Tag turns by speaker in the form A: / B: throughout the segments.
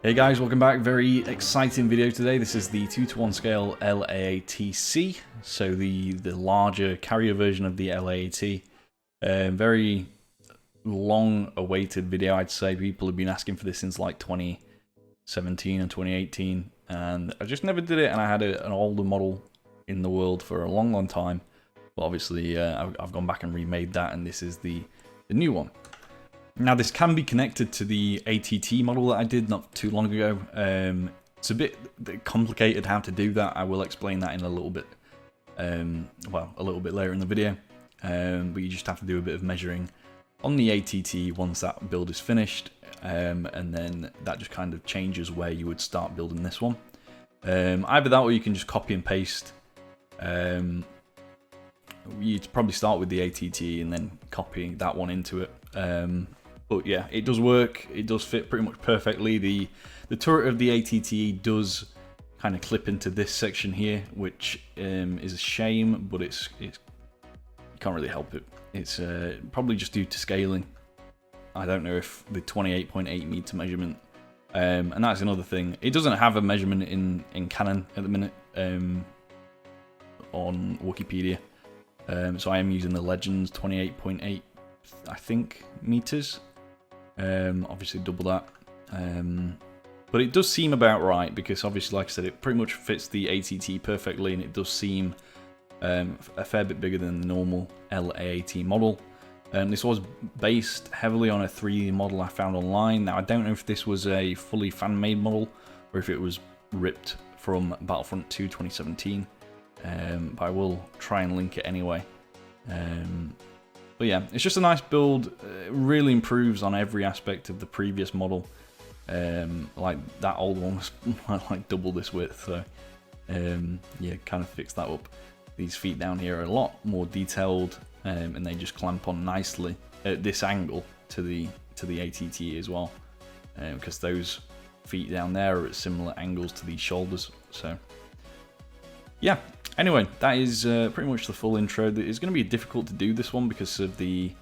A: Hey guys, welcome back. Very exciting video today. This is the 2:1 scale LAATC, so the larger carrier version of the LAAT. Very long awaited video, I'd say. People have been asking for this since like 2017 and 2018, and I just never did it, and I had an older model in the world for a long time. But obviously I've gone back and remade that, and this is the new one. Now this can be connected to the ATT model that I did not too long ago. It's a bit complicated how to do that. I will explain that in a little bit, well, a little bit later in the video. But you just have to do a bit of measuring on the ATT once that build is finished, and then that just kind of changes where you would start building this one. Either that, or you can just copy and paste. You'd probably start with the ATT and then copying that one into it. But yeah, it does work. It does fit pretty much perfectly. The turret of the ATT does kind of clip into this section here, which is a shame, but it's you can't really help it. It's probably just due to scaling. I don't know if the 28.8 meter measurement, and that's another thing. It doesn't have a measurement in Canon at the minute on Wikipedia. So I am using the Legends 28.8, I think, meters. Obviously double that. But it does seem about right, because obviously, like I said, it pretty much fits the ATT perfectly, and it does seem a fair bit bigger than the normal LAAT model. This was based heavily on a 3D model I found online. Now I don't know if this was a fully fan-made model, or if it was ripped from Battlefront 2 2017. But I will try and link it anyway. But yeah, it's just a nice build. It really improves on every aspect of the previous model. Like that old one was like double this width, so yeah, kind of fixed that up. These feet down here are a lot more detailed, and they just clamp on nicely at this angle to the ATT as well, because those feet down there are at similar angles to these shoulders. So yeah. Anyway, that is pretty much the full intro. It's going to be difficult to do this one because of the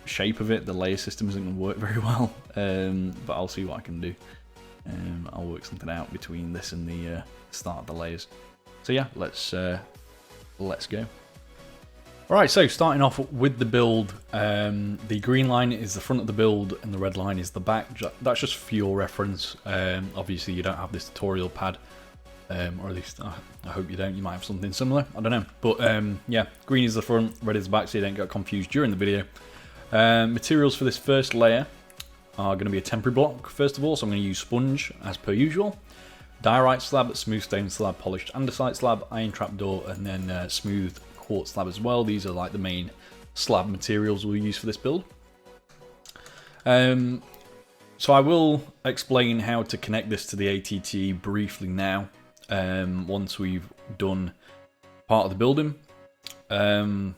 A: shape of it. The layer system isn't going to work very well, but I'll see what I can do. I'll work something out between this and the start of the layers. So yeah, let's go. Alright, so starting off with the build, the green line is the front of the build and the red line is the back. That's just for your reference. Obviously you don't have this tutorial pad. Or at least I hope you don't. You might have something similar. I don't know. But yeah, green is the front, red is the back, so you don't get confused during the video. Materials for this first layer are going to be a temporary block, first of all, so I'm going to use sponge as per usual. Diorite slab, smooth stone slab, polished andesite slab, iron trapdoor, and then smooth quartz slab as well. These are like the main slab materials we'll use for this build. So I will explain how to connect this to the ATT briefly now. Once we've done part of the building. So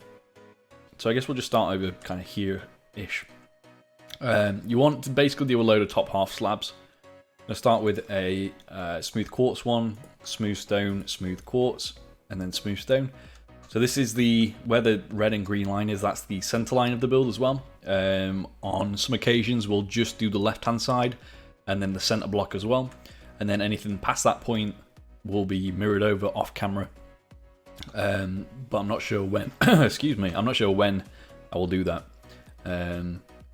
A: I guess we'll just start over kind of here-ish. You want to basically do a load of top half slabs. I'll start with a smooth quartz one, smooth stone, smooth quartz, and then smooth stone. So this is where the red and green line is, that's the center line of the build as well. On some occasions we'll just do the left hand side and then the center block as well. And then anything past that point will be mirrored over off camera, but I'm not sure when. Excuse me, I'm not sure when I will do that.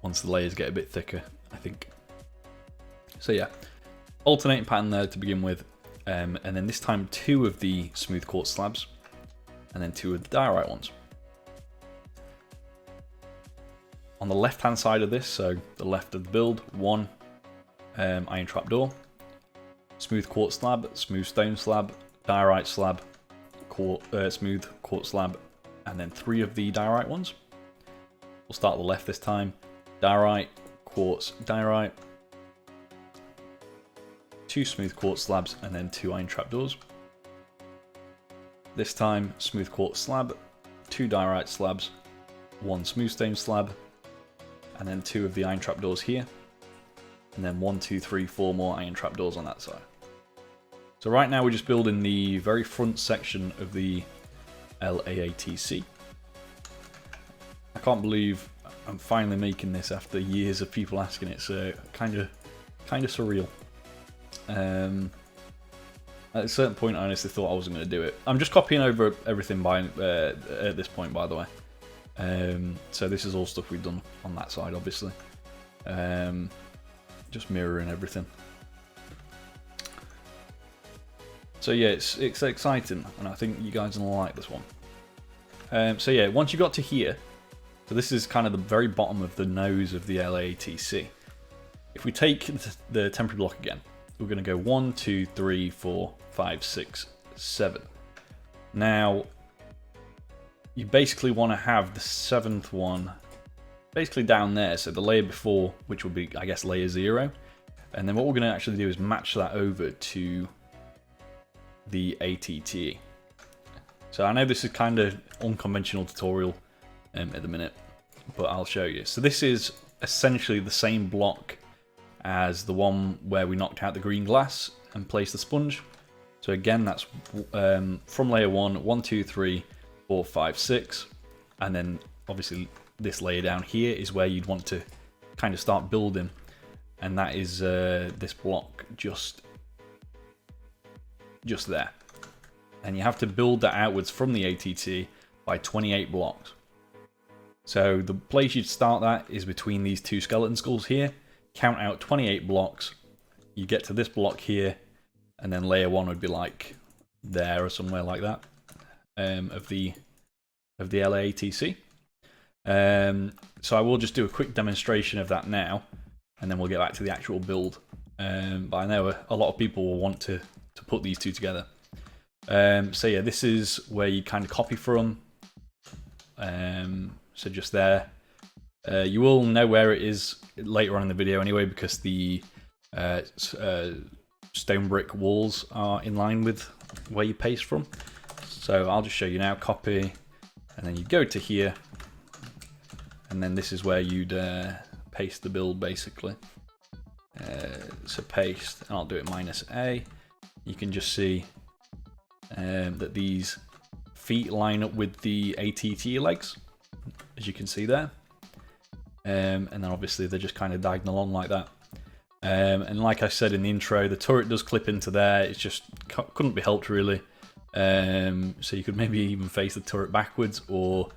A: Once the layers get a bit thicker, I think. So yeah, alternating pattern there to begin with, and then this time 2 of the smooth quartz slabs, and then 2 of the diorite ones. On the left hand side of this, so the left of the build, 1 iron trapdoor. Smooth quartz slab, smooth stone slab, diorite slab, smooth quartz slab, and then 3 of the diorite ones. We'll start the left this time. Diorite, quartz, diorite, 2 smooth quartz slabs, and then 2 iron trapdoors. This time, smooth quartz slab, 2 diorite slabs, 1 smooth stone slab, and then 2 of the iron trapdoors here. And then 1, 2, 3, 4 more iron trapdoors on that side. So right now we're just building the very front section of the LAATC. I can't believe I'm finally making this after years of people asking it, so kind of kind of surreal. At a certain point, I honestly thought I wasn't going to do it. I'm just copying over everything by at this point, by the way. So this is all stuff we've done on that side, obviously. Just mirroring everything. So yeah, it's exciting, and I think you guys are going to like this one. So yeah, once you got to here, so this is kind of the very bottom of the nose of the LAATC. If we take the temporary block again, we're going to go 1, 2, 3, 4, 5, 6, 7. Now, you basically want to have the 7th one basically down there, so the layer before, which will be, I guess, layer 0. And then what we're going to actually do is match that over to the ATT. So I know this is kind of unconventional tutorial at the minute, but I'll show you. So this is essentially the same block as the one where we knocked out the green glass and placed the sponge. So again, that's from layer 1, 1, 2, 3, 4, 5, 6, and then obviously this layer down here is where you'd want to kind of start building, and that is this block just there. And you have to build that outwards from the ATT by 28 blocks. So the place you'd start that is between these two skeleton skulls here. Count out 28 blocks, you get to this block here, and then layer 1 would be like there or somewhere like that of the LAATC. So I will just do a quick demonstration of that now, and then we'll get back to the actual build. But I know a lot of people will want to put these two together. So yeah, this is where you kind of copy from. So just there. You will know where it is later on in the video anyway, because the stone brick walls are in line with where you paste from. So I'll just show you now. Copy, and then you go to here, and then this is where you'd paste the build basically. So paste, and I'll do it -A. You can just see that these feet line up with the ATT legs, as you can see there. And then obviously they're just kind of diagonal on like that. And like I said in the intro, the turret does clip into there. It's just couldn't be helped really. So you could maybe even face the turret backwards, or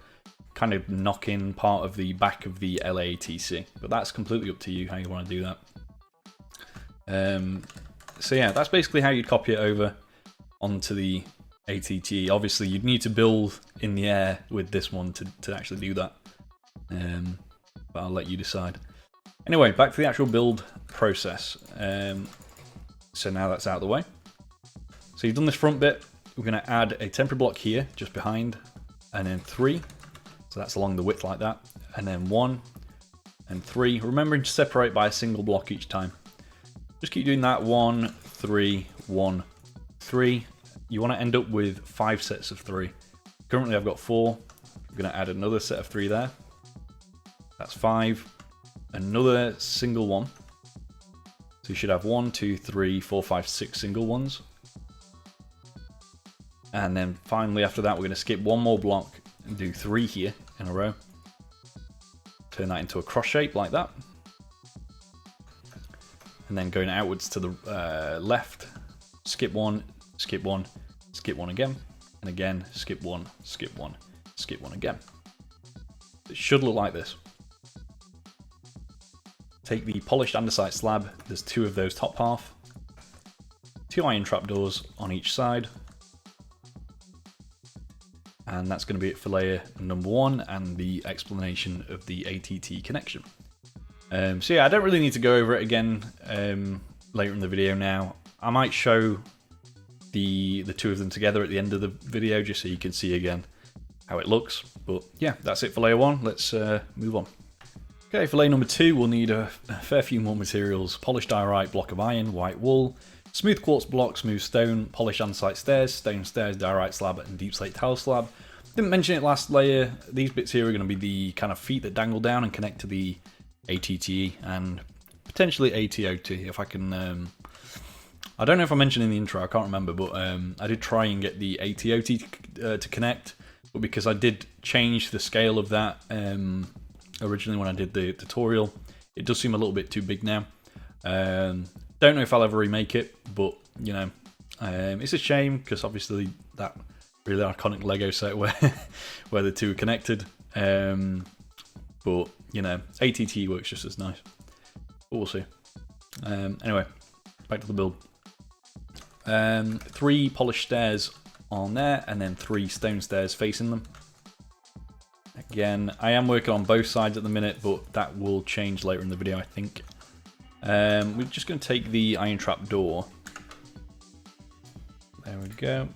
A: kind of knock in part of the back of the LAATC. But that's completely up to you how you want to do that. So yeah, that's basically how you'd copy it over onto the ATT. Obviously you'd need to build in the air with this one to actually do that. But I'll let you decide. Anyway, back to the actual build process. So now that's out of the way. So you've done this front bit. We're going to add a temporary block here, just behind, and then 3. So that's along the width like that. And then 1 and 3. Remembering to separate by a single block each time. Just keep doing that. 1, 3, 1, 3. You want to end up with 5 sets of 3. Currently I've got 4. I'm going to add another set of 3 there. That's 5. Another single one. So you should have 1, 2, 3, 4, 5, 6 single ones. And then finally after that we're going to skip one more block and do 3 here in a row. Turn that into a cross shape like that. And then going outwards to the left, skip 1, skip 1, skip 1 again. And again, skip 1, skip 1, skip 1 again. It should look like this. Take the polished andesite slab, there's 2 of those top half, 2 iron trapdoors on each side, and that's going to be it for layer number 1 and the explanation of the ATT connection. So yeah, I don't really need to go over it again later in the video now. I might show the 2 of them together at the end of the video just so you can see again how it looks, but yeah, that's it for layer 1. Let's move on. Okay, for layer number 2, we'll need a fair few more materials. Polished diorite, block of iron, white wool, smooth quartz block, smooth stone, polished andesite stairs, stone stairs, diorite slab, and deep slate tile slab. Didn't mention it last layer. These bits here are going to be the kind of feet that dangle down and connect to the ATT and potentially ATOT if I can... I don't know if I mentioned in the intro, I can't remember, but I did try and get the ATOT to connect, but because I did change the scale of that originally when I did the tutorial, it does seem a little bit too big now. Don't know if I'll ever remake it, but you know, it's a shame because obviously that really iconic Lego set where where the two are connected. But you know, ATT works just as nice. But we'll see. Anyway, back to the build. 3 polished stairs on there, and then 3 stone stairs facing them. Again, I am working on both sides at the minute, but that will change later in the video, I think. We're just going to take the iron trap door. There we go.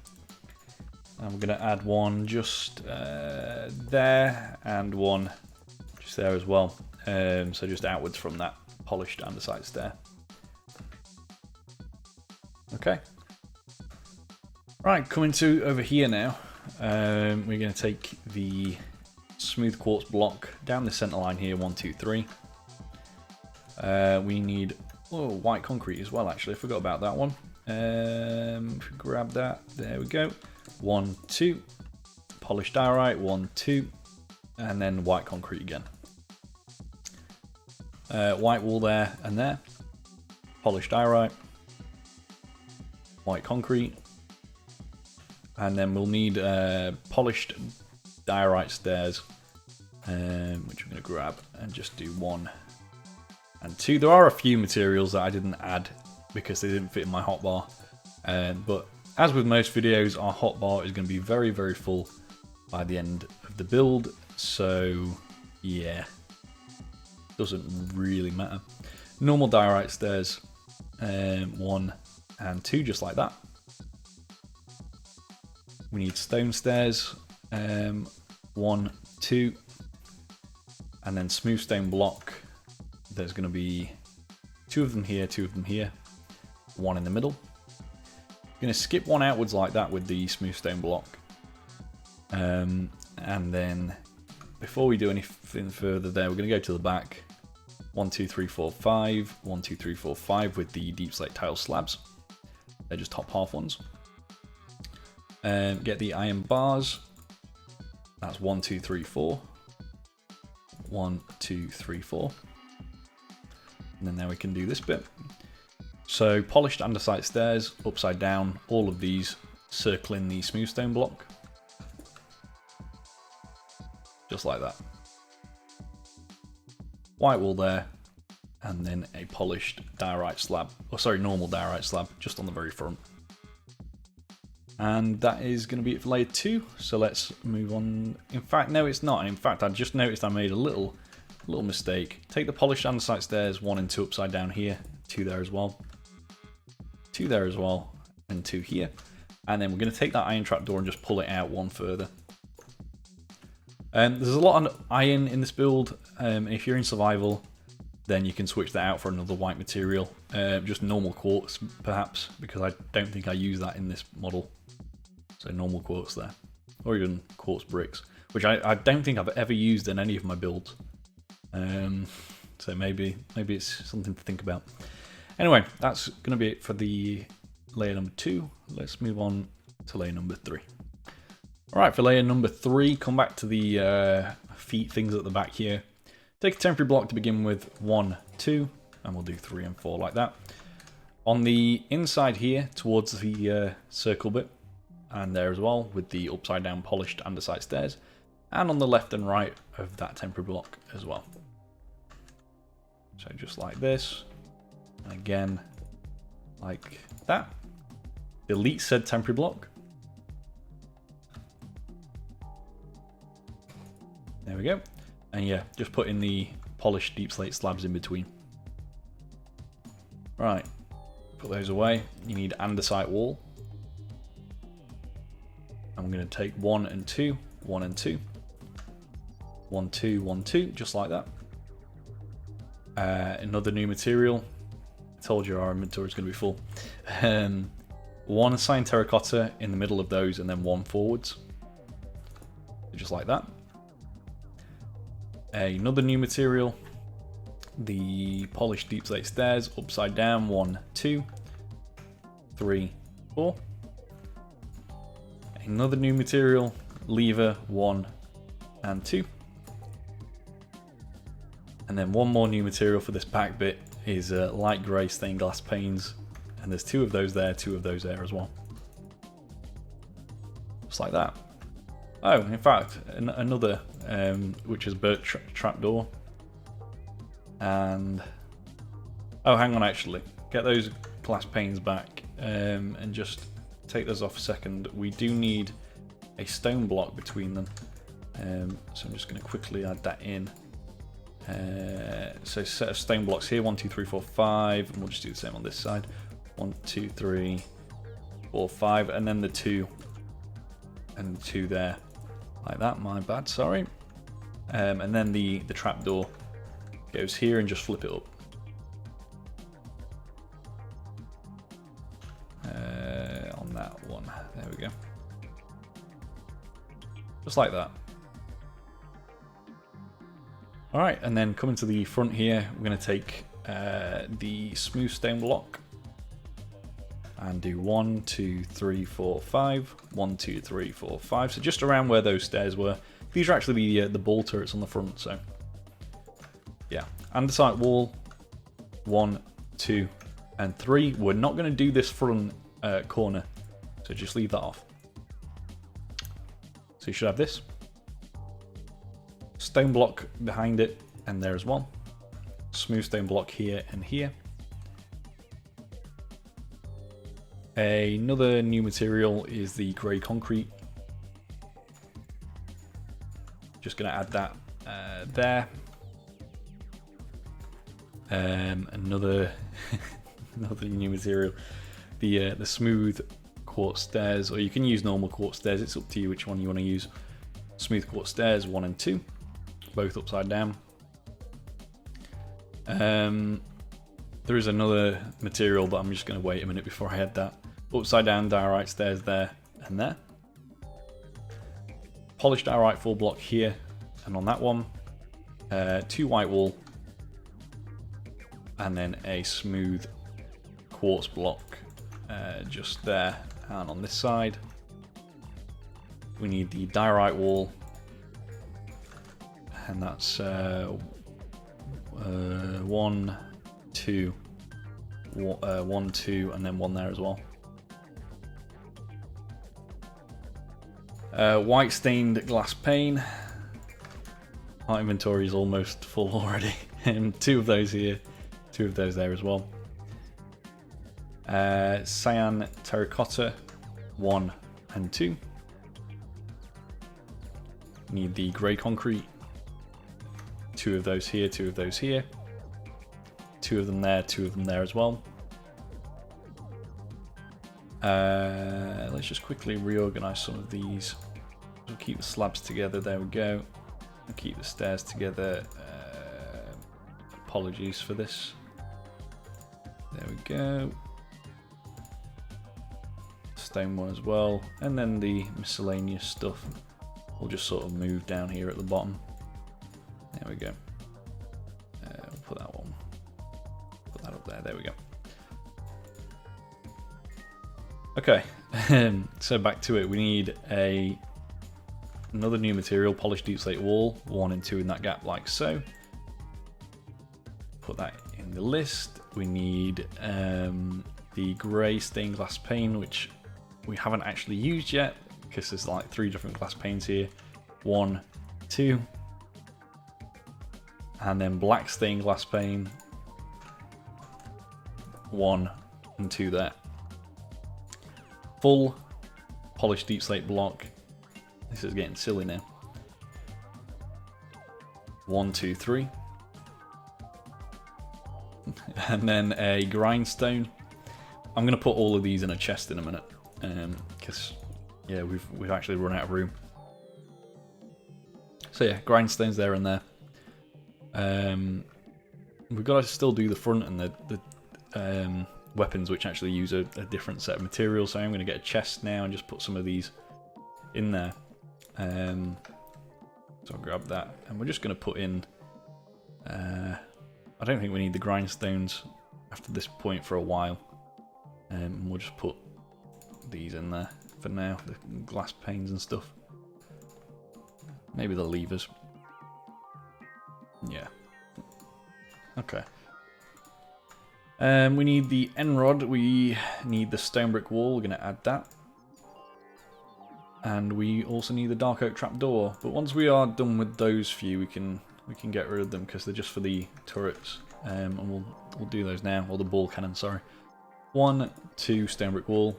A: And we're going to add one just there, and one just there as well. So just outwards from that polished andesite stair. Okay. Right, coming to over here now. We're going to take the smooth quartz block down the center line here, 1, 2, 3. We need white concrete as well, actually. I forgot about that one. If we grab that, there we go. 1, 2. Polished diorite, 1, 2. And then white concrete again. White wall there and there. Polished diorite. White concrete. And then we'll need polished diorite stairs, which I'm going to grab and just do 1 and 2. There are a few materials that I didn't add because they didn't fit in my hotbar. But as with most videos, our hotbar is going to be very, very full by the end of the build. So yeah, doesn't really matter. Normal diorite stairs, 1 and 2, just like that. We need stone stairs, 1, 2, and then smooth stone block. There's going to be 2 of them here, 2 of them here, 1 in the middle. I'm going to skip 1 outwards like that with the smooth stone block. And then before we do anything further there, we're going to go to the back. 1, 2, 3, 4, 5, 1, 2, 3, 4, 5 with the deep slate tile slabs. They're just top half ones. Get the iron bars. That's 1, 2, 3, 4. 1, 2, 3, 4. And then now we can do this bit. So polished andesite stairs, upside down, all of these circling the smooth stone block. Just like that. White wall there, and then a polished diorite slab, or sorry, normal diorite slab, just on the very front. And that is going to be it for layer 2, so let's move on. In fact, no, it's not. In fact, I just noticed I made a little mistake. Take the polished andesite stairs, 1 and 2 upside down here, 2 there as well, 2 there as well, and 2 here. And then we're going to take that iron trap door and just pull it out 1 further. There's a lot of iron in this build, and if you're in survival, then you can switch that out for another white material. Just normal quartz, perhaps, because I don't think I use that in this model. So normal quartz there, or even quartz bricks, which I don't think I've ever used in any of my builds. So maybe it's something to think about. Anyway, that's going to be it for the layer number 2. Let's move on to layer number 3. Alright, for layer number 3, come back to the feet things at the back here. Take a temporary block to begin with, 1, 2, and we'll do 3 and 4 like that. On the inside here, towards the circle bit, and there as well, with the upside down polished andesite stairs, and on the left and right of that temporary block as well. So just like this, and again, like that. Delete said temporary block. There we go. And yeah, just put in the polished deep slate slabs in between. Right, put those away. You need andesite wall. I'm going to take 1 and 2, 1 and 2. 1, 2, 1, 2, just like that. Another new material. I told you our inventory is going to be full. 1 assigned terracotta in the middle of those, and then 1 forwards. Just like that. Another new material. The polished deep slate stairs, upside down, 1, 2, 3, 4. Another new material, lever, 1 and 2. And then 1 more new material for this back bit is light grey stained glass panes, and there's 2 of those there, 2 of those there as well. Just like that. Oh, in fact, another which is bird trapdoor. And oh, hang on, actually, get those glass panes back and just take those off a second. We do need a stone block between them, so I'm just going to quickly add that in. So set of stone blocks here, 1, 2, 3, 4, 5, and we'll just do the same on this side. 1, 2, 3, 4, 5, and then the 2 and the 2 there, like that. My bad, sorry. And then the trapdoor goes here, and just flip it up. On that one, there we go. Just like that. Alright, and then coming to the front here, we're going to take the smooth stone block and do 1, 2, 3, 4, 5. 1, 2, 3, 4, 5. So just around where those stairs were. These are actually the ball turrets on the front, so yeah. Andesite wall, 1, 2, and 3. We're not going to do this front corner, so just leave that off. So you should have this. Stone block behind it and there as well. Smooth stone block here and here. Another new material is the grey concrete. Just going to add that there. Another another new material, the smooth quartz stairs, or you can use normal quartz stairs. It's up to you which one you want to use. Smooth quartz stairs 1 and 2, both upside down. There is another material, but I'm just going to wait a minute before I add that. Upside down diorite stairs there and there. Polished diorite full block here and on that one. 2 white wall. And then a smooth quartz block just there and on this side. We need the diorite wall, and that's 1, 2, 1, 2, and then 1 there as well. White stained glass pane. Our inventory is almost full already. And 2 of those here, 2 of those there as well. Cyan terracotta, 1 and 2. Need the grey concrete. 2 of those here, 2 of those here. 2 of them there, 2 of them there as well. Let's just quickly reorganize some of these. We'll keep the slabs together, there we go. We'll keep the stairs together. Apologies for this. There we go. Stone one as well. And then the miscellaneous stuff will just sort of move down here at the bottom. There we go. We'll put that one. Put that up there. There we go. Okay. So back to it. We need another new material, polished deep slate wall, 1 and 2 in that gap like so. Put that in the list. We need the grey stained glass pane, which we haven't actually used yet because there's like 3 different glass panes here. 1, 2, and then black stained glass pane. 1 and 2 there. Full polished deep slate block. This is getting silly now. 1, 2, 3. And then a grindstone. I'm gonna put all of these in a chest in a minute, because yeah, we've actually run out of room. So yeah, grindstones there and there. We've got to still do the front and the weapons, which actually use a different set of materials. So I'm going to get a chest now and just put some of these in there. So I'll grab that, and we're just going to put in. I don't think we need the grindstones after this point for a while. We'll just put these in there for now, the glass panes and stuff. Maybe the levers. Yeah. Okay. We need the end rod, we need the stone brick wall, we're going to add that. And we also need the dark oak trapdoor. But once we are done with those few, we can get rid of them because they're just for the turrets. And we'll do those now, or the ball cannon, sorry. 1, 2 stone brick wall,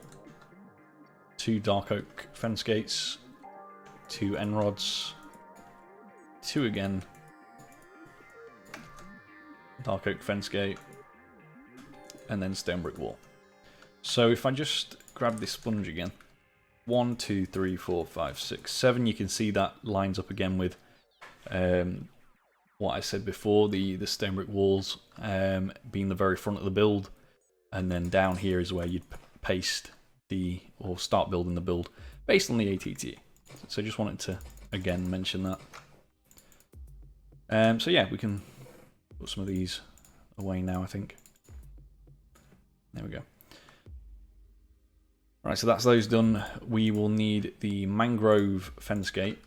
A: 2 dark oak fence gates, 2 end rods, 2 again, dark oak fence gate, and then stone brick wall. So if I just grab this sponge again, 1, 2, 3, 4, 5, 6, 7, you can see that lines up again with what I said before, the stone brick walls being the very front of the build, and then down here is where you'd paste or start building the build based on the ATT. So just wanted to again mention that. So yeah, we can put some of these away now, I think. There we go. Right, so that's those done. We will need the mangrove fence gate.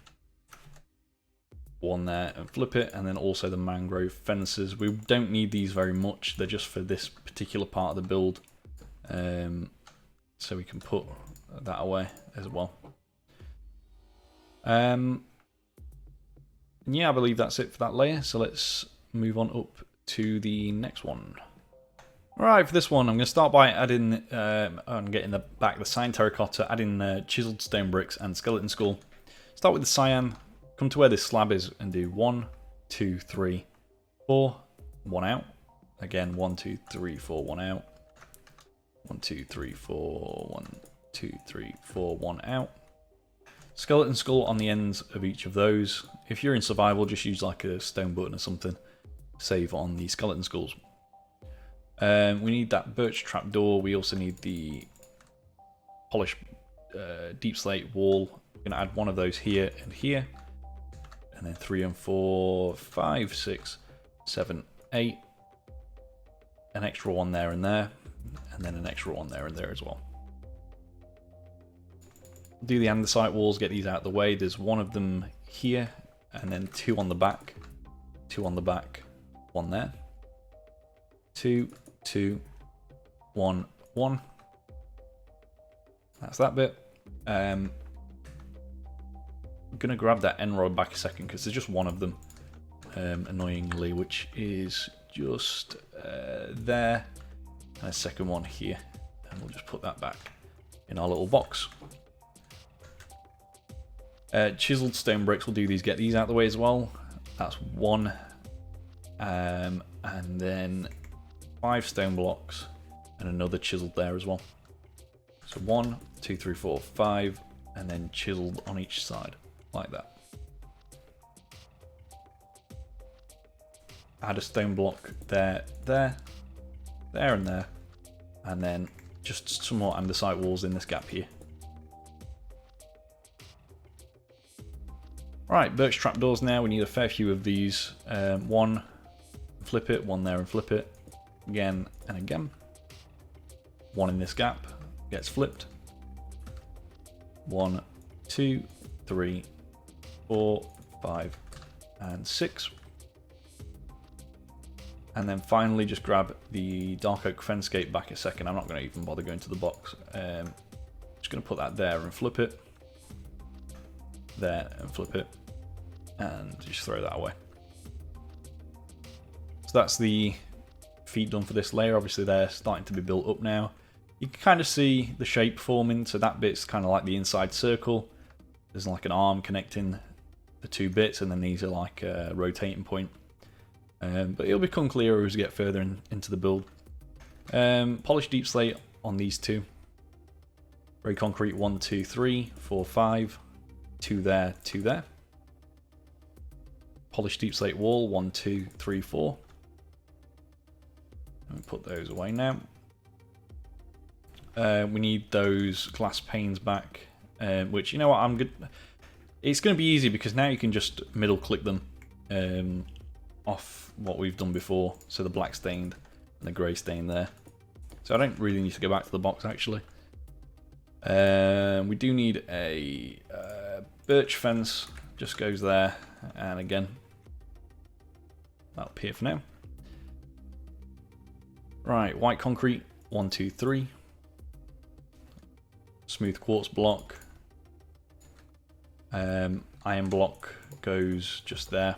A: One there and flip it, and then also the mangrove fences. We don't need these very much, they're just for this particular part of the build. So we can put that away as well. Yeah, I believe that's it for that layer, so let's move on up to the next one. Alright, for this one, I'm going to start by adding, and getting the cyan terracotta, adding chiseled stone bricks and skeleton skull. Start with the cyan, come to where this slab is and do 1, 2, 3, 4, 1 out. Again, 1, 2, 3, 4, 1 out. 1, 2, 3, 4, 1, 2, 3, 4, 1 out. Skeleton skull on the ends of each of those. If you're in survival, just use like a stone button or something. Save on the skeleton skulls. We need that birch trapdoor. We also need the polished deep slate wall. We're going to add one of those here and here. And then 3 and 4, 5, 6, 7, 8. An extra one there and there. And then an extra one there and there as well. Do the andesite walls, get these out of the way. There's one of them here, and then 2 on the back. 2 on the back, 1 there. 2, 2, 1, 1. That's that bit. I'm going to grab that end rod back a second because there's just one of them, annoyingly, which is just there. And a second one here. And we'll just put that back in our little box. Chiseled stone bricks, we'll do these, get these out of the way as well. That's 1. And then 5 stone blocks and another chiseled there as well. So 1, 2, 3, 4, 5, and then chiseled on each side, like that. Add a stone block there, there, there and there, and then just some more andesite walls in this gap here. Right, birch trapdoors now, we need a fair few of these. 1, flip it, 1 there and flip it, again and again. 1 in this gap, gets flipped. 1, 2, 3, 4, 5, and 6. And then finally just grab the dark oak fence gate back a second. I'm not going to even bother going to the box. Just going to put that there and flip it. There and flip it. And just throw that away. So that's the feet done for this layer. Obviously they're starting to be built up now. You can kind of see the shape forming. So that bit's kind of like the inside circle. There's like an arm connecting the 2 bits, and then these are like a rotating point. But it'll become clearer as we get further into the build. Polished deep slate on these 2. Very concrete, 1, 2, 3, 4, 5. 2 there, 2 there. Polished deep slate wall, 1, 2, 3, 4. And put those away now. We need those glass panes back, which, you know what, I'm good. It's going to be easy because now you can just middle click them off what we've done before. So the black stained and the grey stain there. So I don't really need to go back to the box actually. We do need a birch fence, just goes there, and again, that'll appear for now. Right, white concrete, 1, 2, 3. Smooth quartz block. Iron block goes just there.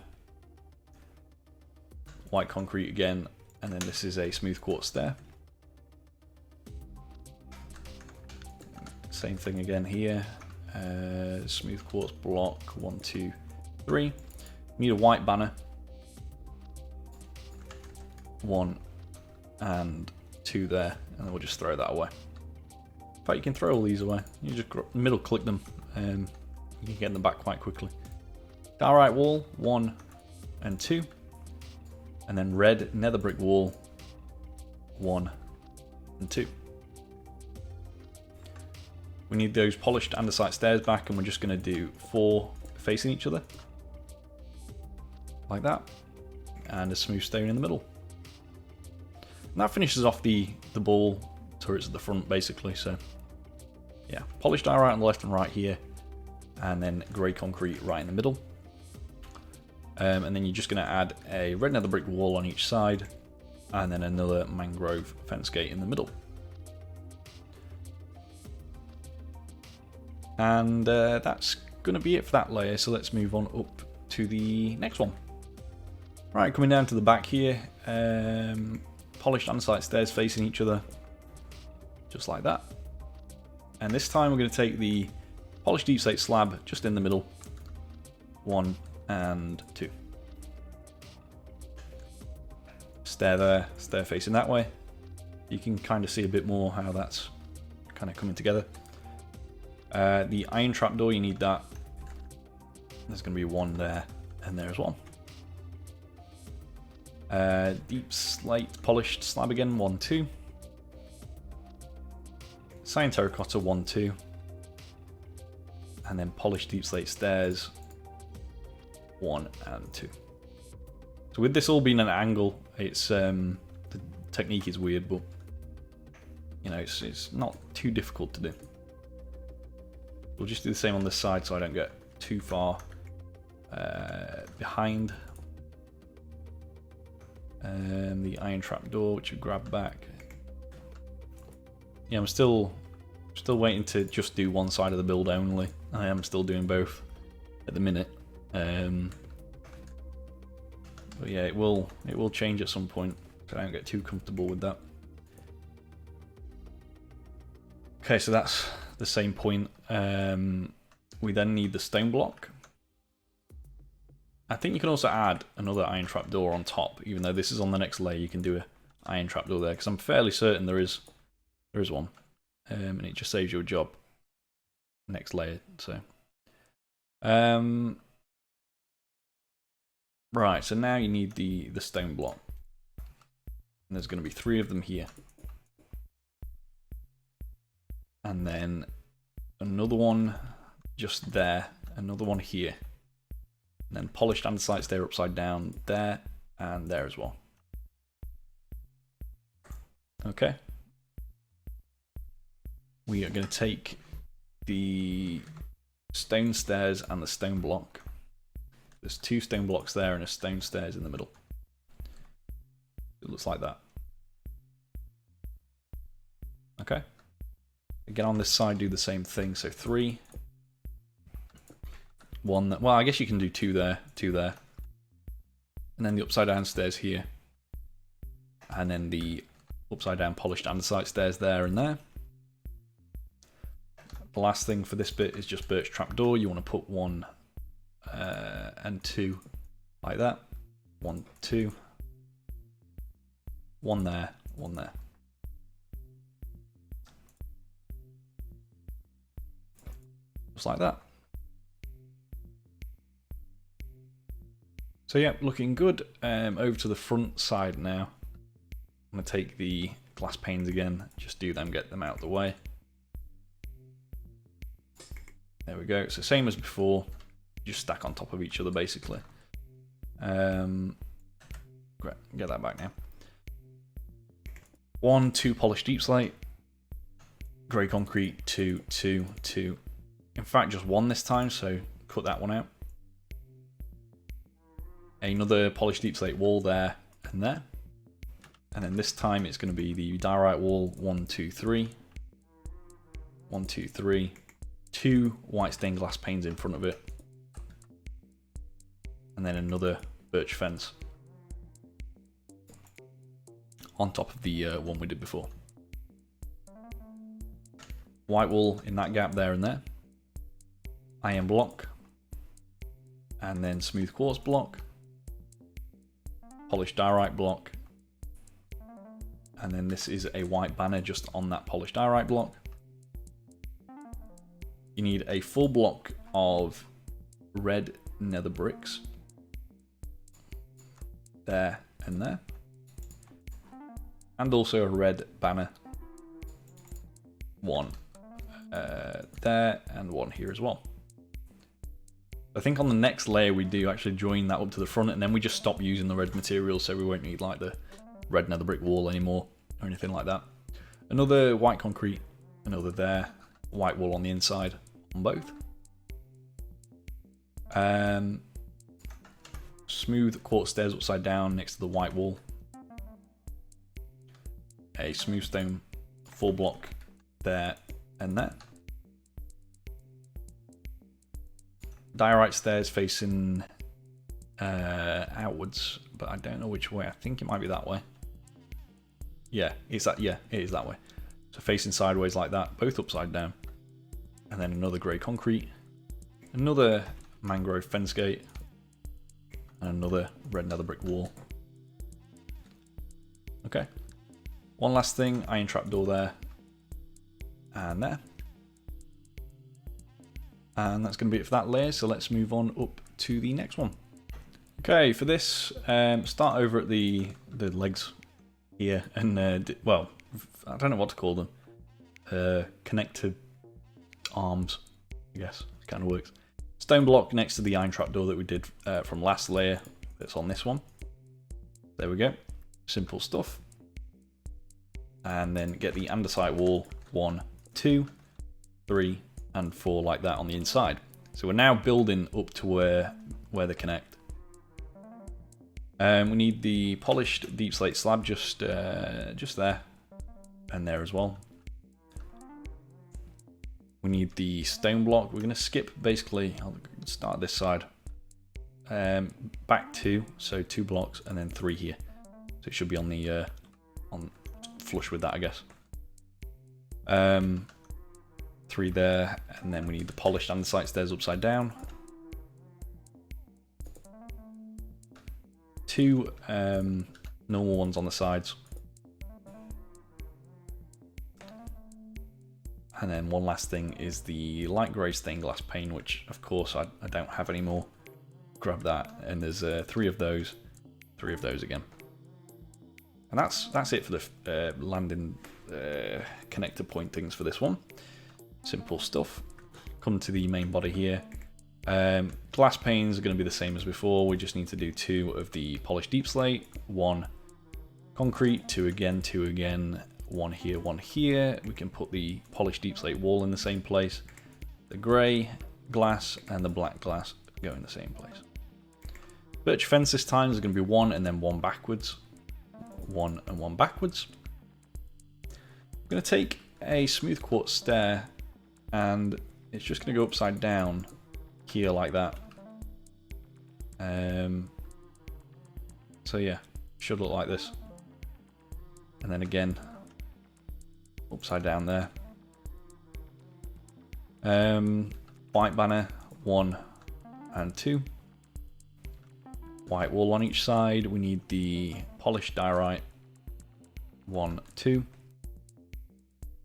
A: White concrete again, and then this is a smooth quartz there. Same thing again here. Smooth quartz block, 1, 2, 3. Need a white banner. 1 and 2 there, and then we'll just throw that away. In fact, you can throw all these away. You just middle click them, and you can get them back quite quickly. Diorite wall, 1 and 2. And then red nether brick wall, 1 and 2. We need those polished andesite stairs back, and we're just going to do 4 facing each other. Like that. And a smooth stone in the middle. And that finishes off the ball turrets at the front, basically. So, yeah, polished diorite on the left and right here, and then grey concrete right in the middle. And then you're just going to add a red nether brick wall on each side, and then another mangrove fence gate in the middle. And that's going to be it for that layer, so let's move on up to the next one. Right, coming down to the back here, polished andesite stairs facing each other, just like that. And this time we're going to take the polished deep slate slab just in the middle, 1 and 2. Stair there, stair facing that way. You can kind of see a bit more how that's kind of coming together. The iron trapdoor, you need that. There's going to be 1 there, and there as well. Deep slate polished slab again, 1, 2. Cyan terracotta, 1, 2. And then polished deep slate stairs, 1 and 2. So with this all being an angle, it's the technique is weird, but you know, it's not too difficult to do. We'll just do the same on this side so I don't get too far behind. The iron trapdoor, which we grab back. Yeah, I'm still waiting to just do one side of the build only. I am still doing both at the minute. But yeah, it will change at some point, so I don't get too comfortable with that. Okay, so that's the same point. We then need the stone block. I think you can also add another iron trapdoor on top, even though this is on the next layer. You can do an iron trapdoor there, because I'm fairly certain there is one, and it just saves you a job. Next layer, so. Right, so now you need the stone block, and there's going to be 3 of them here, and then another one just there, another one here. And then polished andesite stair upside down there and there as well. Okay. We are going to take the stone stairs and the stone block. There's 2 stone blocks there and a stone stairs in the middle. It looks like that. Okay. Again, on this side, do the same thing. So 3. 1, well, I guess you can do 2 there, 2 there. And then the upside down stairs here. And then the upside down polished andesite stairs there and there. The last thing for this bit is just birch trapdoor. You want to put 1 and 2 like that. 1, 2. 1 there, 1 there. Just like that. So yeah, looking good. Over to the front side now. I'm going to take the glass panes again, just do them, get them out of the way. There we go. So same as before, just stack on top of each other basically. Great, get that back now. 1, 2 polished deep slate. Grey concrete, 2, 2, 2. In fact, just 1 this time, so cut that one out. Another polished deep slate wall there and there. And then this time it's going to be the diorite wall 1, 2, 3. 1, 2, 3. 2 white stained glass panes in front of it. And then another birch fence on top of the one we did before. White wall in that gap there and there. Iron block. And then smooth quartz block. Polished diorite block. And then this is a white banner just on that polished diorite block. You need a full block of red nether bricks. There and there. And also a red banner. One there and one here as well. I think on the next layer we do actually join that up to the front, and then we just stop using the red material, so we won't need like the red nether brick wall anymore or anything like that. Another white concrete, another there, white wall on the inside on both. Smooth quartz stairs upside down next to the white wall. A smooth stone full block there and there. Diorite stairs facing outwards, but I don't know which way. I think it might be that way. Yeah, it's that. Yeah, it is that way. So facing sideways like that, both upside down. And then another grey concrete, another mangrove fence gate, and another red nether brick wall. Okay. One last thing, iron trapdoor there, and there. And that's going to be it for that layer, so let's move on up to the next one. Okay, for this, start over at the legs here, and well, I don't know what to call them. Connected arms, I guess, kind of works. Stone block next to the iron trapdoor that we did from last layer, that's on this one. There we go, simple stuff. And then get the andesite wall 1, 2, 3, and 4 like that on the inside. So we're now building up to where they connect. We need the polished deep slate slab just there and there as well. We need the stone block. We're going to skip basically. I'll start this side. Back 2, so 2 blocks, and then 3 here. So it should be on the on flush with that, I guess. 3 there, and then we need the polished andesite stairs upside down. 2 normal ones on the sides. And then one last thing is the light grey stained glass pane, which of course I don't have anymore. Grab that, and there's 3 of those, 3 of those again. And that's it for the landing connector point things for this one. Simple stuff. Come to the main body here. Glass panes are going to be the same as before. We just need to do 2 of the polished deep slate, 1 concrete, 2 again, 2 again, 1 here, 1 here. We can put the polished deep slate wall in the same place. The grey glass and the black glass go in the same place. Birch fence this time is going to be 1 and then 1 backwards. 1 and 1 backwards. I'm going to take a smooth quartz stair, and it's just going to go upside down here like that. So yeah, should look like this. And then again, upside down there. White banner, 1 and 2. White wall on each side. We need the polished diorite, 1, 2.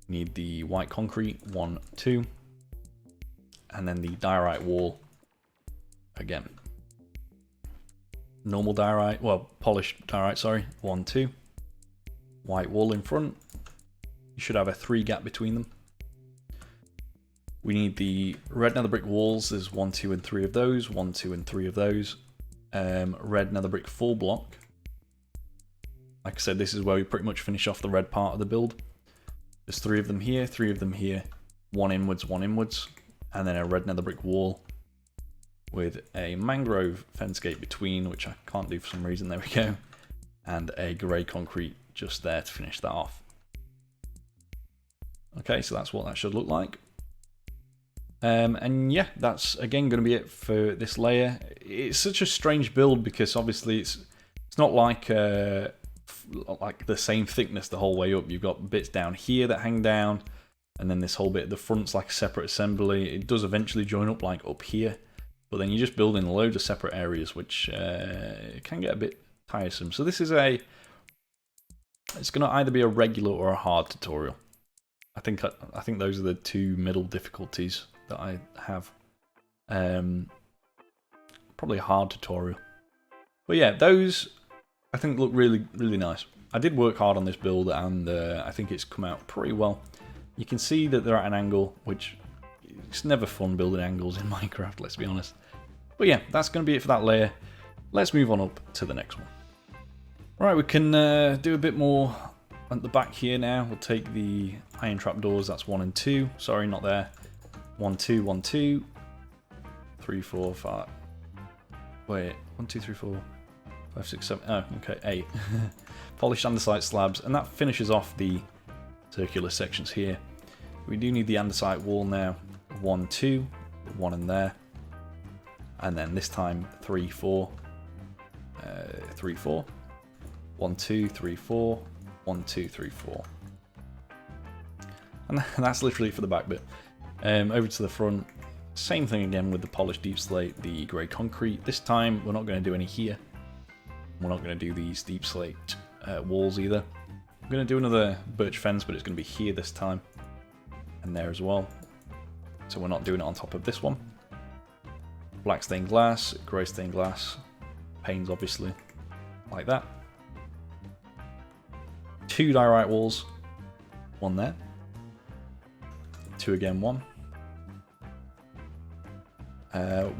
A: Need the white concrete, 1, 2. And then the diorite wall again. Normal diorite, well, polished diorite, sorry, 1, 2. White wall in front. You should have a 3 gap between them. We need the red nether brick walls. There's 1, 2, and 3 of those. 1, 2, and 3 of those. Red nether brick full block. Like I said, this is where we pretty much finish off the red part of the build. There's 3 of them here, 3 of them here. 1 inwards, 1 inwards. And then a red nether brick wall with a mangrove fence gate between, which I can't do for some reason. There we go. And a grey concrete just there to finish that off. Okay, so that's what that should look like. And yeah, that's again going to be it for this layer. It's such a strange build because obviously it's not like the same thickness the whole way up. You've got bits down here that hang down, and then this whole bit at the front's like a separate assembly. It does eventually join up like up here, but then you're just building loads of separate areas, which can get a bit tiresome. So this is it's going to either be a regular or a hard tutorial. I think those are the two middle difficulties that I have. Probably a hard tutorial. But yeah, those I think look really, really nice. I did work hard on this build, and I think it's come out pretty well. You can see that they're at an angle, which it's never fun building angles in Minecraft, let's be honest. But yeah, that's going to be it for that layer. Let's move on up to the next one. Right, we can do a bit more at the back here now. We'll take the iron trapdoors, that's 1 and 2. Sorry, not there. 1, 2, 1, 2. 3, 4, 5. Wait, 1, 2, 3, 4, 5, 6, 7. Oh, okay, 8. Polished andesite slabs, and that finishes off the circular sections here. We do need the andesite wall now. 1, 2, 1 in there. And then this time 3, 4. 3, 4. 1, 2, 3, 4. 1, 2, 3, 4. And that's literally for the back bit. Over to the front. Same thing again with the polished deep slate, the grey concrete. This time we're not going to do any here. We're not going to do these deep slate walls either. I'm going to do another birch fence, but it's going to be here this time. And there as well. So we're not doing it on top of this one. Black stained glass, grey stained glass, panes obviously, like that. 2 diorite walls, 1 there. 2 again, 1.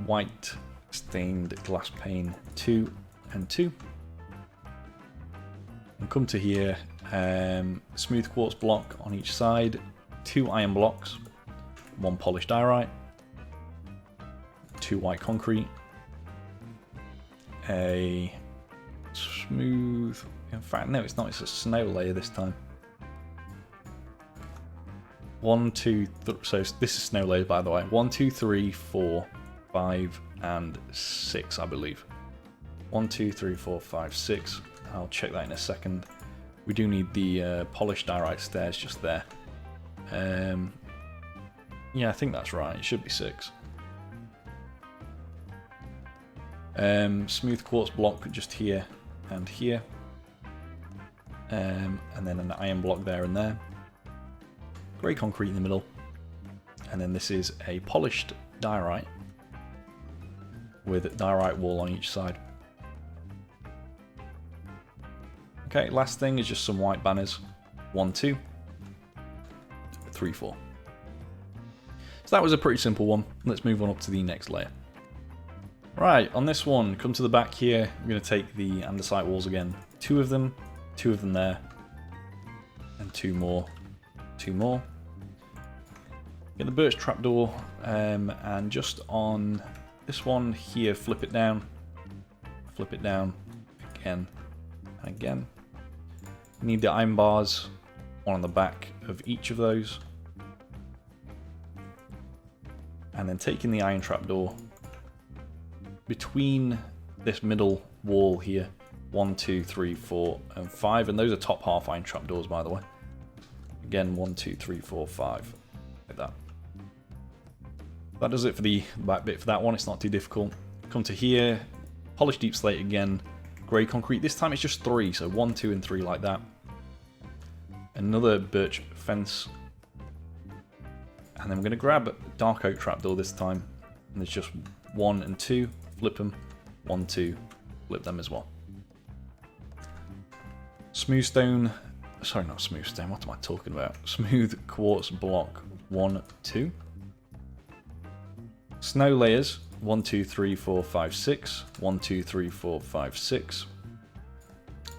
A: White stained glass pane, 2 and 2. And come to here, smooth quartz block on each side, 2 iron blocks, 1 polished diorite, 2 white concrete, a smooth, in fact no it's not, it's a snow layer this time. 1, 2, so this is snow layer by the way. 1, 2, 3, 4, 5 and 6 I believe. 1, 2, 3, 4, 5, 6. I'll check that in a second. We do need the polished diorite stairs just there. Yeah, I think that's right. It should be 6. Smooth quartz block just here and here. And then an iron block there and there. Grey concrete in the middle. And then this is a polished diorite with diorite wall on each side. Okay, last thing is just some white banners. 1, 2, 3, 4. So that was a pretty simple one. Let's move on up to the next layer. Right, on this one, come to the back here. I'm going to take the andesite walls again. 2 of them there, and 2 more, 2 more. Get the birch trapdoor, and just on this one here, flip it down, again, and again. Need the iron bars, 1 on the back of each of those. And then taking the iron trapdoor between this middle wall here, 1, 2, 3, 4, and 5, and those are top half iron trapdoors by the way. Again, 1, 2, 3, 4, 5, like that. That does it for the back bit for that one. It's not too difficult. Come to here, polished deep slate again, grey concrete. This time it's just 3, so 1, 2, and 3 like that. Another birch fence. And then we're going to grab dark oak trapdoor this time. And there's just 1 and 2, flip them. 1, 2, flip them as well. Smooth stone, sorry not smooth stone, what am I talking about? Smooth quartz block, 1, 2. Snow layers, 1, 2, 3, 4, 5, 6. 1, 2, 3, 4, 5, 6.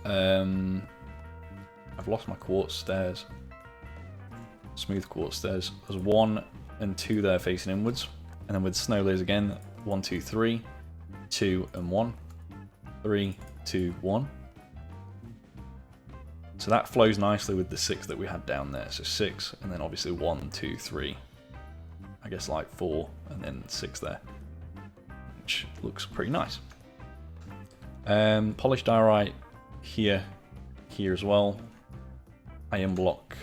A: I've lost my quartz stairs. Smooth quartz stairs. There's 1 and 2 there facing inwards. And then with snow layers again, 1, 2, 3, 2 and 1. 3, 2, 1. So that flows nicely with the 6 that we had down there. So 6, and then obviously 1, 2, 3. I guess like 4, and then 6 there, which looks pretty nice. Polished diorite here as well. Iron block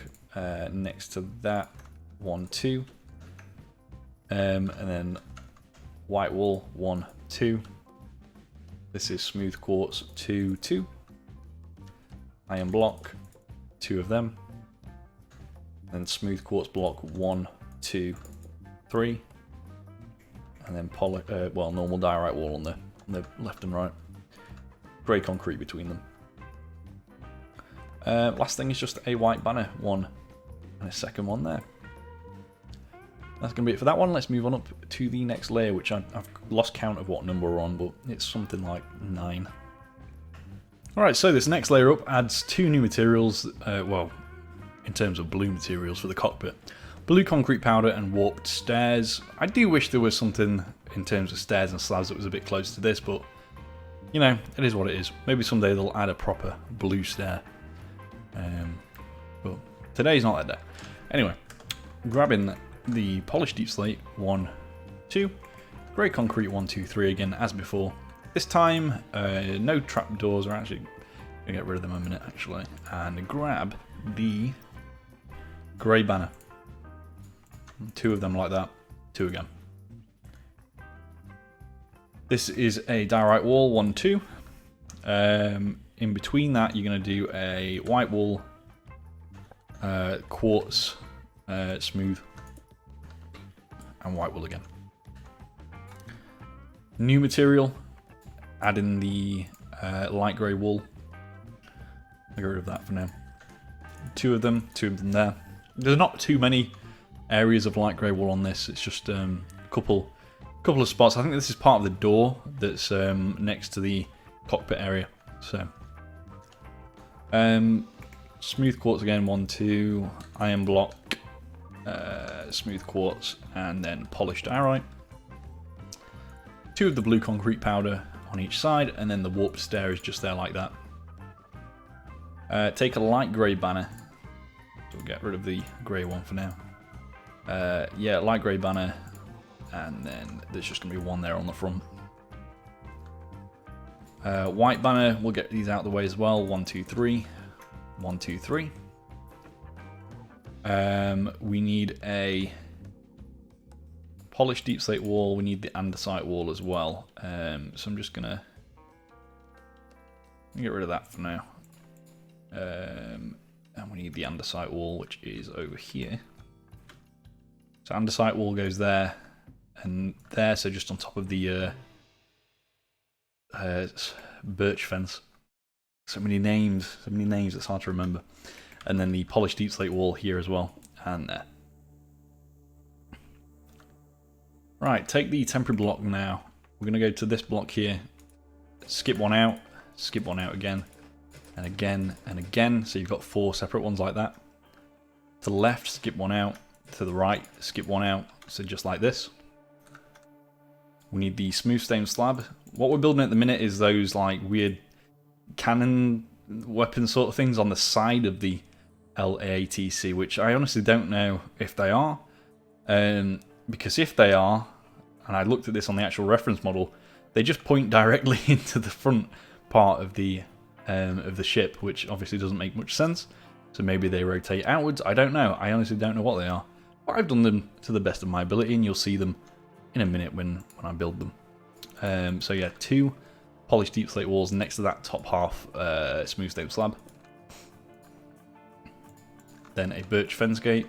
A: next to that, 1, 2. And then white wool, 1, 2. This is smooth quartz, 2, 2. Iron block, 2 of them. Then smooth quartz block, 1, 2, 3. And then normal diorite wall on the left and right. Grey concrete between them. Last thing is just a white banner, 1, and a second one there. That's going to be it for that one. Let's move on up to the next layer, which I've lost count of what number we're on, but it's something like 9. Alright, so this next layer up adds 2 new materials, well, in terms of blue materials for the cockpit. Blue concrete powder and warped stairs. I do wish there was something in terms of stairs and slabs that was a bit close to this, but, you know, it is what it is. Maybe someday they'll add a proper blue stair. But today's not that day. Anyway, grabbing the polished deep slate, 1, 2. Grey concrete, 1, 2, 3 again, as before. This time, no trapdoors. We're actually going to get rid of them in a minute, actually. And grab the grey banner. 2 of them like that. 2 again. This is a diorite wall, 1, 2. In between that, you're going to do a white wool, quartz, smooth, and white wool again. New material, add in the light grey wool. I'll get rid of that for now. 2 of them there. There's not too many areas of light grey wool on this. It's just a couple of spots. I think this is part of the door that's next to the cockpit area. So, smooth quartz again, 1, 2, iron block, smooth quartz, and then polished diorite. 2 of the blue concrete powder on each side, and then the warped stair is just there like that. Take a light grey banner. We'll get rid of the grey one for now. Yeah, light grey banner, and then there's just going to be 1 there on the front. White banner, we'll get these out of the way as well. 1, 2, 3. 1, 2, 3. We need a polished deep slate wall. We need the andesite wall as well. So I'm just gonna get rid of that for now. And we need the andesite wall, which is over here. So andesite wall goes there and there. So just on top of the birch fence. So many names, it's hard to remember. And then the polished deep slate wall here as well, and there. Right, take the temporary block now. We're going to go to this block here, skip 1 out again, and again, and again. So you've got 4 separate ones like that. To the left, skip 1 out. To the right, skip 1 out. So just like this. We need the smooth stone slab. What we're building at the minute is those like weird cannon weapon sort of things on the side of the LAAT, which I honestly don't know if they are. Because if they are, and I looked at this on the actual reference model, they just point directly into the front part of the ship, which obviously doesn't make much sense. So maybe they rotate outwards. I don't know. I honestly don't know what they are. But I've done them to the best of my ability, and you'll see them in a minute when I build them. So yeah, 2 polished deep slate walls next to that top half smooth stone slab. Then a birch fence gate.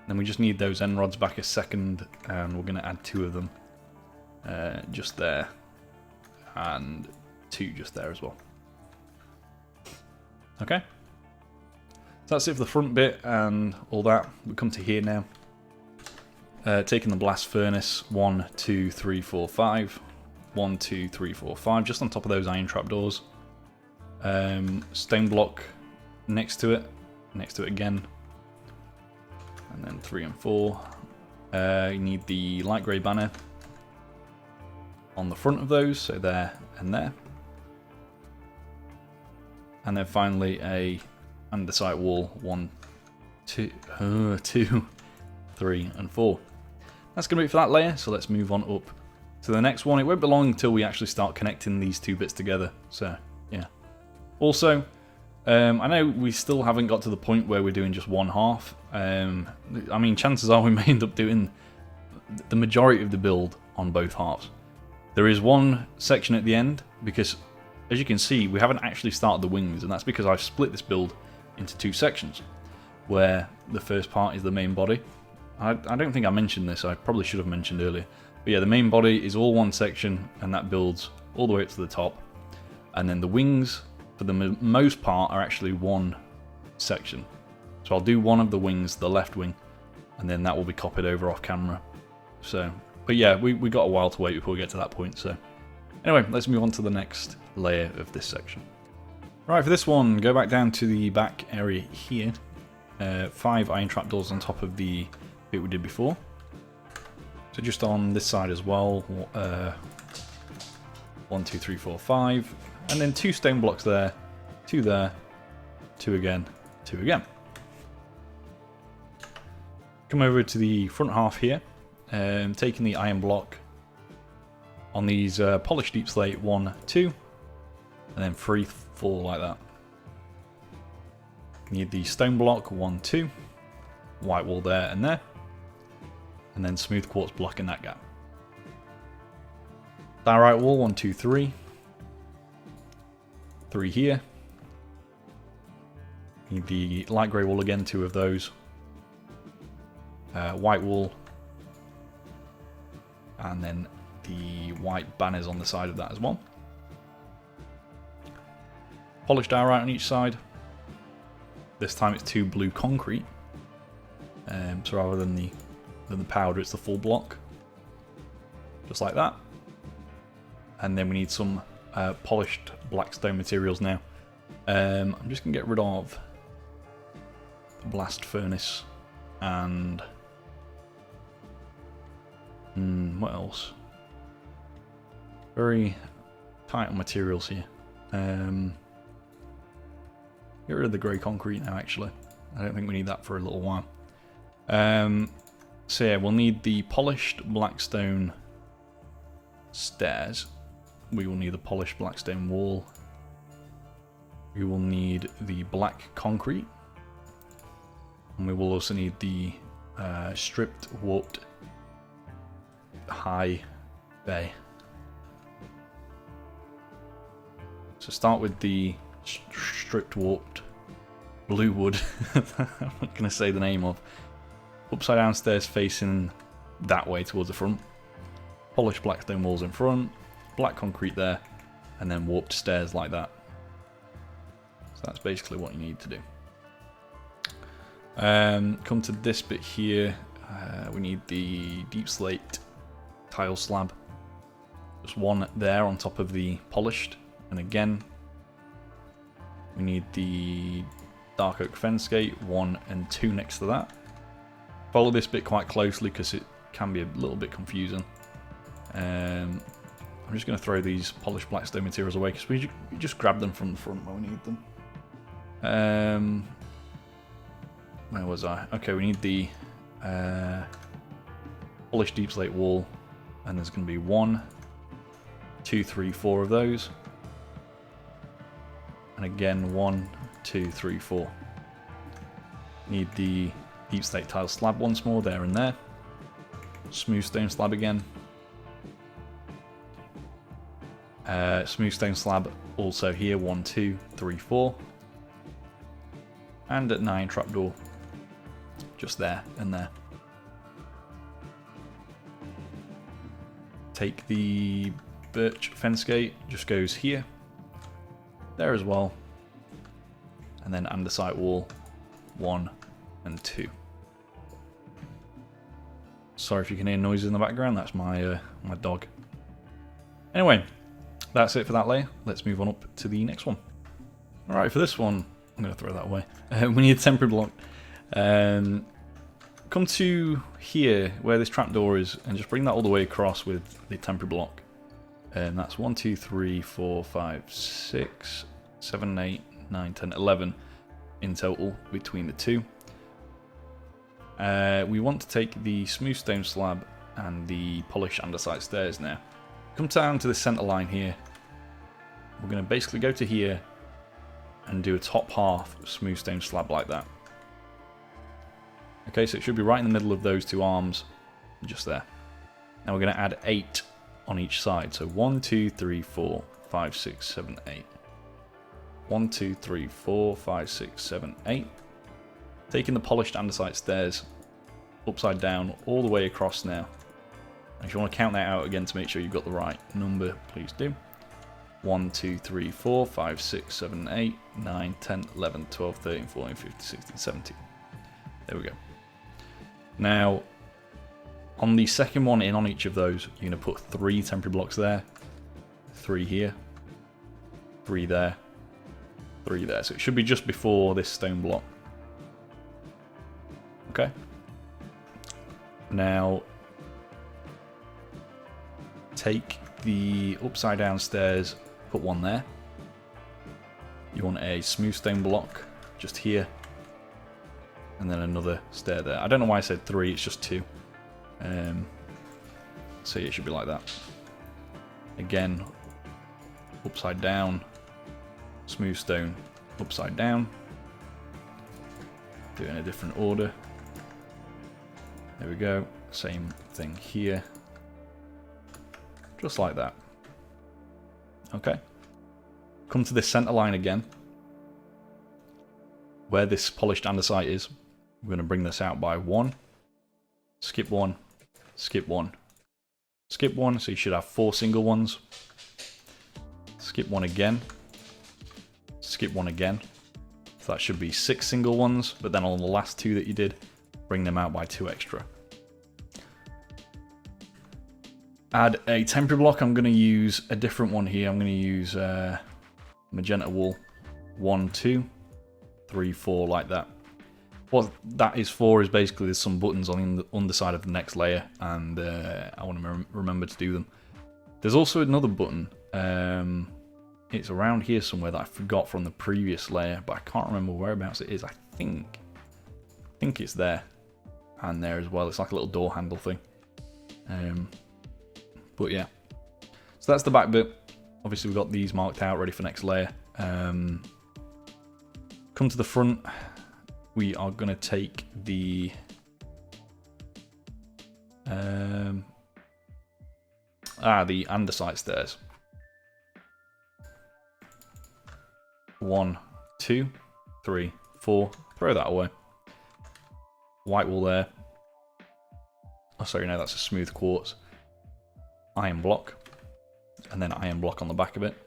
A: Then we just need those end rods back a second, and we're going to add 2 of them just there, and 2 just there as well. Okay, so that's it for the front bit and all that. We come to here now. Taking the blast furnace, 1, 2, 3, 4, 5. 1, 2, 3, 4, 5, just on top of those iron trapdoors. Stone block next to it again. And then 3 and 4. You need the light grey banner on the front of those, so there and there. And then finally a andesite wall, 1, 2, 2, 3, and 4. That's going to be it for that layer, so let's move on up to the next one. It won't be long until we actually start connecting these two bits together, so yeah. Also, I know we still haven't got to the point where we're doing just one half. I mean, chances are we may end up doing the majority of the build on both halves. There is one section at the end, because as you can see, we haven't actually started the wings, and that's because I've split this build into two sections, where the first part is the main body. I don't think I mentioned this, I probably should have mentioned earlier. But yeah, the main body is all one section, and that builds all the way up to the top. And then the wings, for the most part, are actually one section. So I'll do one of the wings, the left wing, and then that will be copied over off camera. So, but yeah, we got a while to wait before we get to that point. So anyway, let's move on to the next layer of this section. Right, for this one, go back down to the back area here. 5 iron trapdoors on top of the bit we did before. So just on this side as well, 1, 2, 3, 4, 5, and then 2 stone blocks there, 2 there, 2 again, 2 again. Come over to the front half here, taking the iron block on these polished deep slate, 1, 2, and then 3, 4 like that. Need the stone block, 1, 2, white wall there and there, and then smooth quartz block in that gap. Diorite wall, 1, 2, 3. 3 here. Need the light grey wall again, 2 of those. White wall. And then the white banners on the side of that as well. Polished diorite on each side. This time it's 2 blue concrete. So rather than the powder, it's the full block. Just like that. And then we need some polished black stone materials now. I'm just going to get rid of the blast furnace and what else? Very tight on materials here. Get rid of the grey concrete now, actually. I don't think we need that for a little while. So yeah, we'll need the polished blackstone stairs. We will need the polished blackstone wall. We will need the black concrete. And we will also need the stripped warped high bay. So start with the stripped warped blue wood. I'm not going to say the name of. Upside down stairs facing that way towards the front. Polished blackstone walls in front. Black concrete there. And then warped stairs like that. So that's basically what you need to do. Come to this bit here. We need the deep slate tile slab. Just one there on top of the polished. And again, we need the dark oak fence gate, 1 and 2 next to that. Follow this bit quite closely because it can be a little bit confusing. I'm just going to throw these polished blackstone materials away because we just grab them from the front when we need them. Where was I? Okay, we need the polished deep slate wall, and there's going to be 1, 2, 3, 4 of those. And again, 1, 2, 3, 4. Need the deep slate tile slab once more, there and there. Smooth stone slab again. Smooth stone slab also here, 1, 2, 3, 4. And at 9, trapdoor. Just there and there. Take the birch fence gate, just goes here. There as well. And then andesite wall, 1 and 2. Sorry if you can hear noises in the background, that's my my dog. Anyway, that's it for that layer. Let's move on up to the next one. Alright, for this one, I'm going to throw that away. We need a temporary block. Come to here, where this trapdoor is, and just bring that all the way across with the temporary block. And that's 1, 2, 3, 4, 5, 6, 7, 8, 9, 10, 11 in total between the two. We want to take the smooth stone slab and the polished andesite stairs now. Come down to the center line here. We're going to basically go to here and do a top half smooth stone slab like that. Okay, so it should be right in the middle of those two arms, just there. Now we're going to add 8 on each side. So 1, 2, 3, 4, 5, 6, 7, 8. 1, 2, 3, 4, 5, 6, 7, 8. Taking the polished andesite stairs upside down all the way across now. And if you want to count that out again to make sure you've got the right number, please do. 1, 2, 3, 4, 5, 6, 7, 8, 9, 10, 11, 12, 13, 14, 15, 16, 17. There we go. Now, on the second one in on each of those, you're going to put 3 temporary blocks there, 3 here, 3 there, 3 there. So it should be just before this stone block. Okay. Now, take the upside down stairs, put 1 there. You want a smooth stone block just here, and then another stair there. I don't know why I said 3, it's just 2. So yeah, it should be like that. Again, upside down, smooth stone, upside down. Do it in a different order. There we go. Same thing here. Just like that. Okay. Come to this center line again. Where this polished andesite is, we're going to bring this out by 1. Skip 1. Skip 1. Skip 1, so you should have 4 single ones. Skip 1 again. Skip 1 again. So that should be 6 single ones, but then on the last 2 that you did, bring them out by 2 extra. Add a temporary block. I'm going to use a different one here. I'm going to use magenta wool. 1, 2, 3, 4, like that. What that is for is basically there's some buttons on the underside of the next layer, and I want to remember to do them. There's also another button. It's around here somewhere that I forgot from the previous layer, but I can't remember whereabouts it is. I think it's there and there as well. It's like a little door handle thing. But yeah, so that's the back bit. Obviously we've got these marked out, ready for next layer. Come to the front. We are going to take the andesite stairs. 1, 2, 3, 4. Throw that away. White wool there. Oh, sorry, no, that's a smooth quartz. Iron block. And then iron block on the back of it.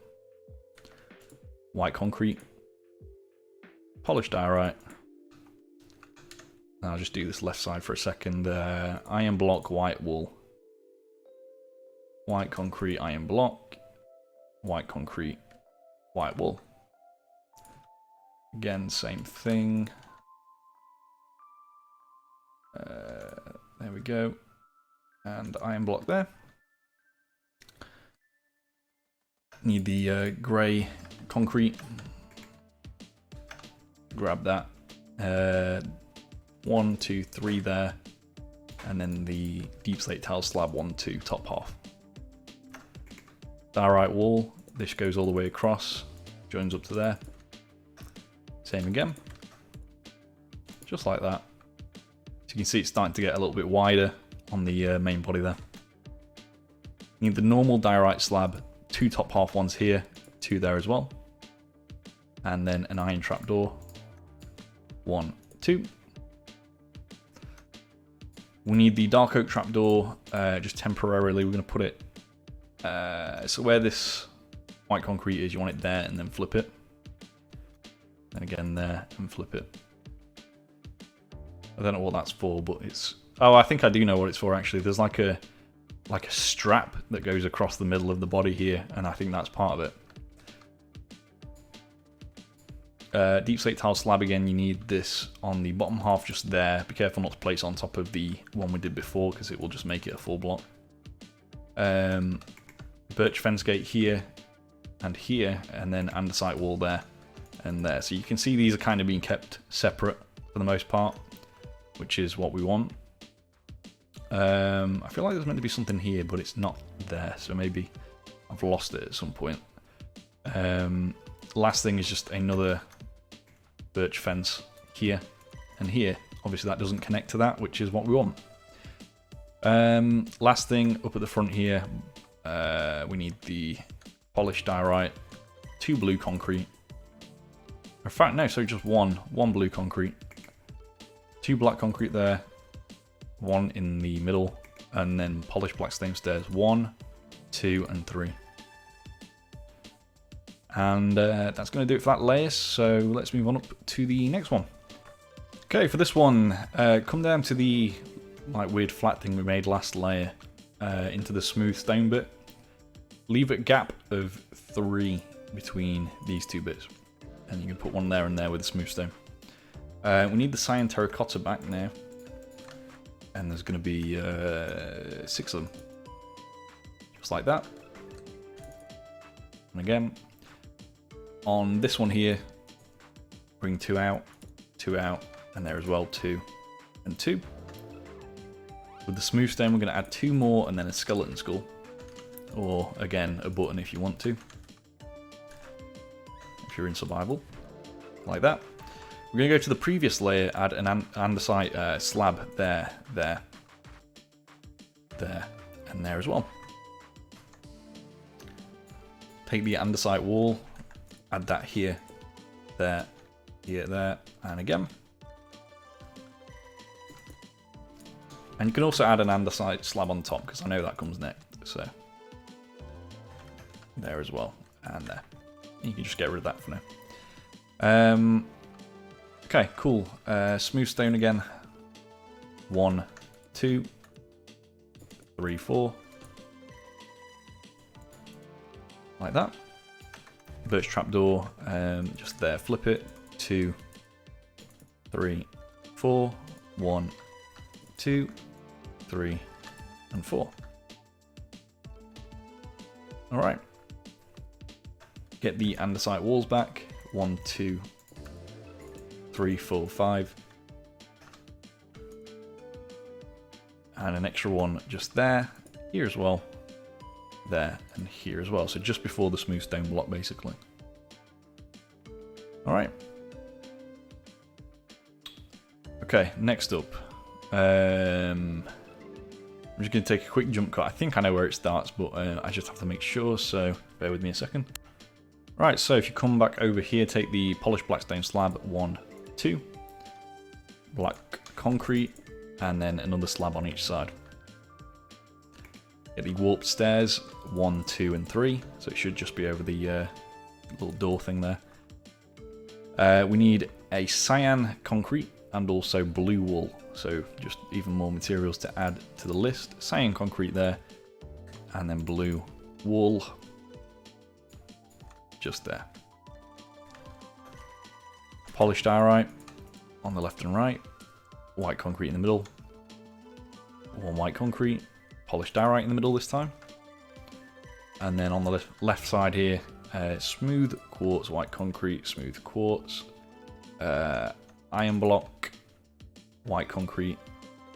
A: White concrete. Polished diorite. I'll just do this left side for a second. Iron block, white wool. White concrete, iron block. White concrete, white wool. Again, same thing. There we go. And iron block there. Need the grey concrete. Grab that. 1, 2, 3 there, and then the deep slate tile slab 1, 2 top half. Diorite wall. This goes all the way across, joins up to there. Same again, just like that. So you can see it's starting to get a little bit wider on the main body there. Need the normal diorite slab, 2 top half ones here, 2 there as well, and then an iron trapdoor. 1, 2. We need the dark oak trapdoor, just temporarily. We're going to put it, so where this white concrete is, you want it there and then flip it. Then again there and flip it. I don't know what that's for, but it's, oh, I think I do know what it's for actually. There's like a strap that goes across the middle of the body here, and I think that's part of it. Deep slate tile slab again, you need this on the bottom half just there. Be careful not to place on top of the one we did before because it will just make it a full block. Birch fence gate here and here, and then andesite wall there. and there. So you can see these are kind of being kept separate for the most part, which is what we want. I feel like there's meant to be something here, but it's not there, so maybe I've lost it at some point. Last thing is just another birch fence here and here. Obviously that doesn't connect to that, which is what we want. Last thing up at the front here, we need the polished diorite, 2 blue concrete. In fact, no, so just one blue concrete, 2 black concrete there, 1 in the middle, and then polished black stone stairs, 1, 2, and 3. And that's going to do it for that layer, so let's move on up to the next one. Okay, for this one, come down to the like weird flat thing we made last layer, into the smooth stone bit. Leave a gap of 3 between these 2 bits, and you can put one there and there with the smooth stone. We need the cyan terracotta back now, and there's going to be 6 of them, just like that. And again, on this one here, bring 2 out, and there as well, 2 and 2. With the smooth stone, we're going to add 2 more and then a skeleton skull, or again a button if you want to, if you're in survival, like that. We're going to go to the previous layer, add an andesite slab there, and there as well. Take the andesite wall, add that here, there, and again. And you can also add an andesite slab on top, because I know that comes next, so there as well, and there. You can just get rid of that for now. Okay, cool. Smooth stone again. 1, 2, 3, 4. Like that. Birch trapdoor, just there. Flip it. 2, 3, 4. 1, 2, 3, and 4. Alright. Get the andesite walls back. 1, 2, 3, 4, 5. And an extra one just there, here as well, there, and here as well. So just before the smooth stone block, basically. Alright. Okay, next up. I'm just going to take a quick jump cut. I think I know where it starts, but I just have to make sure, so bear with me a second. Right, so if you come back over here, take the polished blackstone slab, 1, 2, black concrete, and then another slab on each side. Get the warped stairs, 1, 2, and 3, so it should just be over the little door thing there. We need a cyan concrete and also blue wool, so just even more materials to add to the list. Cyan concrete there, and then blue wool just there. Polished diorite on the left and right, white concrete in the middle, 1 white concrete, polished diorite in the middle this time, and then on the left side here, smooth quartz, white concrete, smooth quartz, iron block, white concrete,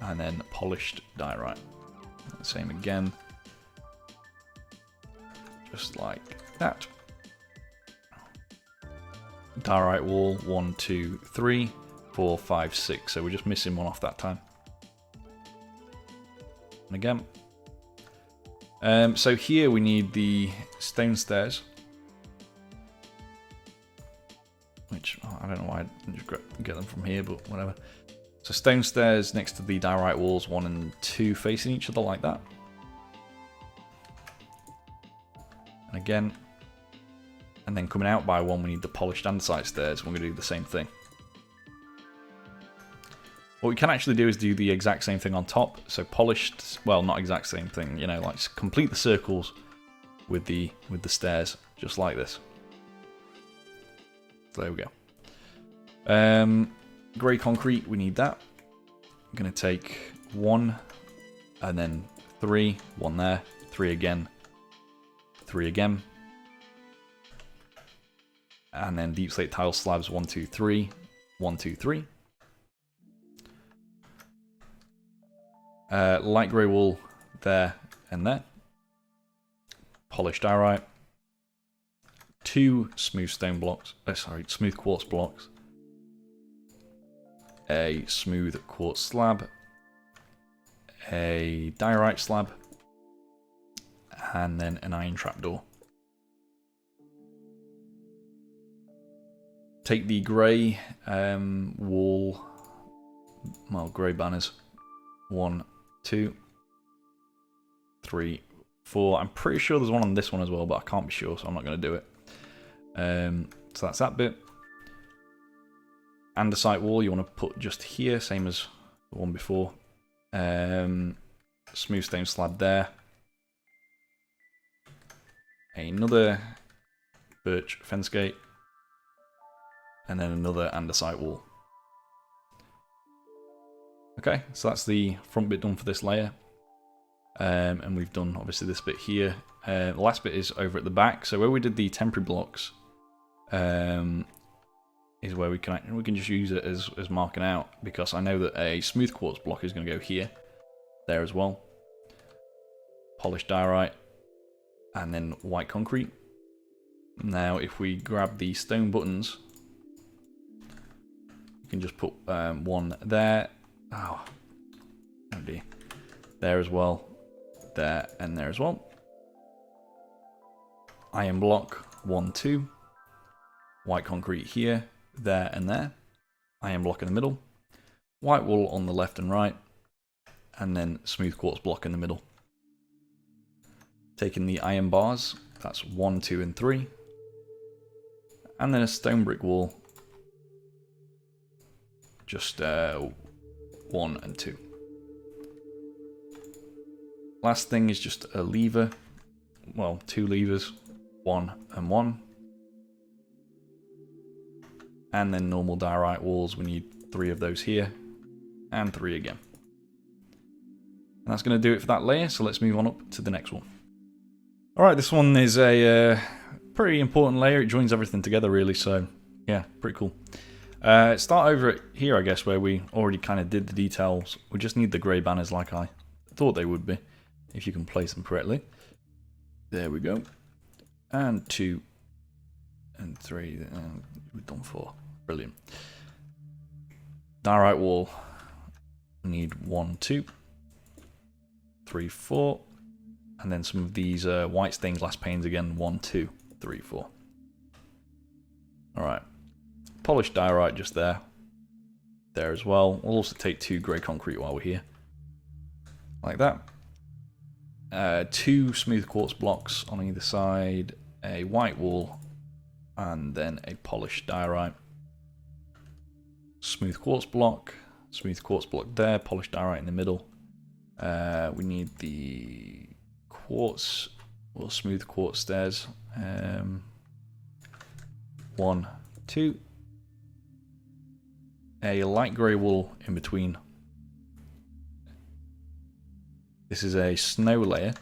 A: and then polished diorite. Same again, just like that. Diorite wall, 1, 2, 3, 4, 5, 6. So we're just missing one off that time. And again. So here we need the stone stairs, which I don't know why I didn't just get them from here, but whatever. So stone stairs next to the diorite walls, 1 and 2 facing each other like that. And again. And then coming out by 1, we need the polished andesite stairs. We're going to do the same thing. What we can actually do is do the exact same thing on top. So polished, well, not exact same thing, you know, like complete the circles with the stairs, just like this. So there we go. Grey concrete, we need that. I'm going to take 1, and then 3, 1 there, 3 again, 3 again. And then deep slate tile slabs 1, 2, 3, 1, 2, 3. Light grey wool there and there. Polished diorite. 2 smooth stone blocks. Smooth quartz blocks. A smooth quartz slab. A diorite slab. And then an iron trapdoor. Take the grey wall, well, grey banners. 1, 2, 3, 4. I'm pretty sure there's one on this one as well, but I can't be sure, so I'm not going to do it. So that's that bit. Andesite wall you want to put just here, same as the one before. Smooth stone slab there. Another birch fence gate. And then another andesite wall. Okay, so that's the front bit done for this layer. And we've done obviously this bit here. The last bit is over at the back. So where we did the temporary blocks is where we can just use it as marking out, because I know that a smooth quartz block is going to go here, there as well. Polished diorite, and then white concrete. Now if we grab the stone buttons, you can just put one there. Oh dear. There as well. There and there as well. Iron block 1, 2. White concrete here, there and there. Iron block in the middle. White wool on the left and right. And then smooth quartz block in the middle. Taking the iron bars, that's 1, 2 and 3. And then a stone brick wall. Just 1 and 2. Last thing is just a lever. Well, 2 levers. 1 and 1. And then normal diorite walls. We need 3 of those here. And 3 again. And that's going to do it for that layer. So let's move on up to the next one. Alright, this one is a pretty important layer. It joins everything together really. So yeah, pretty cool. Start over at here, I guess, where we already kind of did the details. We just need the grey banners like I thought they would be, if you can place them correctly. There we go. And 2 and 3. We've done 4. Brilliant. Diorite wall. We need 1, 2, 3, 4. And then some of these white stained glass panes again. 1, 2, 3, 4. Alright. Polished diorite just there. There as well. We'll also take 2 grey concrete while we're here. Like that. 2 smooth quartz blocks on either side. A white wall. And then a polished diorite. Smooth quartz block there. Polished diorite in the middle. We need the quartz or smooth quartz stairs. 1, 2. A light grey wool in between. This is a snow layer.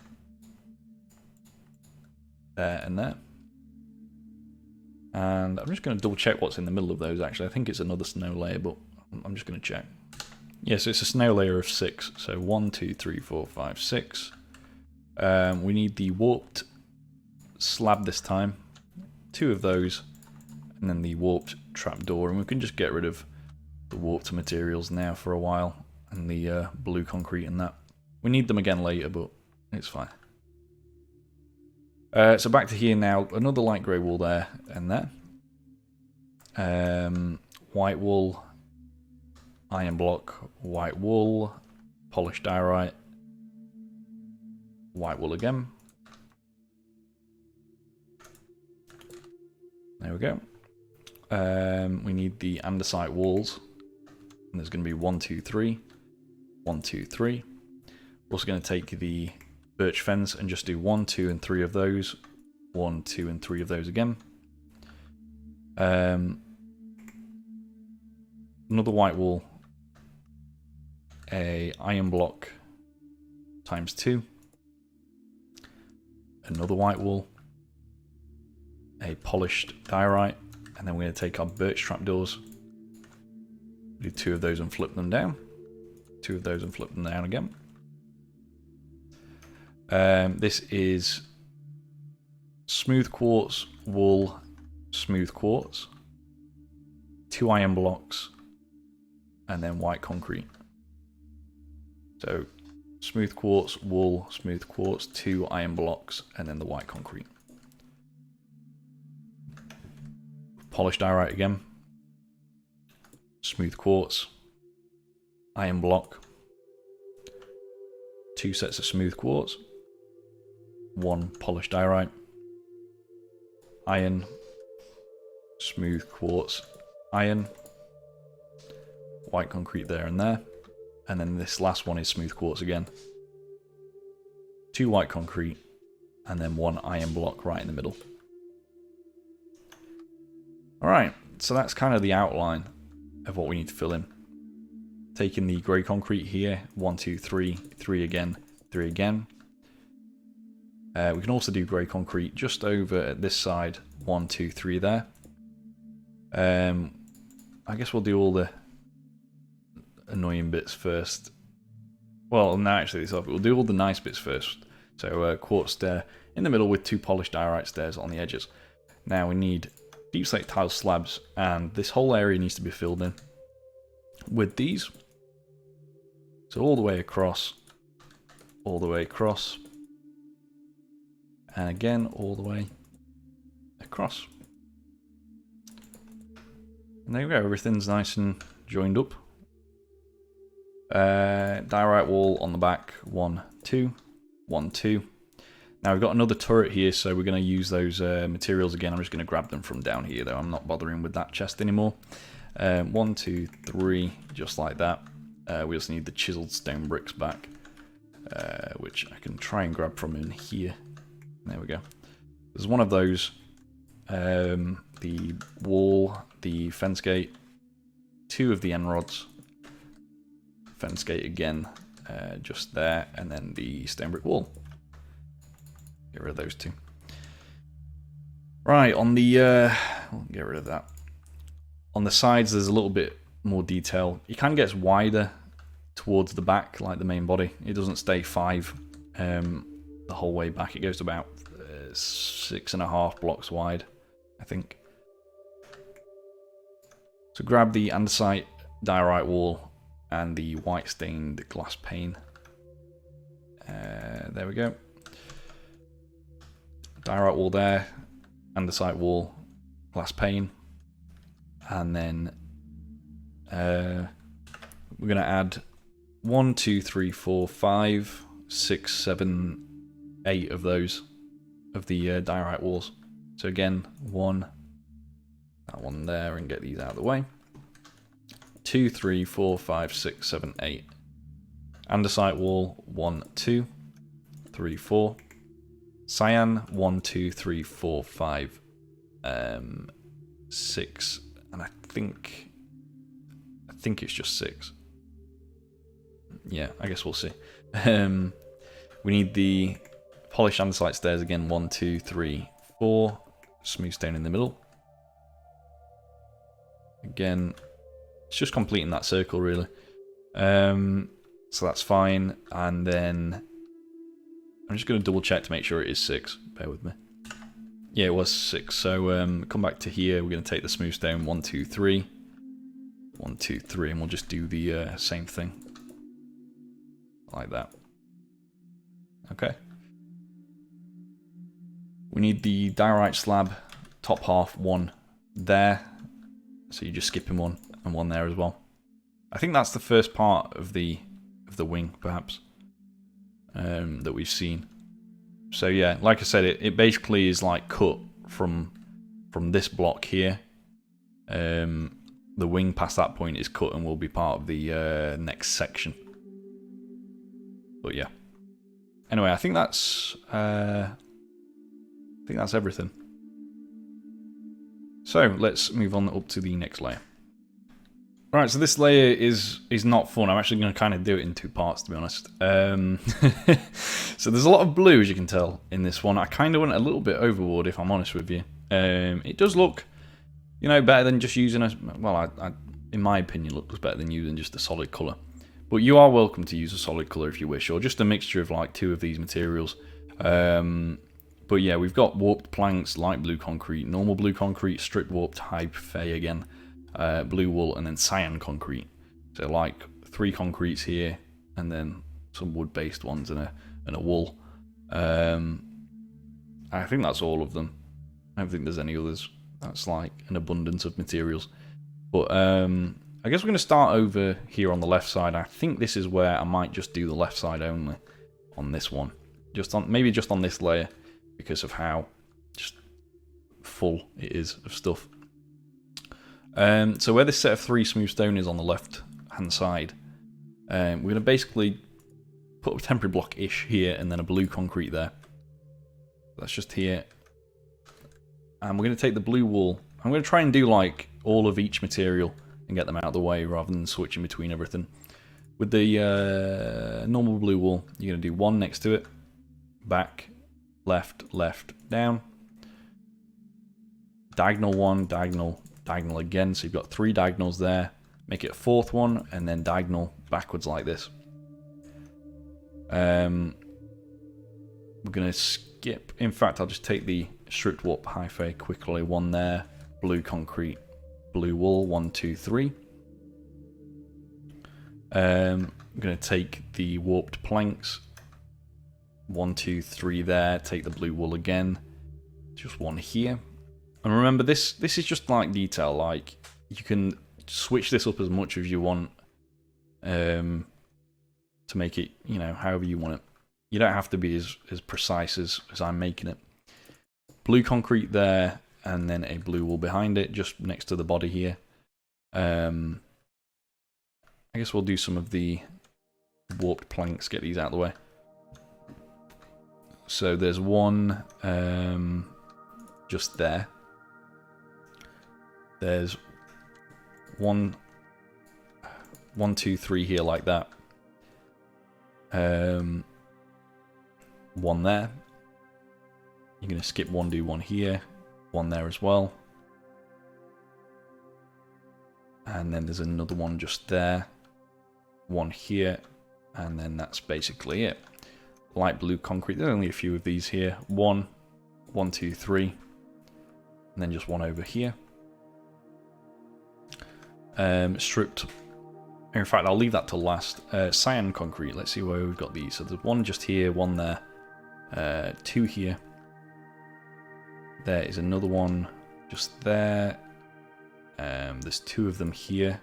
A: There and there. And I'm just going to double check what's in the middle of those actually. I think it's another snow layer, but I'm just going to check. Yes, it's a snow layer of 6. So 1, 2, 3, 4, 5, 6. We need the warped slab this time. 2 of those. And then the warped trapdoor. And we can just get rid of the warped materials now for a while. And the blue concrete and that. We need them again later, but it's fine. So back to here now. Another light grey wool there and there. White wool. Iron block. White wool. Polished diorite. White wool again. There we go. We need the andesite walls. And there's going to be 1, 2, 3. 1, 2, 3. We're also going to take the birch fence and just do 1, 2, and 3 of those. 1, 2, and 3 of those again. Another white wall. A iron block times 2. Another white wall. A polished diorite And then we're going to take our birch trapdoors, do 2 of those and flip them down. 2 of those and flip them down again. This is smooth quartz, wool, smooth quartz, 2 iron blocks, and then white concrete. So smooth quartz, wool, smooth quartz, 2 iron blocks, and then the white concrete. Polished diorite again. Smooth quartz, iron block, 2 sets of smooth quartz, 1 polished diorite, iron, smooth quartz, iron, white concrete there and there, and then this last one is smooth quartz again. 2 white concrete, and then 1 iron block right in the middle. Alright, so that's kind of the outline of what we need to fill in. Taking the grey concrete here, 1, 2, 3, 3 again, 3 again. We can also do grey concrete just over at this side, 1, 2, 3 there. I guess we'll do all the annoying bits first. Well, no, actually, we'll do all the nice bits first. So quartz stair in the middle with 2 polished diorite stairs on the edges. Now we need deep slate tile slabs, and this whole area needs to be filled in with these. So all the way across, all the way across, and again all the way across. And there we go, everything's nice and joined up. Diorite wall on the back, 1, 2, 1, 2. Now we've got another turret here, so we're going to use those materials again. I'm just going to grab them from down here, though. I'm not bothering with that chest anymore. 1, 2, 3, just like that. We also need the chiseled stone bricks back, which I can try and grab from in here. There we go. There's one of those. The wall, the fence gate, 2 of the end rods. Fence gate again, just there, and then the stone brick wall. Get rid of those 2. Right, on the get rid of that. On the sides, there's a little bit more detail. It kind of gets wider towards the back, like the main body. It doesn't stay 5 the whole way back. It goes to about 6.5 blocks wide, I think. So grab the andesite diorite wall and the white stained glass pane. There we go. Diorite wall there, andesite wall, glass pane, and then we're going to add 1, 2, 3, 4, 5, 6, 7, 8 of those, of the diorite walls. So again, 1, that one there, and get these out of the way. 2, 3, 4, 5, 6, 7, 8. Andesite wall, 1, 2, 3, 4. Cyan, 1, 2, 3, 4, 5, 6, and I think it's just 6. Yeah, I guess we'll see. We need the polished andesite stairs again, 1, 2, 3, 4. Smooth stone in the middle. Again, it's just completing that circle really. So that's fine, and then I'm just going to double check to make sure it is 6. Bear with me. Yeah, it was 6. So come back to here. We're going to take the smooth stone. 1, 2, 3. 1, 2, 3. And we'll just do the same thing. Like that. Okay. We need the diorite slab. Top half, 1 there. So you're just skipping 1 and 1 there as well. I think that's the first part of the wing, perhaps. That we've seen. So yeah, like I said, it basically is like cut from this block here. The wing past that point is cut and will be part of the next section. But yeah. Anyway, I think that's everything. So let's move on up to the next layer. Alright, so this layer is not fun. I'm actually going to kind of do it in 2 parts, to be honest. So there's a lot of blue, as you can tell, in this one. I kind of went a little bit overboard, if I'm honest with you. It does look you know, better than just using a, well, in my opinion, looks better than using just a solid colour. But you are welcome to use a solid colour if you wish, or just a mixture of like 2 of these materials. But yeah, we've got warped planks, light blue concrete, normal blue concrete, strip warped high fey again, blue wool, and then cyan concrete. So like 3 concretes here, and then some wood-based ones and a wool. I think that's all of them. I don't think there's any others. That's like an abundance of materials. But I guess we're going to start over here on the left side. I think this is where I might just do the left side only on this one. Maybe just on this layer, because of how just full it is of stuff. So where this set of 3 smooth stone is on the left hand side, we're going to basically put a temporary block-ish here and then a blue concrete there. That's just here. And we're going to take the blue wool. I'm going to try and do like all of each material and get them out of the way rather than switching between everything. With the normal blue wool, you're going to do 1 next to it, back, left, left, down, diagonal 1, diagonal, diagonal again. So you've got 3 diagonals there. Make it a 4th one, and then diagonal backwards like this. We're going to skip. In fact, I'll just take the stripped warp high fey quickly. 1 there, blue concrete, blue wool. 1, 2, 3. I'm going to take the warped planks. 1, 2, 3 there. Take the blue wool again. Just 1 here. And remember, this is just like detail. Like, you can switch this up as much as you want to make it, you know, however you want it. You don't have to be as precise as I'm making it. Blue concrete there, and then a blue wool behind it, just next to the body here. I guess we'll do some of the warped planks, get these out of the way. So there's 1 just there. There's 1, 2, 3 here like that. 1 there. You're going to skip 1, do 1 here. 1 there as well. And then there's another one just there. 1 here. And then that's basically it. Light blue concrete. There's only a few of these here. 1, 1, 2, 3. And then just 1 over here. Stripped. In fact, I'll leave that to last. Cyan concrete. Let's see where we've got these. So there's 1 just here, 1 there, 2 here. There is another one just there. There's 2 of them here.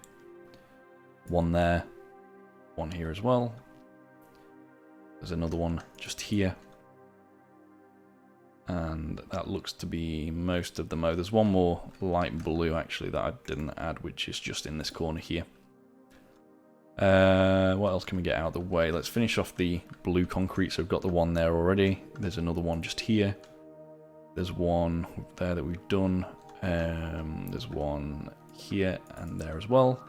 A: 1 there, 1 here as well. There's another one just here. And that looks to be most of them. Oh, there's 1 more light blue actually that I didn't add, which is just in this corner here. What else can we get out of the way? Let's finish off the blue concrete. So we've got the 1 there already. There's another one just here. There's 1 there that we've done. There's 1 here and there as well.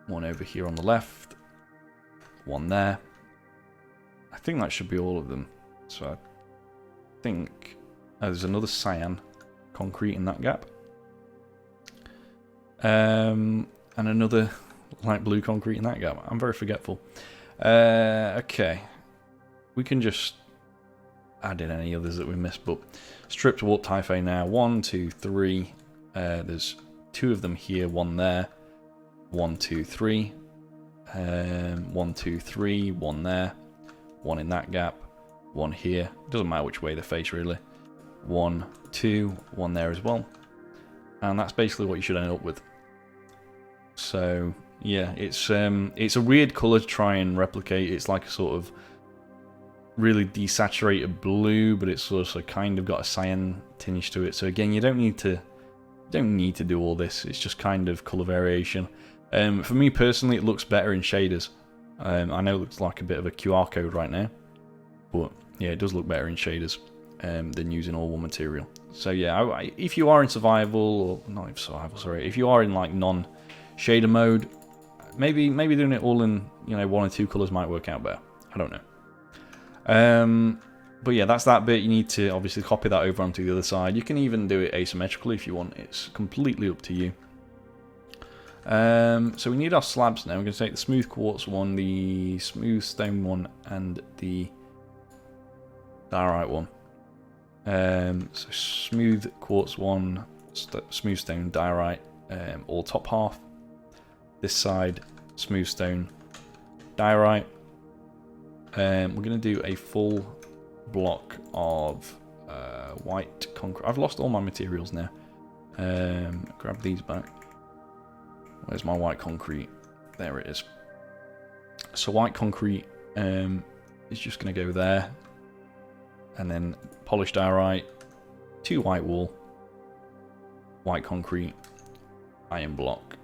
A: 1 over here on the left. 1 there. I think that should be all of them. So I think there's another cyan concrete in that gap. And another light blue concrete in that gap. I'm very forgetful. Okay. We can just add in any others that we missed, but stripped warped high fey now. 1, 2, 3. There's 2 of them here, 1 there. 1, 2, 3. 1, 2, 3. 1 there. 1 in that gap. 1 here. Doesn't matter which way they face really. 1, 2. 1 there as well. And that's basically what you should end up with. So yeah, it's a weird colour to try and replicate. It's like a sort of really desaturated blue, but it's also kind of got a cyan tinge to it. So again, you don't need to do all this. It's just kind of colour variation. For me personally, it looks better in shaders. I know it looks like a bit of a QR code right now, but yeah, it does look better in shaders than using all one material. So yeah, if you are in survival, or not in survival, sorry, if you are in like non-shader mode, maybe doing it all in 1 or 2 colours might work out better. I don't know. But yeah, that's that bit. You need to obviously copy that over onto the other side. You can even do it asymmetrically if you want. It's completely up to you. So we need our slabs now. We're going to take the smooth quartz one, the smooth stone one, and the diorite one. So smooth quartz one, smooth stone, diorite, all top half. This side, smooth stone, diorite. We're going to do a full block of white concrete. I've lost all my materials now. Grab these back. Where's my white concrete? There it is. So white concrete is just going to go there. And then polished diorite, 2 white wool, white concrete, iron block,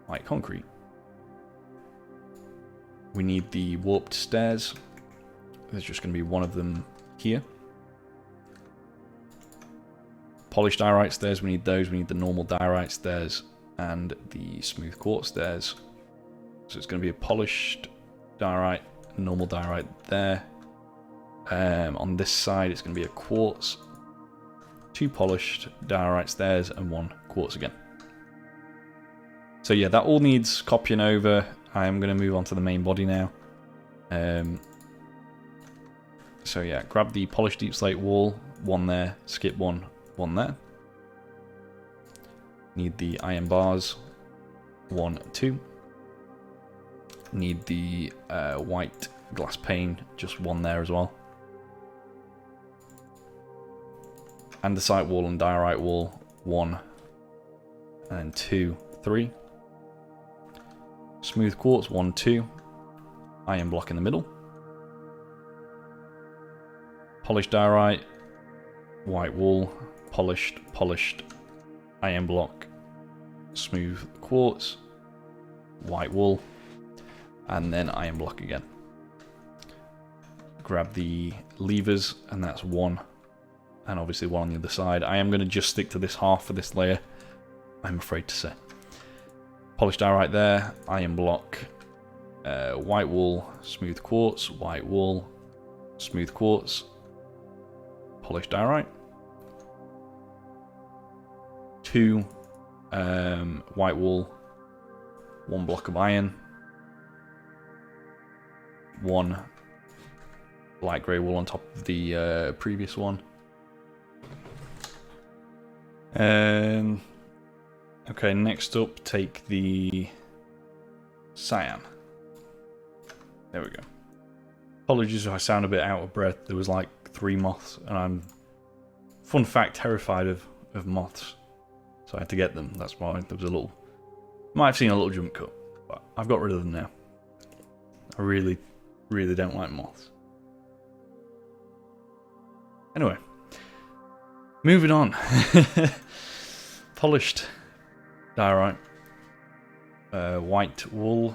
A: white concrete. We need the warped stairs. There's just going to be one of them here. Polished diorite stairs, we need those. We need the normal diorite stairs and the smooth quartz stairs. So it's going to be a polished diorite, normal diorite there. On this side it's going to be a quartz, 2 polished diorite stairs and 1 quartz again. So yeah, that all needs copying over. I am going to move on to the main body now. So yeah, grab the polished deep slate wall, 1 there, skip 1, 1 there. Need the iron bars, 1, 2. Need the white glass pane, just 1 there as well. Andesite wall and diorite wall, 1, and then 2, 3. Smooth quartz, 1, 2. Iron block in the middle. Polished diorite, white wool, polished, iron block, smooth quartz, white wool, and then iron block again. Grab the levers, and that's 1, and obviously 1 on the other side. I am going to just stick to this half for this layer, I'm afraid to say. Polished diorite there, iron block, white wool, smooth quartz, white wool, smooth quartz, polished diorite. 2 white wool, 1 block of iron, 1 light grey wool on top of the previous one. Okay, next up, take the cyan. There we go. Apologies if I sound a bit out of breath. There was like 3 moths, and I'm, fun fact, terrified of moths. So I had to get them. That's why there was a little... Might have seen a little jump cut, but I've got rid of them now. I really, really don't like moths. Anyway, moving on. Polished diorite, white wool,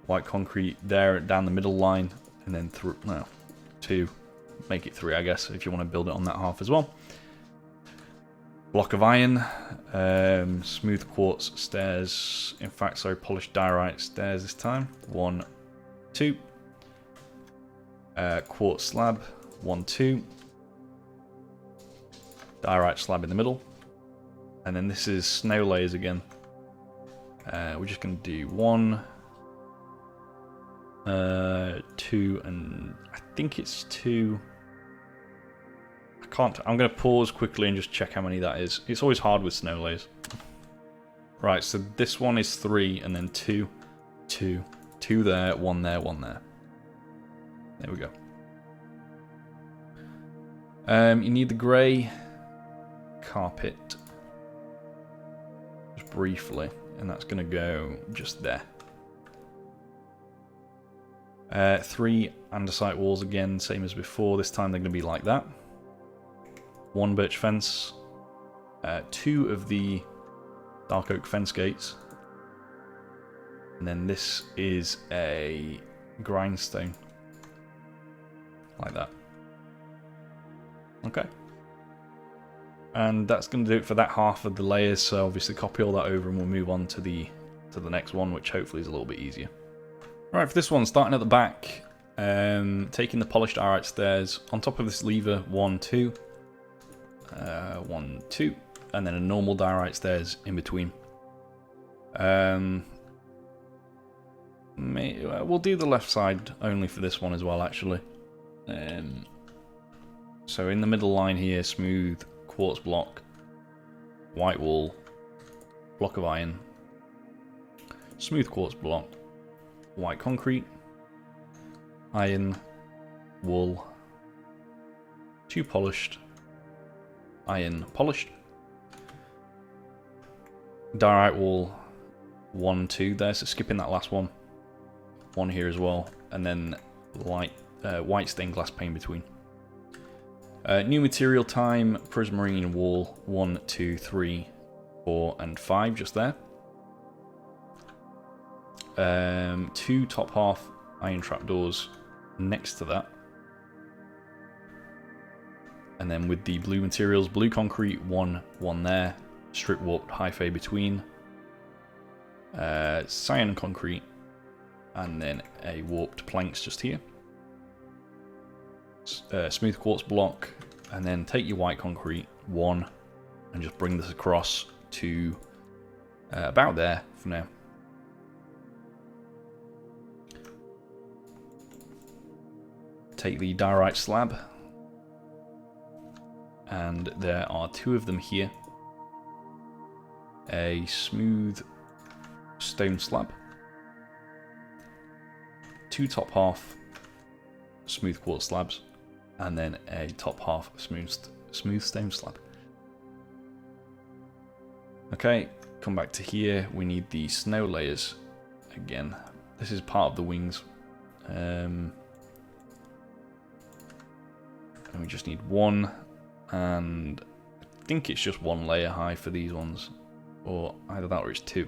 A: white concrete there down the middle line, and then through, no, 2, make it 3, I guess, if you want to build it on that half as well. Block of iron, smooth quartz stairs, in fact, sorry, polished diorite stairs this time, 1, 2. Quartz slab, 1, 2. Diorite slab in the middle. And then this is snow layers again. We're just going to do 1, 2, and I think it's 2. I'm going to pause quickly and just check how many that is. It's always hard with snow layers. Right, so this one is 3, and then 2, 2, 2 there, 1 there, 1 there. There we go. You need the grey carpet. Just briefly, and that's going to go just there. 3 andesite walls again, same as before. This time they're going to be like that. 1 birch fence, 2 of the dark oak fence gates, and then this is a grindstone, like that. Okay. And that's going to do it for that half of the layers, so obviously copy all that over and we'll move on to the next one, which hopefully is a little bit easier. Alright, for this one, starting at the back, Taking the polished diorite stairs on top of this lever, 1, 2, 1, 2, and then a normal diorite stairs in between. We'll do the left side only for this one as well, actually. So in the middle line here, smooth quartz block, white wall, block of iron, smooth quartz block, white concrete, iron, wool, 2 polished, iron polished, diorite wall, 1, 2 there, so skipping that last one, 1 here as well, and then white stained glass pane between. New material time, prismarine wall, 1, 2, 3, 4, and 5 just there. 2 top half iron trapdoors next to that. And then with the blue materials, blue concrete, 1 there, strip warped high fade between. Cyan concrete, and then a warped planks just here. Smooth quartz block, and then take your white concrete, 1, and just bring this across to about there for now. Take the diorite slab, and there are 2 of them here. A smooth stone slab, 2 top half smooth quartz slabs, and then a top half smooth stone slab. Okay, come back to here. We need the snow layers again. This is part of the wings. And we just need 1, and I think it's just 1 layer high for these ones, or either that or it's 2.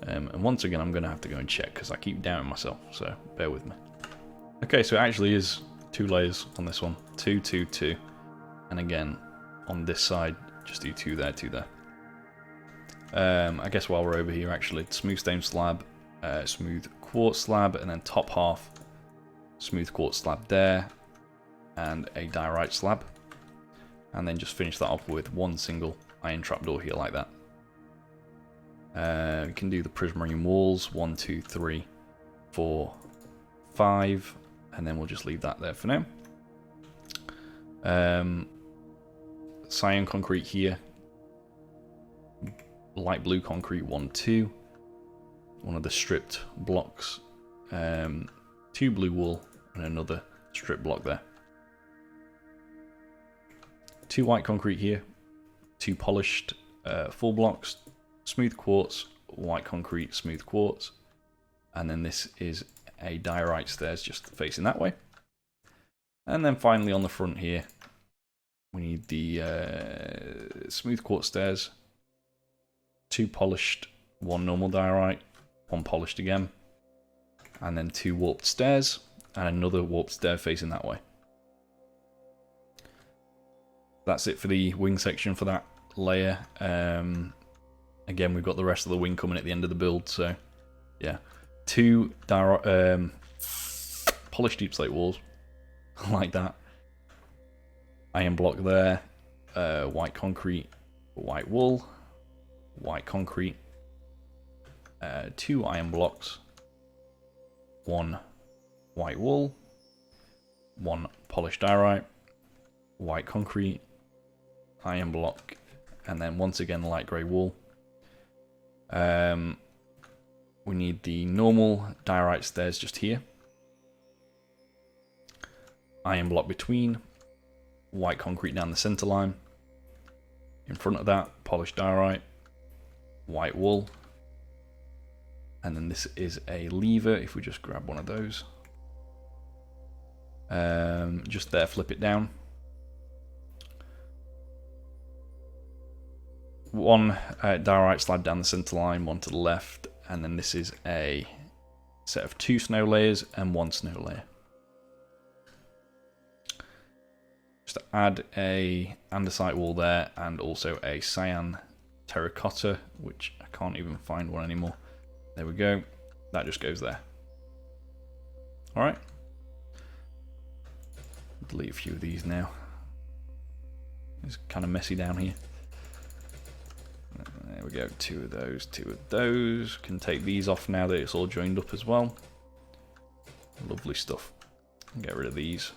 A: And once again, I'm going to have to go and check because I keep doubting myself, so bear with me. Okay, so it actually is 2 layers on this one. 2, 2, 2. And again, on this side, just do 2 there, 2 there. I guess while we're over here, actually, smooth stone slab, smooth quartz slab, and then top half smooth quartz slab there, and a diorite slab. And then just finish that off with 1 single iron trapdoor here like that. We can do the prismarine walls, 1, 2, 3, 4, 5, and then we'll just leave that there for now. Cyan concrete here, light blue concrete, 1, 2, one of the stripped blocks, 2 blue wool, and another strip block there. 2 white concrete here, 2 polished full blocks, smooth quartz, white concrete, smooth quartz, and then this is a diorite stairs just facing that way. And then finally on the front here, we need the smooth quartz stairs, 2 polished, 1 normal diorite, 1 polished again, and then 2 warped stairs, and another warped stair facing that way. That's it for the wing section for that layer. Again, we've got the rest of the wing coming at the end of the build, so yeah. 2 polished deep slate walls, like that. Iron block there, white concrete, white wool, white concrete, 2 iron blocks, 1 white wool, 1 polished diorite, white concrete, iron block, and then once again light grey wool. We need the normal diorite stairs just here. Iron block between, white concrete down the center line. In front of that, polished diorite, white wool. And then this is a lever, if we just grab one of those. Just there, flip it down. 1 diorite slab down the center line, 1 to the left, and then this is a set of 2 snow layers and 1 snow layer. Just to add a andesite wall there, and also a cyan terracotta, which I can't even find one anymore. There we go. That just goes there. Alright. delete a few of these now. It's kind of messy down here. There we go, two of those, two of those. Can take these off now that it's all joined up as well. Lovely stuff. Get rid of these.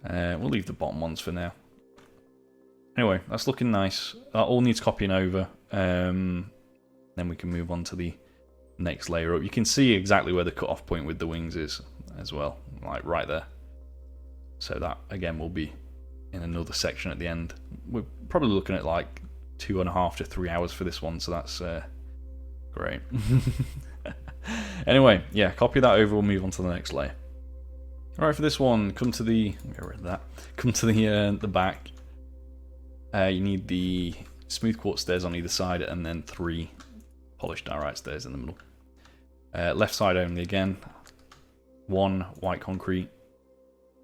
A: We'll leave the bottom ones for now. Anyway, that's looking nice. That all needs copying over. Then we can move on to the next layer up. You can see exactly where the cutoff point with the wings is as well, like right there. So that again will be in another section at the end. We're probably looking at like 2.5 to 3 hours for this one, so that's great. Anyway, yeah, copy that over. We'll move on to the next layer. All right, for this one, come to the get rid of that. Come to the back. You need the smooth quartz stairs on either side, and then 3 polished diorite stairs in the middle. Left side only again. 1 white concrete,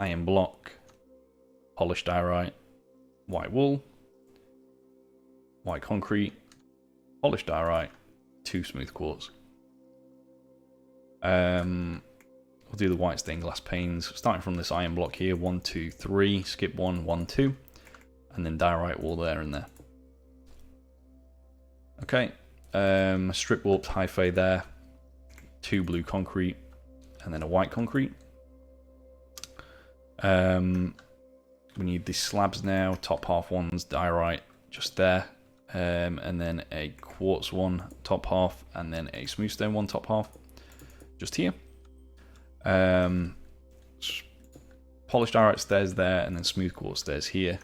A: iron block, polished diorite, white wool, white concrete, polished diorite, 2 smooth quartz. We'll do the white stained glass panes, starting from this iron block here, 1, 2, 3, skip 1, 1, 2, and then diorite wall there and there. Okay, strip warped hyphae there, 2 blue concrete, and then a white concrete. We need the slabs now, top half ones, diorite just there, and then a quartz one, top half, and then a smooth stone one, top half, just here. Polished diorite stairs there, and then smooth quartz stairs here,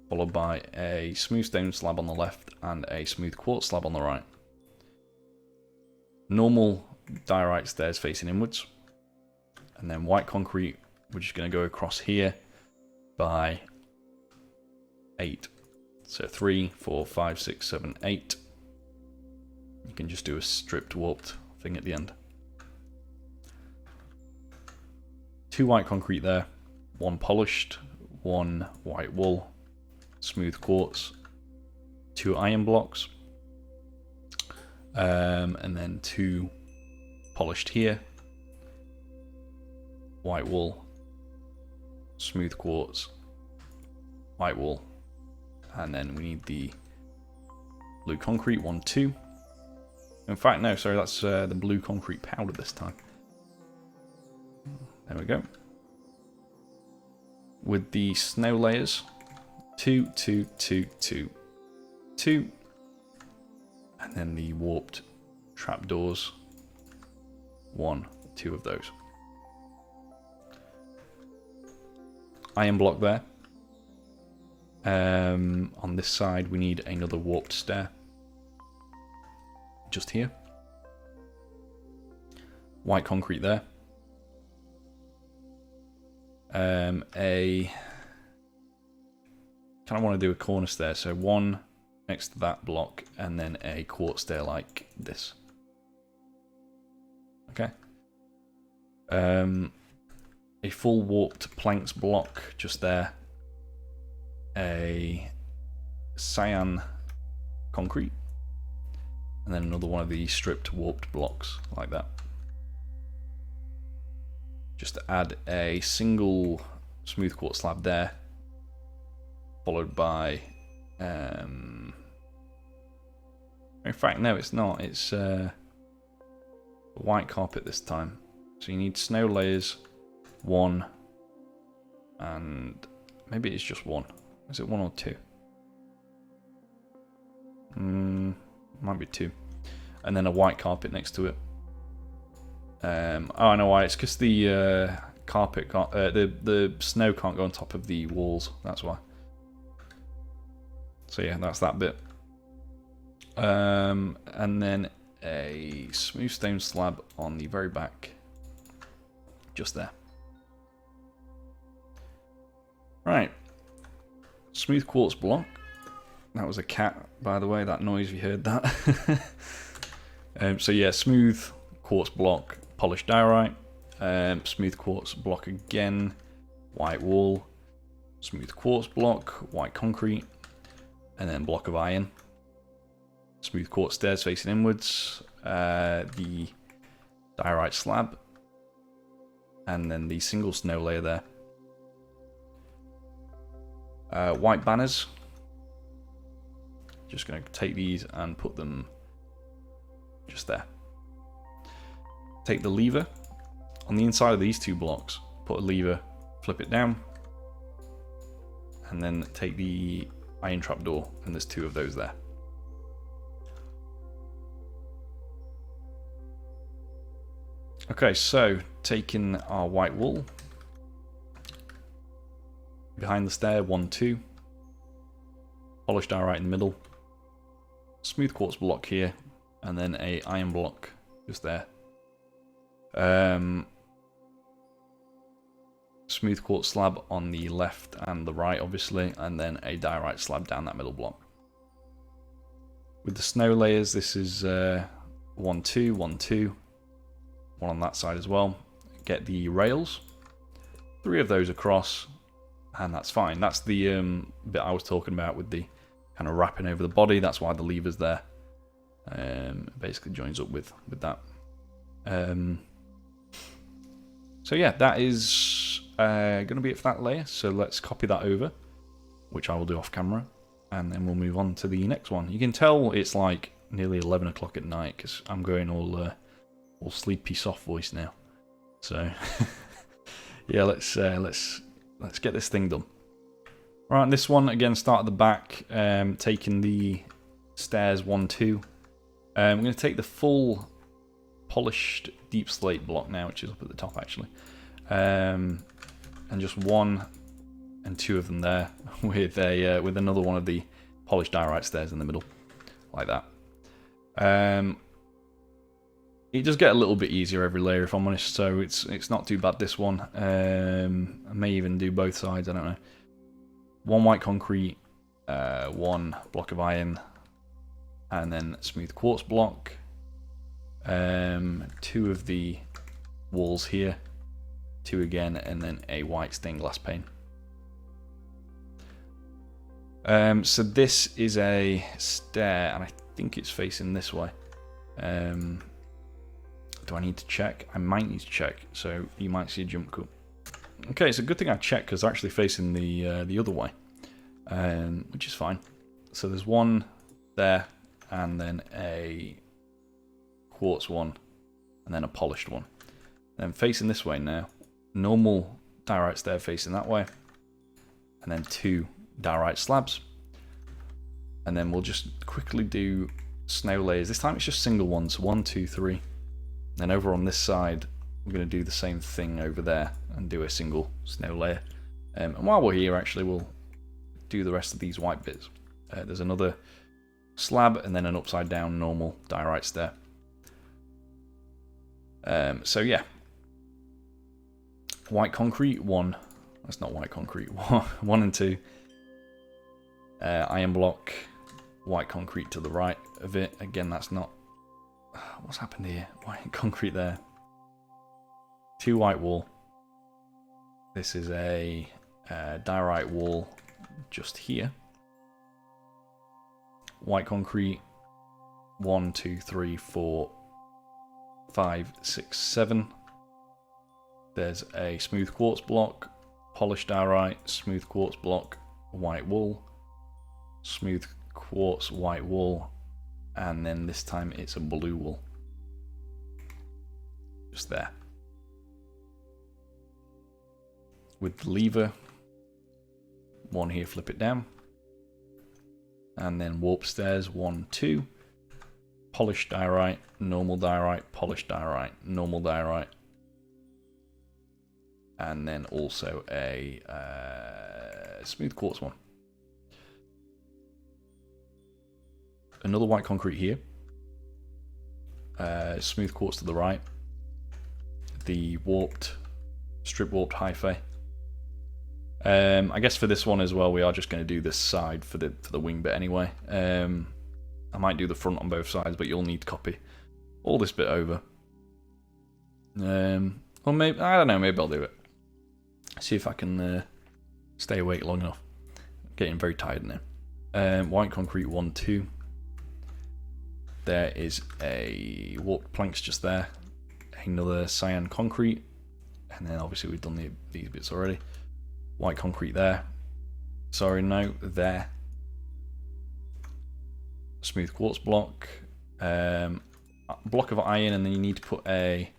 A: followed by a smooth stone slab on the left and a smooth quartz slab on the right. Normal diorite stairs facing inwards, and then white concrete, we're just going to go across here by 8. So 3, 4, 5, 6, 7, 8. You can just do a stripped warped thing at the end. 2 white concrete there, 1 polished, 1 white wool, smooth quartz, 2 iron blocks, and then 2 polished here, white wool, smooth quartz, white wool, and then we need the blue concrete, 1, 2. In fact, no, sorry, that's the blue concrete powder this time. There we go. With the snow layers, 2, 2, 2, 2, 2, and then the warped trapdoors, 1, 2 of those. Iron block there. On this side, we need another warped stair. Just here. White concrete there. I kind of want to do a corner stair, so 1 next to that block, and then a quartz stair like this. Okay. A full warped planks block just there. A cyan concrete, and then another one of these stripped warped blocks like that. Just to add a single smooth quartz slab there, followed by in fact no, it's not, it's white carpet this time. So you need snow layers, 1, and maybe it's just 1. Is it 1 or 2? Might be 2. And then a white carpet next to it. Oh, I know why. It's because the carpet can't, the snow can't go on top of the walls. That's why. So yeah, that's that bit. And then a smooth stone slab on the very back, just there. Right. Smooth quartz block. That was a cat, by the way. That noise, if you heard that. So yeah, smooth quartz block, polished diorite, smooth quartz block again, white wool, smooth quartz block, white concrete, and then block of iron. Smooth quartz stairs facing inwards, the diorite slab, and then the single snow layer there, White banners. Just going to take these and put them just there. Take the lever. On the inside of these 2 blocks, put a lever, flip it down, and then take the iron trapdoor, and there's 2 of those there. Okay, so taking our white wool, behind the stair, 1, 2, polished diorite in the middle, smooth quartz block here, and then a iron block just there. Smooth quartz slab on the left and the right, obviously, and then a diorite slab down that middle block. With the snow layers, this is 1, 2, 1, 2, 1 on that side as well. Get the rails, 3 of those across, and that's fine. That's the bit I was talking about with the kind of wrapping over the body. That's why the lever's there. Basically joins up with that. So yeah, that is going to be it for that layer. So let's copy that over, which I will do off camera, and then we'll move on to the next one. You can tell it's like nearly 11 o'clock at night because I'm going all sleepy soft voice now. So yeah, let's get this thing done. Right, this one again, start at the back, taking the stairs 1, 2. I'm going to take the full polished deep slate block now, which is up at the top actually, and just 1 and 2 of them there with another one of the polished diorite stairs in the middle, like that. It does get a little bit easier every layer, if I'm honest, so it's not too bad, this one. I may even do both sides, I don't know. 1 white concrete, 1 block of iron, and then smooth quartz block. 2 of the walls here, 2 again, and then a white stained glass pane. So this is a stair, and I think it's facing this way. Do I need to check? I might need to check, so you might see a jump cut. Okay, it's a good thing I checked because they're actually facing the other way, which is fine. So there's 1 there, and then a quartz one, and then a polished one. Then facing this way now, normal diorite stair facing that way, and then 2 diorite slabs. And then we'll just quickly do snow layers. This time it's just single ones, so 1, 2, 3. Then over on this side, we're going to do the same thing over there and do a single snow layer. And while we're here, actually, we'll do the rest of these white bits. There's another slab and then an upside down normal diorite stair. So yeah, white concrete 1. That's not white concrete. 1 and 2. Iron block, white concrete to the right of it. Again, that's not. What's happened here? White concrete there. 2 white wall. This is a diorite wall just here. White concrete. 1, 2, 3, 4, 5, 6, 7. There's a smooth quartz block, polished diorite, smooth quartz block, white wool, smooth quartz, white wool, and then this time it's a blue wool. Just there. With the lever, 1 here, flip it down. And then warp stairs, 1, 2. Polished diorite, normal diorite, polished diorite, normal diorite. And then also a smooth quartz one. Another white concrete here. Smooth quartz to the right. The strip warped hyphae. I guess for this one as well, we are just going to do this side for the wing bit anyway. I might do the front on both sides, but you'll need to copy all this bit over. Or maybe, I don't know, maybe I'll do it. See if I can stay awake long enough. I'm getting very tired now. White concrete 1, 2. There is a warped planks just there. Another cyan concrete. And then obviously we've done these bits already. White concrete there. Sorry, no, there. Smooth quartz block. Block of iron, and then you need to put a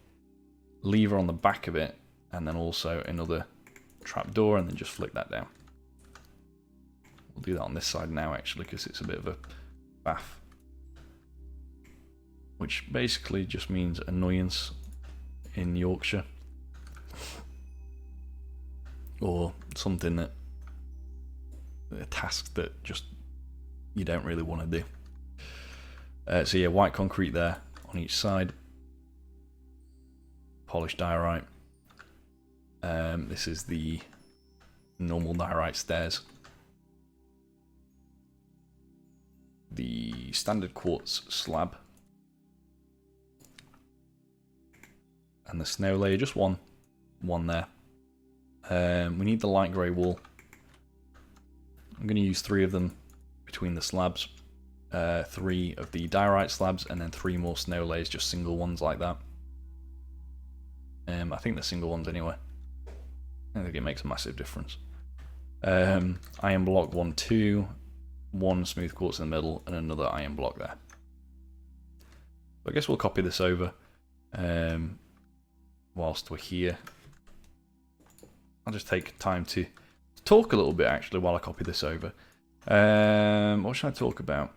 A: lever on the back of it, and then also another trapdoor, and then just flick that down. We'll do that on this side now, actually, because it's a bit of a bath. Which basically just means annoyance in Yorkshire. Or something that, a task that just you don't really want to do. So yeah, white concrete there on each side. Polished diorite. This is the normal diorite stairs. The standard quartz slab. And the snow layer, just one there. We need the light grey wall. I'm going to use 3 of them between the slabs. 3 of the diorite slabs, and then 3 more snow layers, just single ones like that. I think they're single ones anyway. I think it makes a massive difference. Iron block 1, 2, 1 smooth quartz in the middle, and another iron block there. I guess we'll copy this over whilst we're here. I'll just take time to talk a little bit actually while I copy this over. What should I talk about?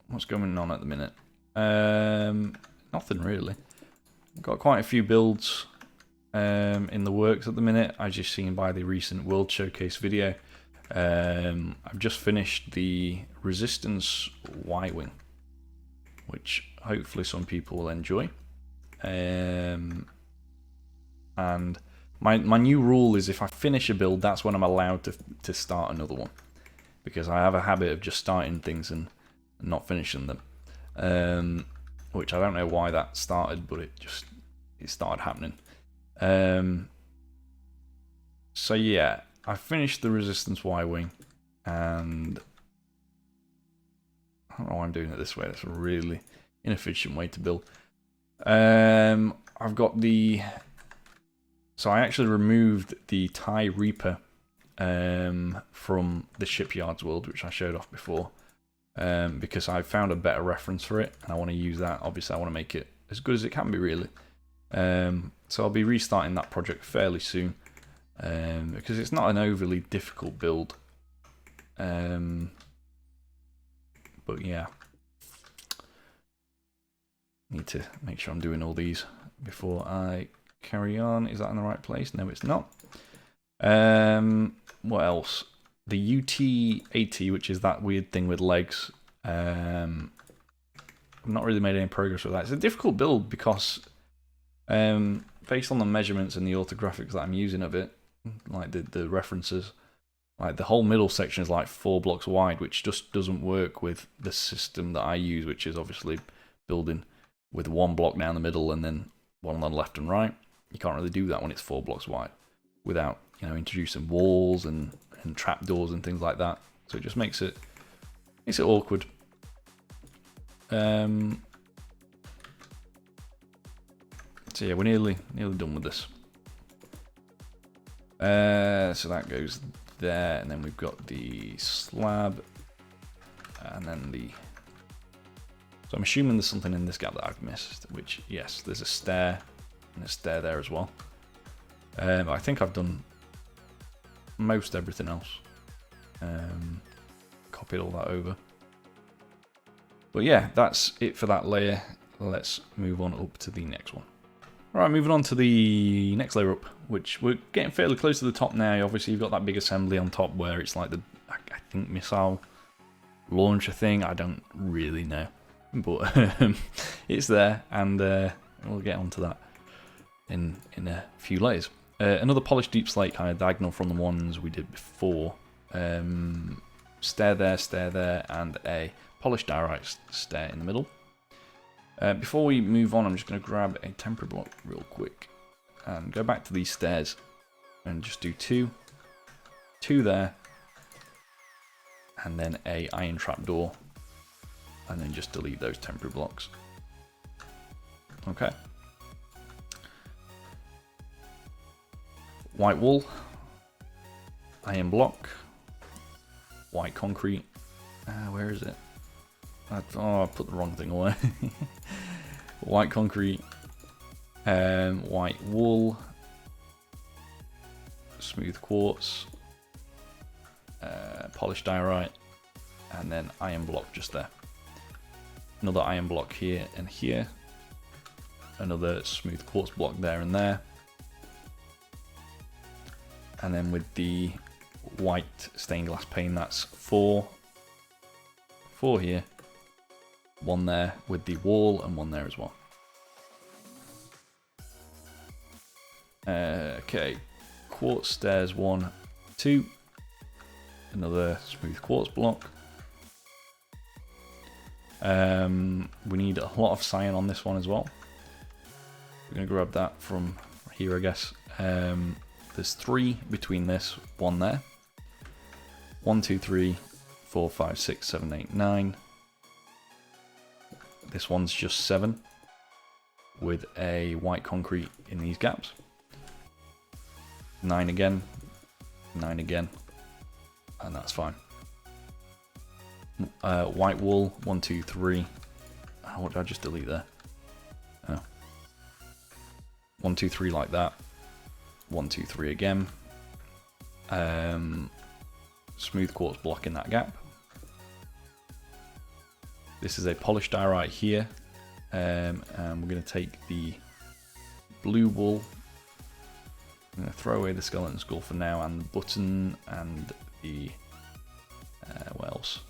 A: What's going on at the minute? Nothing really. I've got quite a few builds in the works at the minute, as you've seen by the recent World Showcase video. I've just finished the Resistance Y-Wing, which hopefully some people will enjoy. And my new rule is if I finish a build, that's when I'm allowed to start another one. Because I have a habit of just starting things and not finishing them. Which I don't know why that started, but it started happening. So yeah, I finished the Resistance Y-Wing, and I don't know why I'm doing it this way. That's a really inefficient way to build. I've got the... So I actually removed the TIE Reaper from the Shipyards world, which I showed off before, because I found a better reference for it, and I want to use that. Obviously, I want to make it as good as it can be, really. So I'll be restarting that project fairly soon, because it's not an overly difficult build. But yeah, need to make sure I'm doing all these before I carry on. Is that in the right place? No, it's not. What else? The UT-80, which is that weird thing with legs. I've not really made any progress with that. It's a difficult build because, based on the measurements and the orthographics that I'm using of it, like the references, like the whole middle section is like 4 blocks wide, which just doesn't work with the system that I use, which is obviously building with 1 block down the middle and then 1 on the left and right. You can't really do that when it's 4 blocks wide without, you know, introducing walls and trapdoors and things like that. So it just makes it awkward. So yeah, we're nearly done with this. So that goes there, and then we've got the slab, and then the... So I'm assuming there's something in this gap that I've missed, which, yes, there's a stair, and a stair there as well. I think I've done most everything else. Copied all that over. But yeah, that's it for that layer. Let's move on up to the next one. Alright, moving on to the next layer up, which we're getting fairly close to the top now. Obviously, you've got that big assembly on top where it's like the, I think, missile launcher thing. I don't really know. But it's there, and we'll get onto that in a few layers. Another polished deep slate, kind of diagonal from the ones we did before. Stair there, and a polished diorite stair in the middle. Before we move on, I'm just going to grab a temporary block real quick and go back to these stairs and just do 2 there, and then a iron trapdoor, and then just delete those temporary blocks. Okay. White wall, iron block, white concrete. Where is it? Oh, I put the wrong thing away. White concrete, white wool, smooth quartz, polished diorite, and then iron block just there. Another iron block here and here. Another smooth quartz block there and there. And then with the white stained glass pane, that's four here, one there with the wall, and one there as well. Okay, quartz stairs 1, 2, another smooth quartz block. We need a lot of cyan on this one as well. We're going to grab that from here, I guess. There's 3 between this, 1 there. 1, 2, 3, 4, 5, 6, 7, 8, 9. This one's just 7 with a white concrete in these gaps. 9 again, 9 again, and that's fine. White wool, 1, 2, 3. What did I just delete there? Oh. 1, 2, 3 like that. 1, 2, 3 again. Smooth quartz block in that gap. This is a polished diorite here, and we're going to take the blue wool. I'm going to throw away the skeleton skull for now, and the button, and the what else?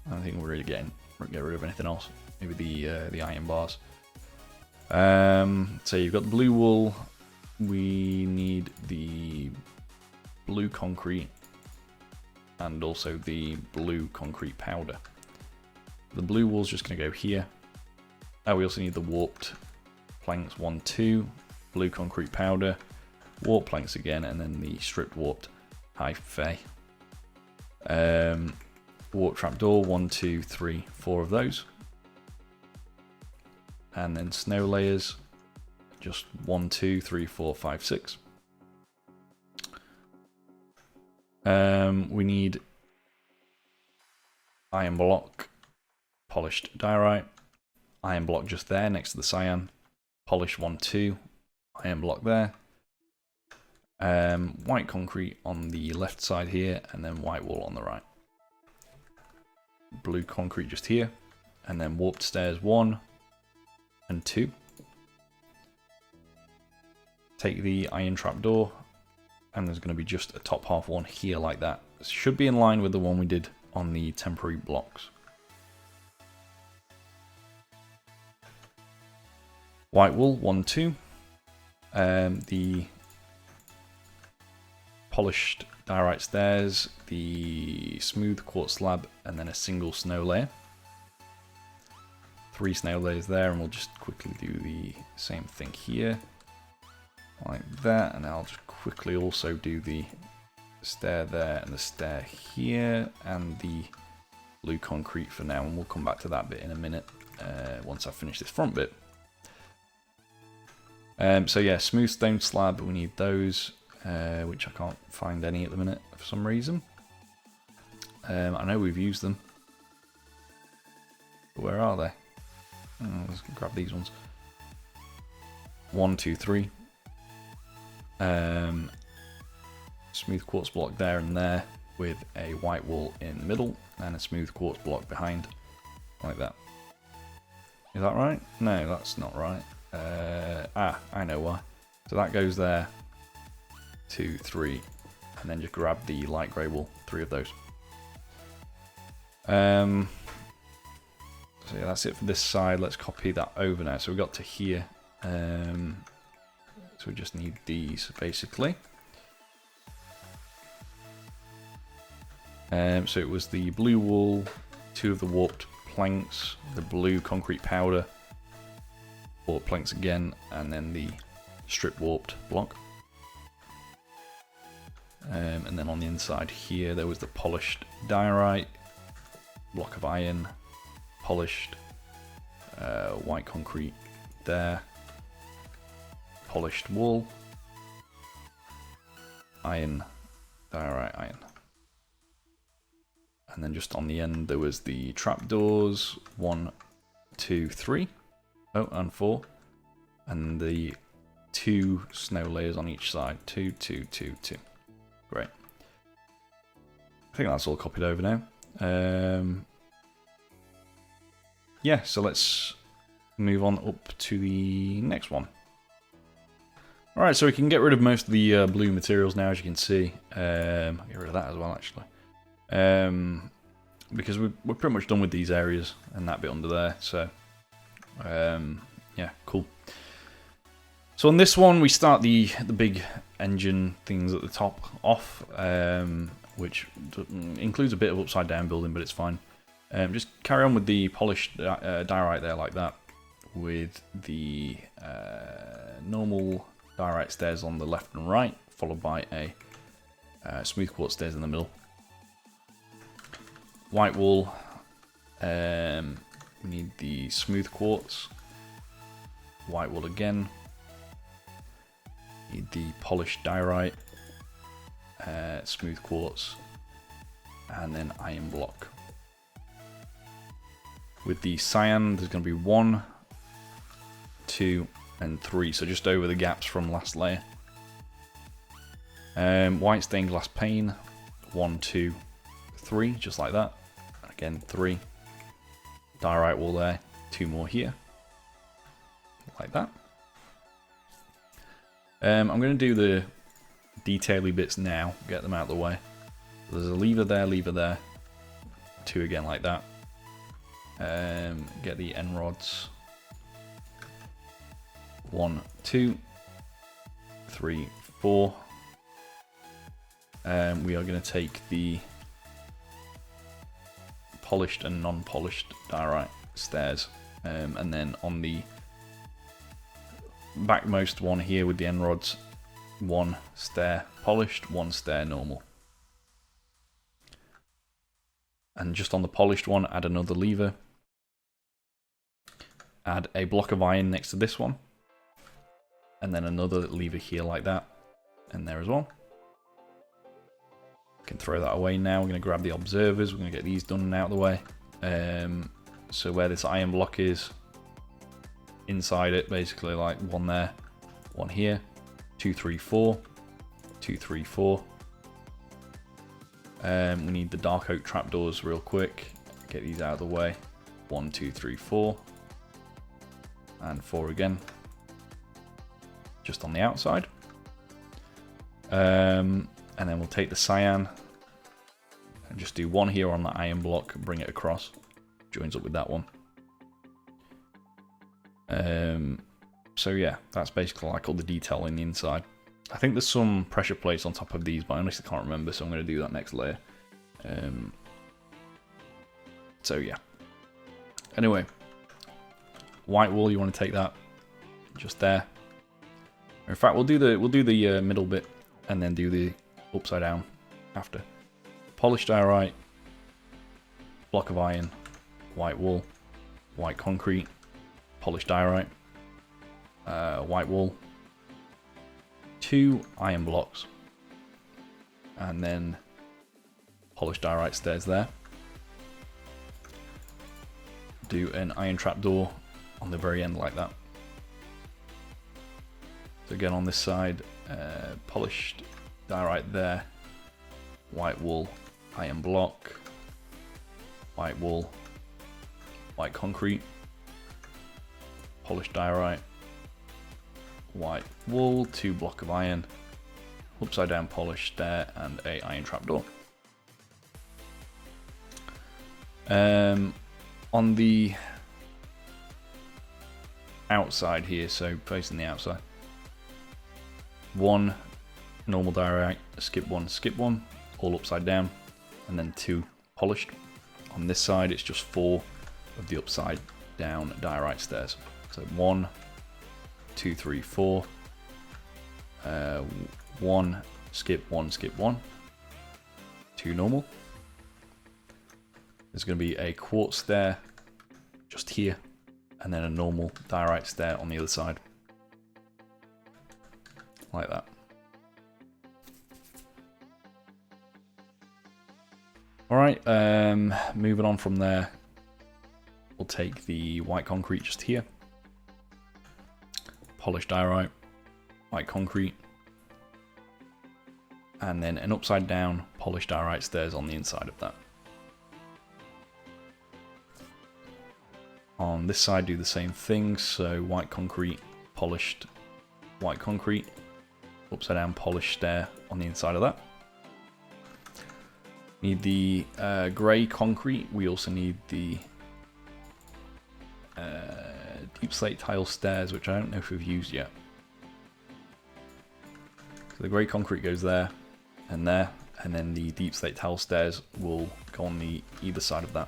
A: I don't think we're really get rid of anything else. Maybe the iron bars. So you've got the blue wool. We need the blue concrete and also the blue concrete powder. The blue wool's just going to go here. Oh, we also need the warped planks 1, 2, blue concrete powder, warped planks again, and then the stripped warped hyphae. Warp trapdoor 1, 2, 3, 4 of those. And then snow layers, just 1, 2, 3, 4, 5, 6. We need iron block, polished diorite, iron block just there next to the cyan, polished 1, 2, iron block there, white concrete on the left side here, and then white wool on the right. Blue concrete just here, and then warped stairs 1 and 2. Take the iron trapdoor, and there's going to be just a top half one here like that. This should be in line with the one we did on the temporary blocks. White wool 1, 2. The polished diorite stairs, the smooth quartz slab, and then a single snow layer. 3 snow layers there, and we'll just quickly do the same thing here. Like that, and I'll just quickly also do the stair there and the stair here, and the blue concrete for now, and we'll come back to that bit in a minute once I finish this front bit. So yeah, smooth stone slab, we need those, which I can't find any at the minute for some reason. I know we've used them, but where are they? Oh, let's grab these ones. 1, 2, 3. Smooth quartz block there and there with a white wool in the middle and a smooth quartz block behind, like that. Is that right? No, that's not right. I know why. So that goes there, 2, 3, and then just grab the light grey wool, 3 of those. So yeah, that's it for this side. Let's copy that over now. So we got to here. So we just need these basically. So it was the blue wool, 2 of the warped planks, the blue concrete powder, warped planks again, and then the strip warped block. And then on the inside here there was the polished diorite, block of iron, polished white concrete there, polished wool, iron, diorite, iron. And then just on the end, there was the trapdoors, 1, 2, 3. Oh, and 4. And the 2 snow layers on each side. 2, 2, 2, 2. Great. I think that's all copied over now. Yeah, so let's move on up to the next one. Alright, so we can get rid of most of the blue materials now, as you can see. I'll get rid of that as well, actually. Because we're pretty much done with these areas and that bit under there, so yeah, cool. So on this one, we start the big engine things at the top off, which includes a bit of upside down building, but it's fine. Just carry on with the polished diorite there like that, with the normal diorite stairs on the left and right, followed by a smooth quartz stairs in the middle. White wall, we need the smooth quartz. White wall again. Need the polished diorite, smooth quartz, and then iron block. With the cyan, there's going to be 1, 2, and 3, so just over the gaps from last layer. White stained glass pane, 1, 2, 3, just like that. Again, 3. Diorite wall there, 2 more here, like that. I'm going to do the detaily bits now, get them out of the way. There's a lever there, 2 again like that. Get the end rods. 1, 2, 3, 4. We are going to take the polished and non-polished diorite stairs, and then on the backmost one here with the end rods, 1 stair polished, 1 stair normal. And just on the polished one, add another lever. Add a block of iron next to this one. And then another lever here like that. And there as well. Can throw that away now. We're going to grab the observers. We're going to get these done and out of the way. So where this iron block is, inside it, basically like 1 there, 1 here, 2, 3, 4, 2, 3, 4. We need the dark oak trapdoors real quick. Get these out of the way. 1, 2, 3, 4. And 4 again. Just on the outside. And then we'll take the cyan and just do 1 here on the iron block, bring it across. Joins up with that one. So yeah, that's basically like all the detail in the inside. I think there's some pressure plates on top of these, but I honestly can't remember, so I'm going to do that next layer. So yeah. Anyway, white wool, you want to take that just there. In fact, we'll do the middle bit and then do the upside down after. Polished diorite, block of iron, white wool, white concrete, polished diorite, white wool, 2 iron blocks, and then polished diorite stairs there. Do an iron trapdoor on the very end like that. So again on this side, polished diorite there, white wool, iron block, white wool, white concrete, polished diorite, white wool, 2 block of iron, upside down polished stair, and a iron trapdoor. On the outside here, so facing the outside, 1 normal diorite, skip 1, all upside down, and then 2 polished. On this side, it's just 4 of the upside down diorite stairs. So 1, 2, 3, 4, 1, skip 1, 2 normal. There's going to be a quartz stair just here, and then a normal diorite stair on the other side. Like that. Alright, moving on from there, we'll take the white concrete just here. Polished diorite, white concrete. And then an upside down polished diorite stairs on the inside of that. On this side do the same thing, so white concrete, polished white concrete, upside down polished stair on the inside of that. Need the grey concrete, we also need the deep slate tile stairs, which I don't know if we've used yet. So the grey concrete goes there, and then the deep slate tile stairs will go on the either side of that.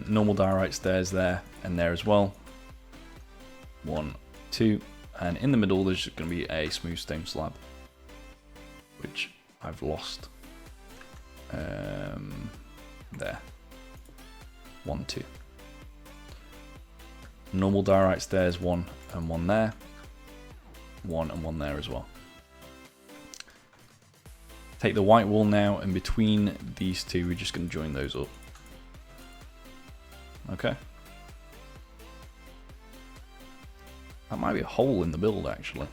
A: Normal diorite stairs there and there as well. 1, 2, and in the middle there's just going to be a smooth stone slab, which I've lost. There. 1, 2. Normal diorite stairs, 1 and 1 there. 1 and 1 there as well. Take the white wall now, and between these two we're just going to join those up. Okay. That might be a hole in the build actually.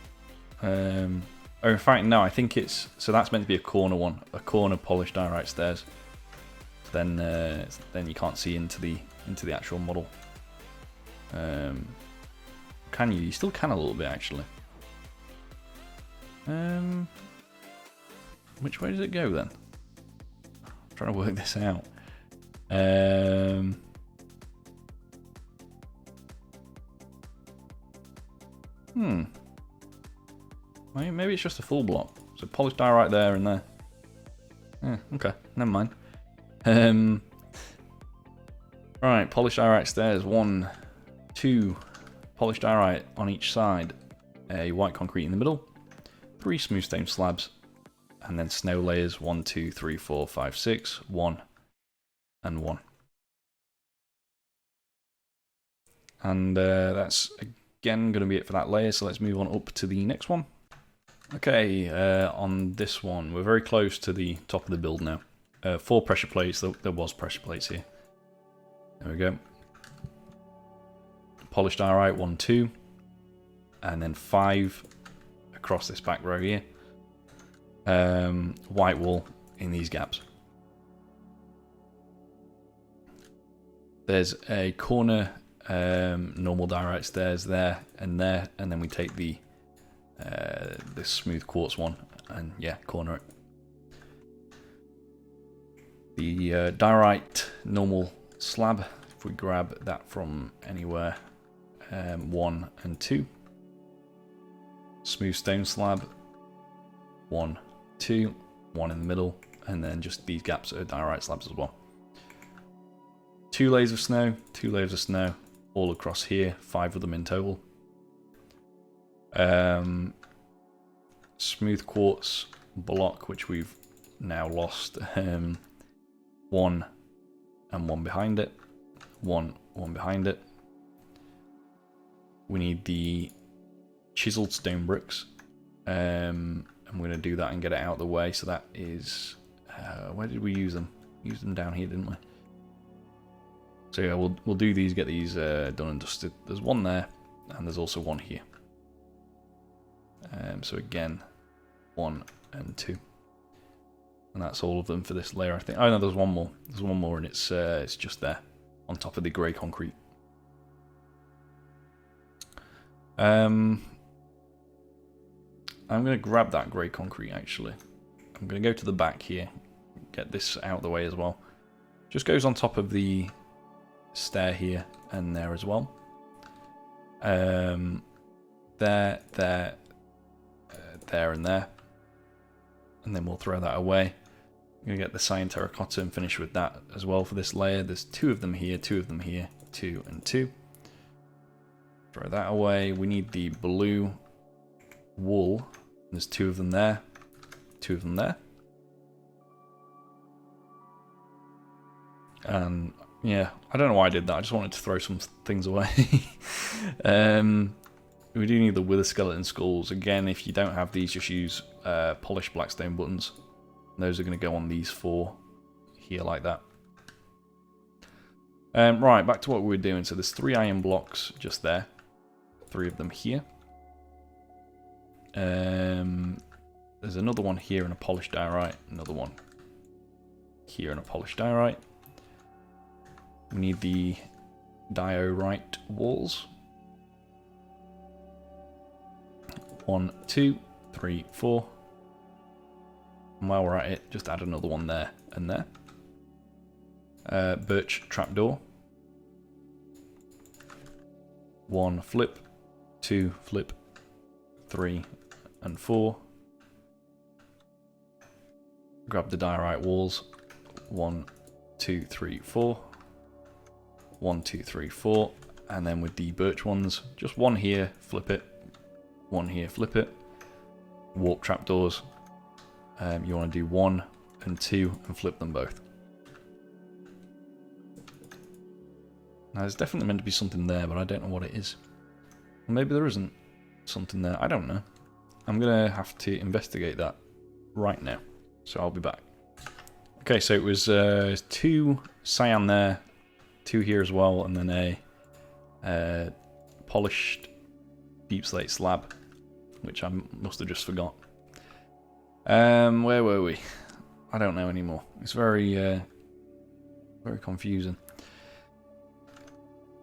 A: Oh, in fact no, I think it's, so that's meant to be a corner one, a corner polished diorite stairs. Then you can't see into the actual model. Can you? You still can a little bit actually. Which way does it go then? I'm trying to work this out. Maybe it's just a full block. So polished diorite there and there. Yeah, okay, never mind. Right, polished diorite stairs. 1, 2, polished diorite on each side. A white concrete in the middle. 3 smooth stone slabs. And then snow layers. 1, 2, 3, 4, 5, 6. 1 and 1. And that's again going to be it for that layer. So let's move on up to the next one. Okay, on this one, we're very close to the top of the build now. 4 pressure plates, there was pressure plates here. There we go. Polished diorite, 1, 2. And then 5 across this back row here. White wall in these gaps. There's a corner normal diorite stairs there, and then we take the smooth quartz one, and yeah, corner it. The diorite normal slab, if we grab that from anywhere, 1 and 2. Smooth stone slab, 1, 2, 1 in the middle, and then just these gaps are diorite slabs as well. 2 layers of snow, 2 layers of snow, all across here, 5 of them in total. Smooth quartz block, which we've now lost. 1 and 1 behind it. 1 behind it. We need the chiseled stone bricks. I'm going to do that and get it out of the way. So that is... where did we use them? Used them down here, didn't we? So yeah, we'll do these, get these done and dusted. There's 1 there, and there's also 1 here. So again, 1 and 2. And that's all of them for this layer, I think. Oh no, there's 1 more. There's 1 more, and it's just there, on top of the grey concrete. I'm going to grab that grey concrete, actually. I'm going to go to the back here, get this out of the way as well. Just goes on top of the stair here and there as well. There, and there. And then we'll throw that away. I'm going to get the cyan terracotta and finish with that as well for this layer. There's 2 of them here, 2 of them here, 2 and 2. Throw that away. We need the blue wool. There's 2 of them there, 2 of them there. And yeah, I don't know why I did that. I just wanted to throw some things away. We do need the wither skeleton skulls. Again, if you don't have these, just use polished blackstone buttons. Those are going to go on these 4 here like that. Right, back to what we were doing. So there's 3 iron blocks just there. 3 of them here. There's another one here in a polished diorite. Another one here in a polished diorite. We need the diorite walls. 1, 2, 3, 4. And while we're at it, just add another one there and there. Birch trapdoor. 1 flip, 2 flip, 3 and 4. Grab the diorite walls. 1, 2, 3, 4. 1, 2, 3, 4. And then with the birch ones, just 1 here, flip it. 1 here, flip it. Warp trapdoors. You want to do 1 and 2 and flip them both. Now there's definitely meant to be something there, but I don't know what it is. Maybe there isn't something there. I don't know. I'm going to have to investigate that right now. So I'll be back. Okay, so it was 2 cyan there, 2 here as well, and then a polished deep slate slab, which I must have just forgot. Where were we? I don't know anymore. It's very confusing.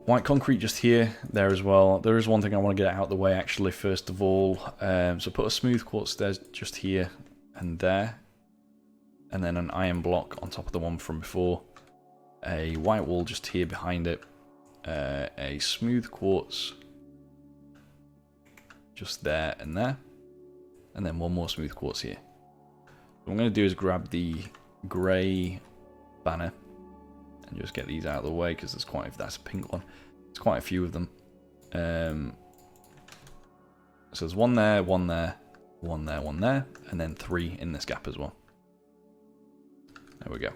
A: White concrete just here, there as well. There is one thing I want to get out of the way actually first of all. So put a smooth quartz stairs just here and there. And then an iron block on top of the one from before. A white wall just here behind it. A smooth quartz just there and there. And then 1 more smooth quartz here. What I'm going to do is grab the grey banner and just get these out of the way because there's that's a pink one. There's quite a few of them. So there's 1 there, 1 there, 1 there, 1 there, and then 3 in this gap as well. There we go.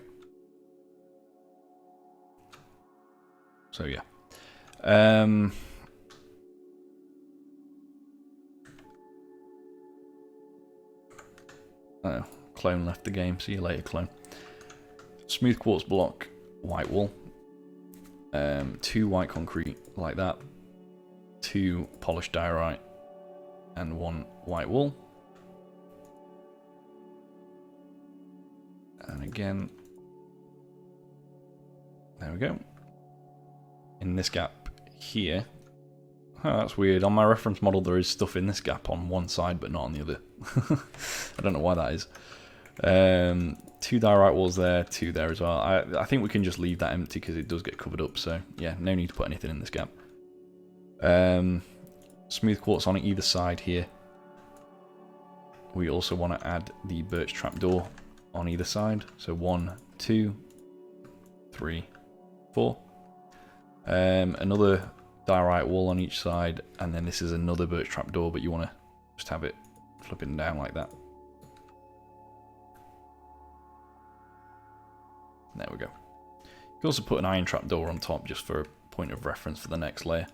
A: So yeah. Oh, clone left the game. See you later, clone. Smooth quartz block, white wall. 2 white concrete like that. 2 polished diorite and 1 white wall. And again, there we go. In this gap here. Oh, that's weird. On my reference model, there is stuff in this gap on one side, but not on the other. I don't know why that is. 2 diorite walls there, 2 there as well. I think we can just leave that empty because it does get covered up. So yeah, no need to put anything in this gap. Smooth quartz on either side here. We also want to add the birch trapdoor on either side. So 1, 2, 3, 4. Another diorite wall on each side, and then this is another birch trapdoor, but you want to just have it flipping down like that. There we go. You can also put an iron trapdoor on top just for a point of reference for the next layer,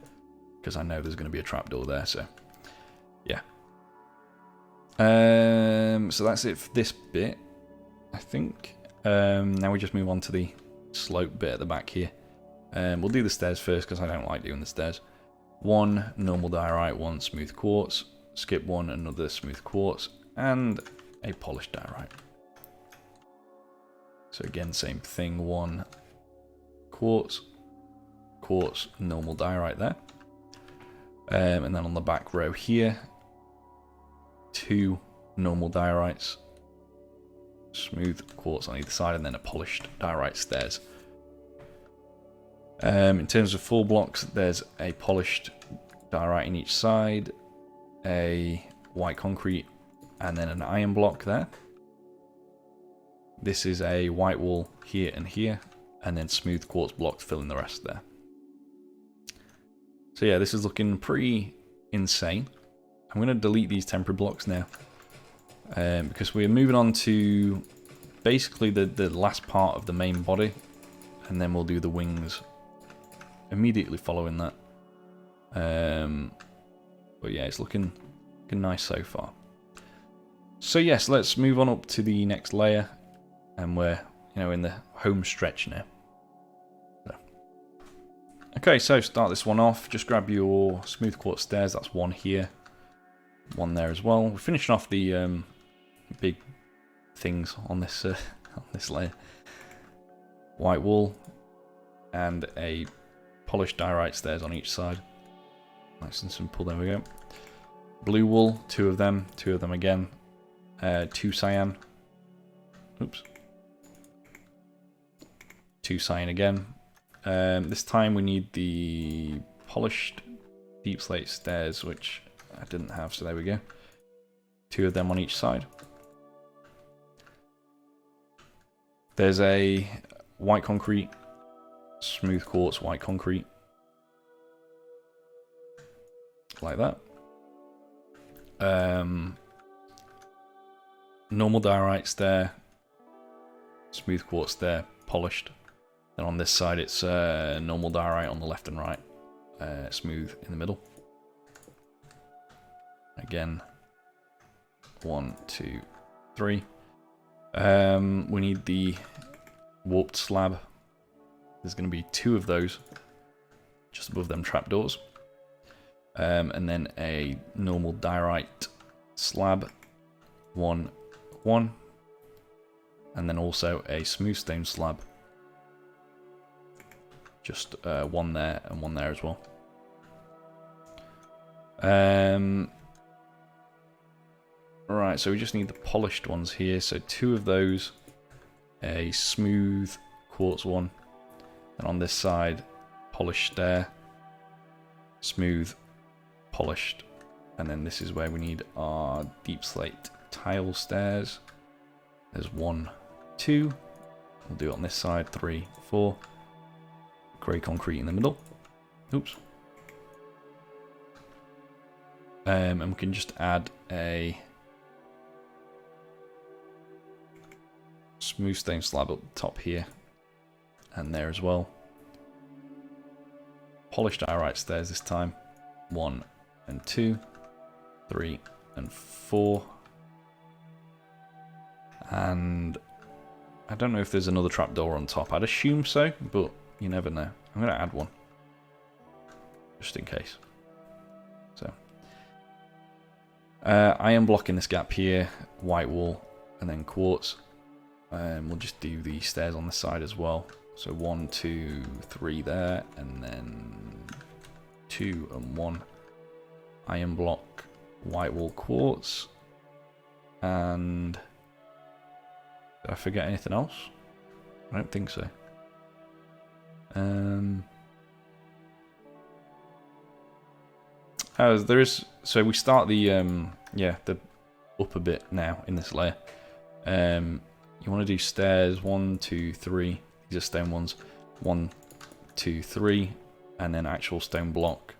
A: because I know there's going to be a trapdoor there, so yeah. So that's it for this bit, I think. Now we just move on to the slope bit at the back here. We'll do the stairs first because I don't like doing the stairs. 1 normal diorite, 1 smooth quartz, skip 1 another smooth quartz, and a polished diorite. So again, same thing, 1 quartz, quartz, normal diorite there. And then on the back row here, 2 normal diorites, smooth quartz on either side, and then a polished diorite stairs. In terms of full blocks, there's a polished diorite in each side, a white concrete, and then an iron block there. This is a white wall here and here, and then smooth quartz blocks filling the rest there. So yeah, this is looking pretty insane. I'm going to delete these temporary blocks now, because we're moving on to basically the last part of the main body, and then we'll do the wings immediately following that. But yeah, it's looking nice so far. So yes, let's move on up to the next layer, and we're in the home stretch now. Okay, so start this one off. Just grab your smooth quartz stairs. That's one here, one there as well. We're finishing off the big things on this on this layer. White wool and a polished diorite stairs on each side. Nice and simple. There we go. Blue wool, two of them again. 2 cyan. Oops. 2 cyan again. This time we need the polished deep slate stairs, which I didn't have, so there we go. 2 of them on each side. There's a white concrete, smooth quartz white concrete, like that. Normal diorite stair, smooth quartz stair, polished. Then on this side it's normal diorite on the left and right, smooth in the middle. Again, 1, 2, 3. We need the warped slab. There's going to be 2 of those just above them trapdoors. And then a normal diorite slab, 1, 1. And then also a smooth stone slab. Just 1 there and 1 there as well. Right, so we just need the polished ones here. So 2 of those, a smooth quartz one, and on this side, polished stair, smooth, polished, and then this is where we need our deep slate tile stairs. There's 1, 2. We'll do it on this side. 3, 4. Grey concrete in the middle. Oops. And we can just add a smooth stone slab up the top here and there as well. Polished diorite stairs this time. 1 and 2, 3 and 4. And I don't know if there's another trapdoor on top. I'd assume so, but you never know. I'm going to add one just in case. So I am blocking this gap here, white wool and then quartz. We'll just do the stairs on the side as well. So 1, 2, 3 there, and then 2 and 1. Iron block, white wool, quartz, and did I forget anything else? I don't think so. There is. So we start the the upper bit now in this layer. You want to do stairs 1, 2, 3. These are stone ones. 1, 2, 3, and then actual stone block.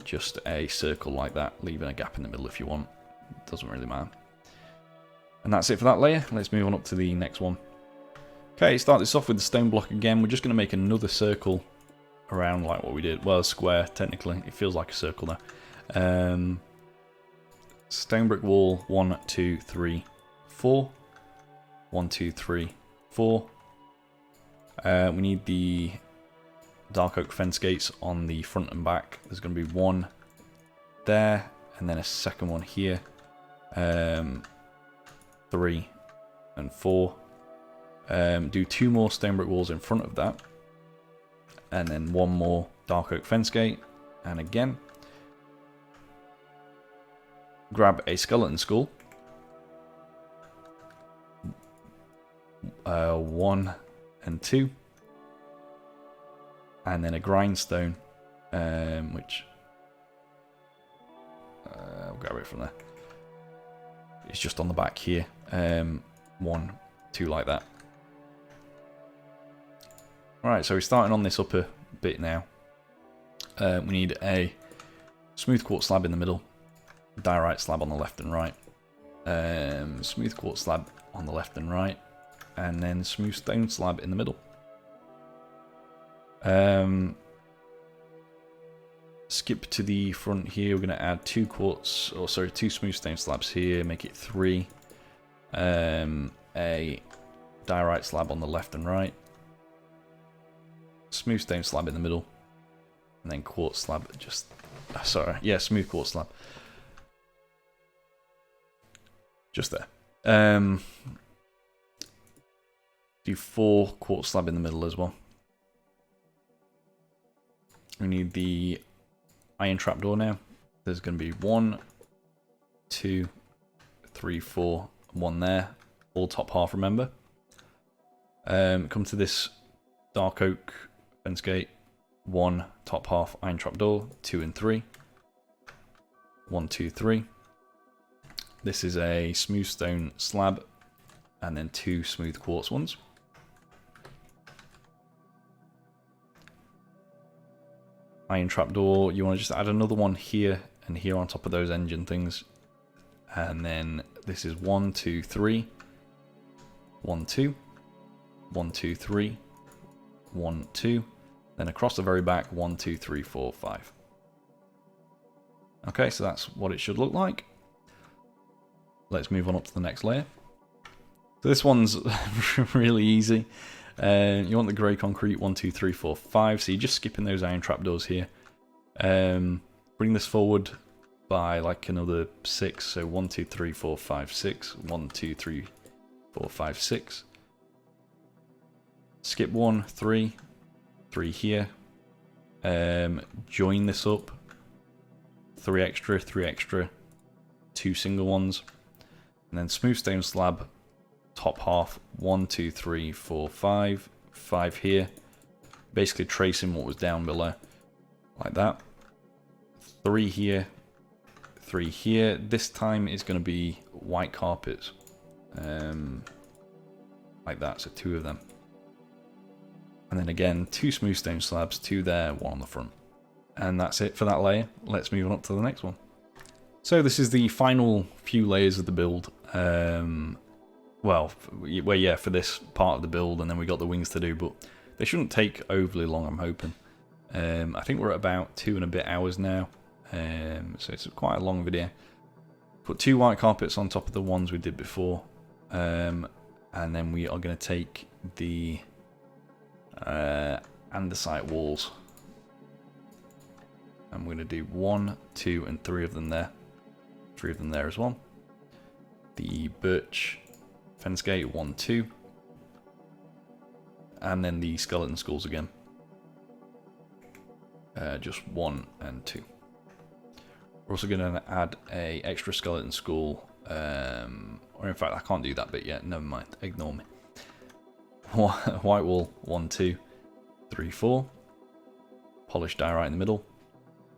A: Just a circle like that, leaving a gap in the middle if you want. Doesn't really matter. And that's it for that layer. Let's move on up to the next one. Okay, start this off with the stone block again. We're just going to make another circle around like what we did. Well, a square, technically. It feels like a circle now. Stone brick wall, 1, 2, 3, 4. 1, 2, 3, 4. We need the dark oak fence gates on the front and back. There's going to be 1 there, and then a second one here. 3 and 4. Do 2 more stone brick walls in front of that, and then 1 more dark oak fence gate. And again, grab a skeleton skull. 1 and 2, and then a grindstone, which I'll grab it from there. It's just on the back here. 1, 2 like that. Alright, so we're starting on this upper bit now. We need a smooth quartz slab in the middle, diorite slab on the left and right, smooth quartz slab on the left and right, and then smooth stone slab in the middle. skip to the front here. We're going to add two smooth stone slabs here, make it 3. A diorite slab on the left and right. Smooth stone slab in the middle. And then quartz slab smooth quartz slab. Just there. Do 4 quartz slab in the middle as well. We need the iron trapdoor now. There's going to be 1, 2, 3, 4, 1 there. All top half, remember. Come to this dark oak fence gate. 1 top half iron trapdoor, 2 and 3. 1, 2, 3. This is a smooth stone slab, and then 2 smooth quartz ones. Iron trapdoor, you want to just add another one here and here on top of those engine things. And then this is 1, 2, 3. 1, 2. 1, 2, 3. 1, 2. Then across the very back, 1, 2, 3, 4, 5. Okay, so that's what it should look like. Let's move on up to the next layer. So this one's really easy. You want the grey concrete, 1, 2, 3, 4, 5. So you're just skipping those iron trapdoors here. Bring this forward by like another 6. So 1, 2, 3, 4, 5, 6. 1, 2, 3, 4, 5, 6. Skip 1, 3. 3 here. Join this up. 3 extra, 3 extra. 2 single ones. And then smooth stone slab. Top half, 1, 2, 3, 4, 5. 5 here. Basically tracing what was down below. Like that. 3 here. 3 here. This time is going to be white carpets. Like that, so 2 of them. And then again, 2 smooth stone slabs, 2 there, 1 on the front. And that's it for that layer. Let's move on up to the next one. So this is the final few layers of the build. For this part of the build, and then we got the wings to do, but they shouldn't take overly long, I'm hoping. I think we're at about 2 and a bit hours now, so it's quite a long video. Put 2 white carpets on top of the ones we did before, and then we are going to take the andesite walls. I'm going to do 1, 2, and 3 of them there. 3 of them there as well. The birch fence gate, 1, 2. And then the skeleton skulls again. Just 1 and 2. We're also going to add a extra skeleton skull. Or in fact, I can't do that bit yet. Never mind. Ignore me. White wall, 1, 2, 3, 4. Polished diorite in the middle.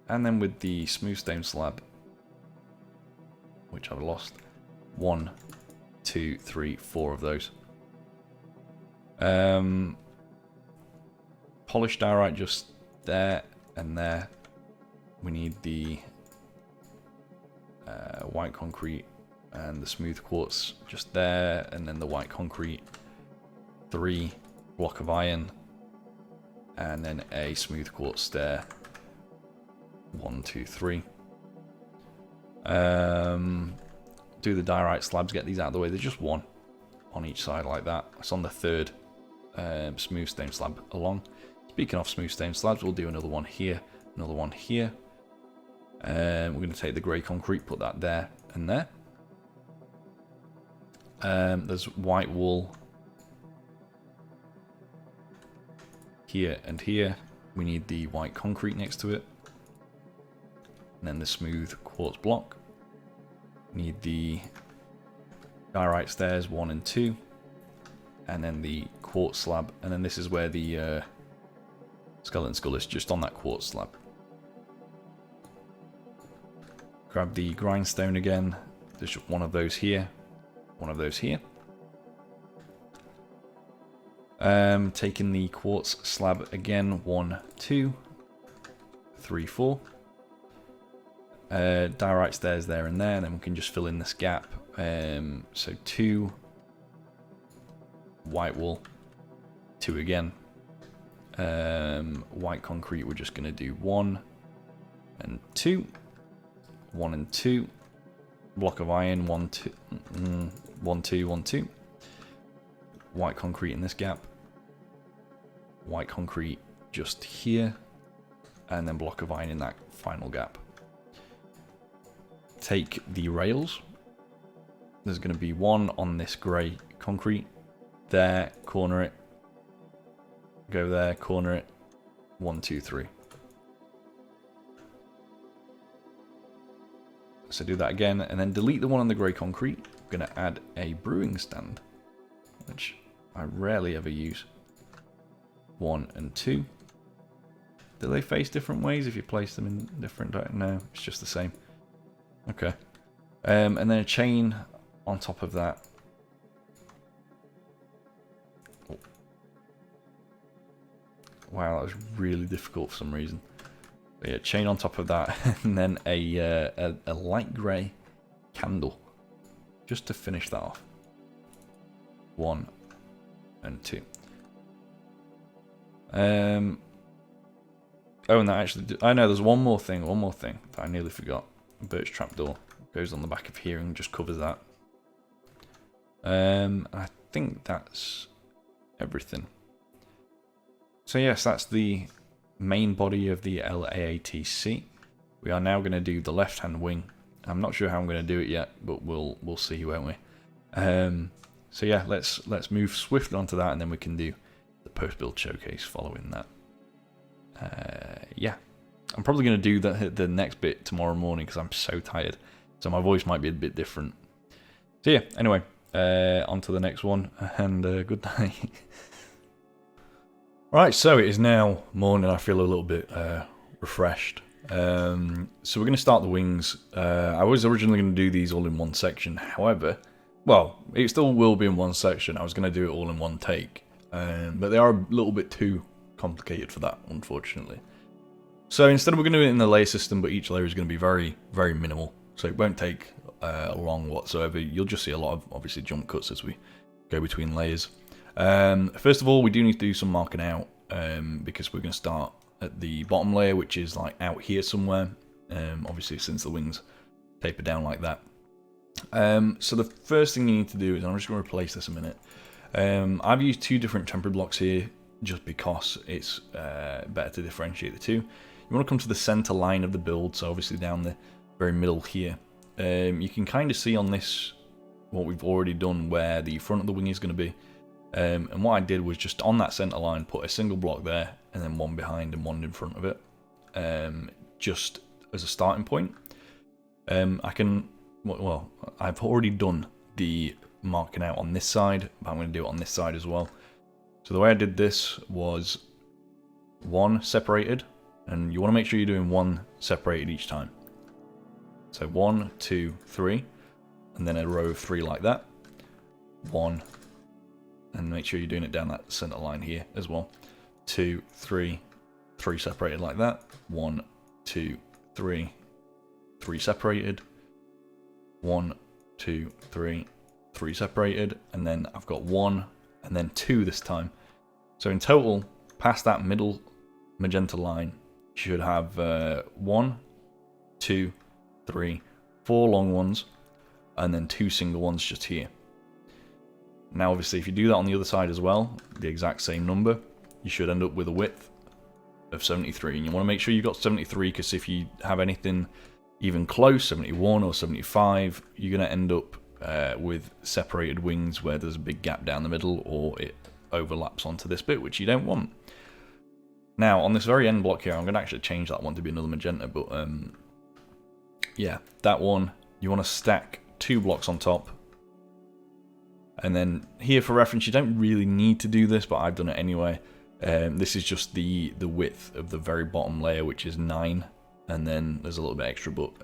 A: And then with the smooth stone slab, which I've lost, 1, 2, 3, 4 of those. Polished diorite just there and there. We need the white concrete and the smooth quartz just there, and then the white concrete. 3 block of iron, and then a smooth quartz there. 1, 2, 3. Do the diorite slabs, get these out of the way. There's just 1 on each side like that. It's on the 3rd smooth stone slab along. Speaking of smooth stone slabs, we'll do another one here, another one here. We're going to take the grey concrete, put that there and there. There's white wool here and here. We need the white concrete next to it. And then the smooth quartz block. Need the diorite stairs, 1 and 2. And then the quartz slab. And then this is where the skeleton skull is, just on that quartz slab. Grab the grindstone again. There's just 1 of those here. 1 of those here. Taking the quartz slab again. 1, 2, 3, 4. Diorite stairs there and there, and then we can just fill in this gap. So 2 white wool, 2 again. White concrete, we're just going to do 1, and 2. 1 and 2. Block of iron, 1, 2, 1, 2, 1, 2. White concrete in this gap. White concrete just here. And then block of iron in that final gap. Take the rails. There's going to be one on this grey concrete. There, corner it. Go there, corner it. 1, 2, 3. So do that again, and then delete the one on the grey concrete. I'm going to add a brewing stand, which I rarely ever use. 1 and 2. Do they face different ways if you place them in different... No, it's just the same. Okay. And then a chain on top of that. Oh. Wow, that was really difficult for some reason. But yeah, chain on top of that, and then a light grey candle, just to finish that off. 1 and 2. Oh, and that actually... I know there's one more thing that I nearly forgot. Birch trapdoor goes on the back of here and just covers that. I think that's everything. So yes, that's the main body of the LAATC. We are now going to do the left-hand wing. I'm not sure how I'm going to do it yet, but we'll see, won't we? So yeah, let's move swiftly onto that, and then we can do the post-build showcase following that. Yeah, I'm probably going to do the next bit tomorrow morning because I'm so tired, so my voice might be a bit different. So yeah, anyway, on to the next one, and good night. Right, so it is now morning. I feel a little bit refreshed. So we're going to start the wings. I was originally going to do these all in one section. However, well, it still will be in one section. I was going to do it all in one take. But they are a little bit too complicated for that, unfortunately. So instead we're going to do it in the layer system, but each layer is going to be very, very minimal. So it won't take long whatsoever. You'll just see a lot of, obviously, jump cuts as we go between layers. First of all, we do need to do some marking out because we're going to start at the bottom layer, which is like out here somewhere. Obviously, since the wings taper down like that. So the first thing you need to do is, I'm just going to replace this a minute. I've used 2 different temporary blocks here just because it's better to differentiate the two. You want to come to the center line of the build, so obviously down the very middle here. You can kind of see on this what we've already done where the front of the wing is going to be. And what I did was just on that center line put a single block there and then one behind and one in front of it, just as a starting point. Well, I've already done the marking out on this side, but I'm going to do it on this side as well. So the way I did this was 1 separated, and you want to make sure you're doing 1 separated each time. So 1, 2, 3, and then a row of 3 like that. 1, and make sure you're doing it down that center line here as well. 2, 3, 3 separated like that. 1, 2, 3, 3 separated. 1, 2, 3, 3 separated, and then I've got 1 and then 2 this time. So in total, past that middle magenta line, you should have 1, 2, 3, 4 long ones, and then 2 single ones just here. Now obviously if you do that on the other side as well, the exact same number, you should end up with a width of 73. And you want to make sure you've got 73, because if you have anything even close, 71 or 75, you're going to end up with separated wings where there's a big gap down the middle, or it overlaps onto this bit, which you don't want. Now on this very end block here, I'm going to actually change that one to be another magenta, but yeah, that one, you want to stack 2 blocks on top. And then here for reference, you don't really need to do this, but I've done it anyway. This is just the width of the very bottom layer, which is 9, and then there's a little bit extra, but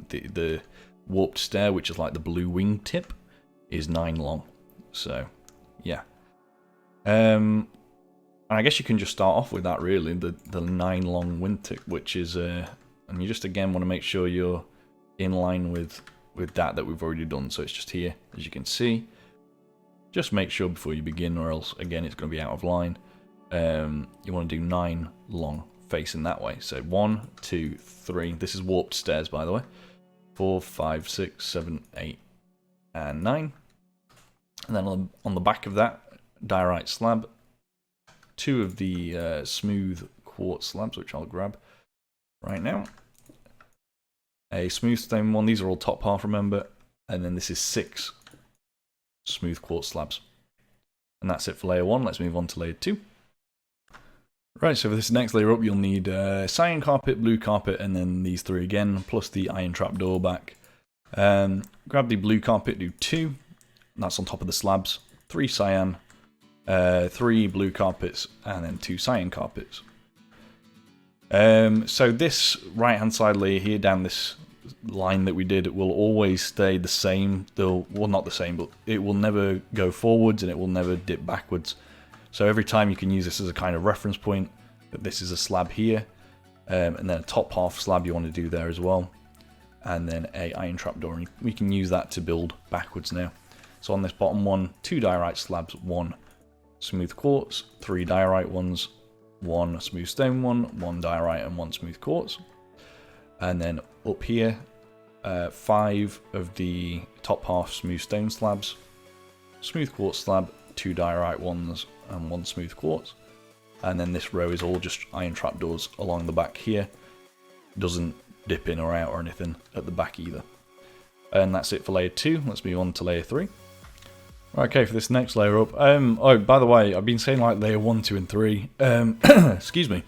A: the warped stair, which is like the blue wing tip, is 9 long. So yeah, and I guess you can just start off with that, really, the 9 long wing tip, which is and you just again want to make sure you're in line with that we've already done. So it's just here, as you can see. Just make sure before you begin, or else again it's going to be out of line. You want to do 9 long facing that way. So 1, 2, 3. This is warped stairs, by the way. 4, 5, 6, 7, 8, and 9. And then on the back of that, diorite slab. 2 of the smooth quartz slabs, which I'll grab right now. A smooth stone one. These are all top half, remember. And then this is 6 smooth quartz slabs. And that's it for layer 1. Let's move on to layer 2. Right, so for this next layer up, you'll need cyan carpet, blue carpet, and then these 3 again, plus the iron trapdoor back. Grab the blue carpet, do 2. That's on top of the slabs. 3 cyan, 3 blue carpets, and then 2 cyan carpets. So this right-hand side layer here, down this line that we did, will always stay the same. Well, not the same, but it will never go forwards and it will never dip backwards. So every time you can use this as a kind of reference point, that this is a slab here, and then a top half slab you want to do there as well, and then a iron trapdoor, and we can use that to build backwards now. So on this bottom one, 2 diorite slabs, 1 smooth quartz, 3 diorite ones, 1 smooth stone one, 1 diorite and 1 smooth quartz. And then up here, 5 of the top half smooth stone slabs, smooth quartz slab, 2 diorite ones and 1 smooth quartz. And then this row is all just iron trapdoors along the back here. Doesn't dip in or out or anything at the back either. And that's it for layer 2. Let's move on to layer 3. Okay, for this next layer up, oh, by the way, I've been saying like layer 1, 2, and 3. Excuse me.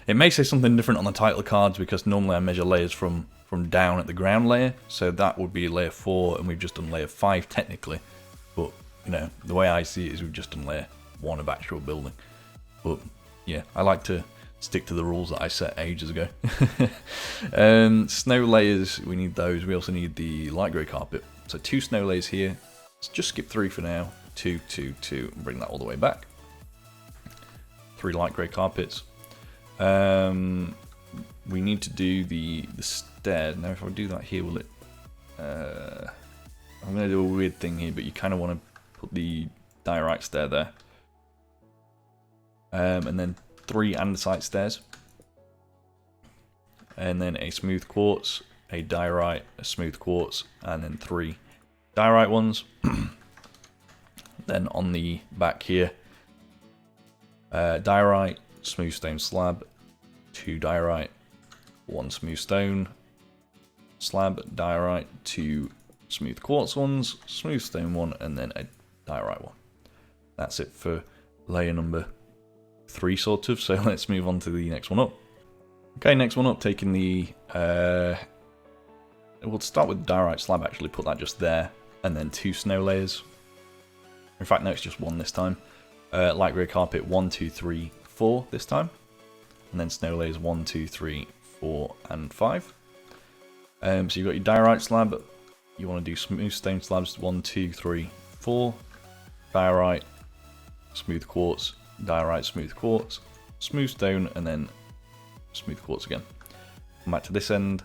A: It may say something different on the title cards because normally I measure layers from down at the ground layer. So that would be layer 4, and we've just done layer 5 technically. But, you know, the way I see it is we've just done layer 1 of actual building. But, yeah, I like to stick to the rules that I set ages ago. Snow layers, we need those. We also need the light grey carpet. So 2 snow layers here. Let's just skip 3 for now. 2, 2, 2, and bring that all the way back. 3 light grey carpets. We need to do the stair. Now, if I do that here, will it? I'm going to do a weird thing here, but you kind of want to put the diorite stair there. And then 3 andesite stairs. And then a smooth quartz, a diorite, a smooth quartz, and then 3 diorite ones. Then on the back here, diorite, smooth stone slab, 2 diorite, 1 smooth stone slab, diorite, 2 smooth quartz ones, smooth stone one, and then a diorite one. That's it for layer number 3 sort of, so let's move on to the next one up. Okay, next one up, taking the we'll start with the diorite slab actually, put that just there, and then 2 snow layers. In fact, no, it's just 1 this time. Light grey carpet 1, 2, 3, 4 this time. And then snow layers 1, 2, 3, 4, and 5. So you've got your diorite slab. You want to do smooth stone slabs 1, 2, 3, 4. Diorite, smooth quartz, diorite, smooth quartz, smooth stone, and then smooth quartz again. Come back to this end.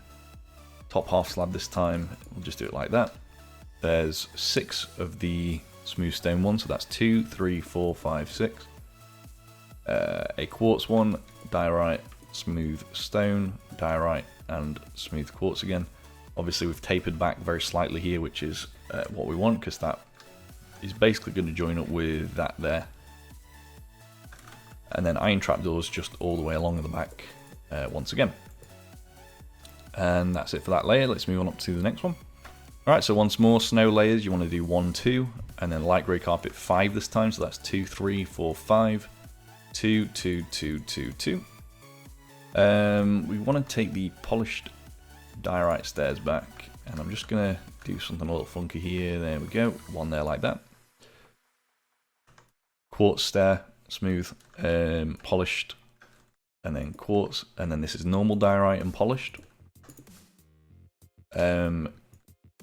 A: Top half slab this time. We'll just do it like that. There's 6 of the smooth stone ones, so that's 2, 3, 4, 5, 6. A quartz one, diorite, smooth stone, diorite, and smooth quartz again. Obviously we've tapered back very slightly here, which is what we want, because that is basically going to join up with that there. And then iron trapdoors just all the way along the back once again. And that's it for that layer. Let's move on up to the next one. Alright, so once more, snow layers, you want to do 1, 2, and then light grey carpet 5 this time, so that's 2, 3, 4, 5, 2, 2, 2, 2, 2. We want to take the polished diorite stairs back, and I'm just going to do something a little funky here. There we go, 1 there like that. Quartz stair, smooth, polished, and then quartz, and then this is normal diorite and polished.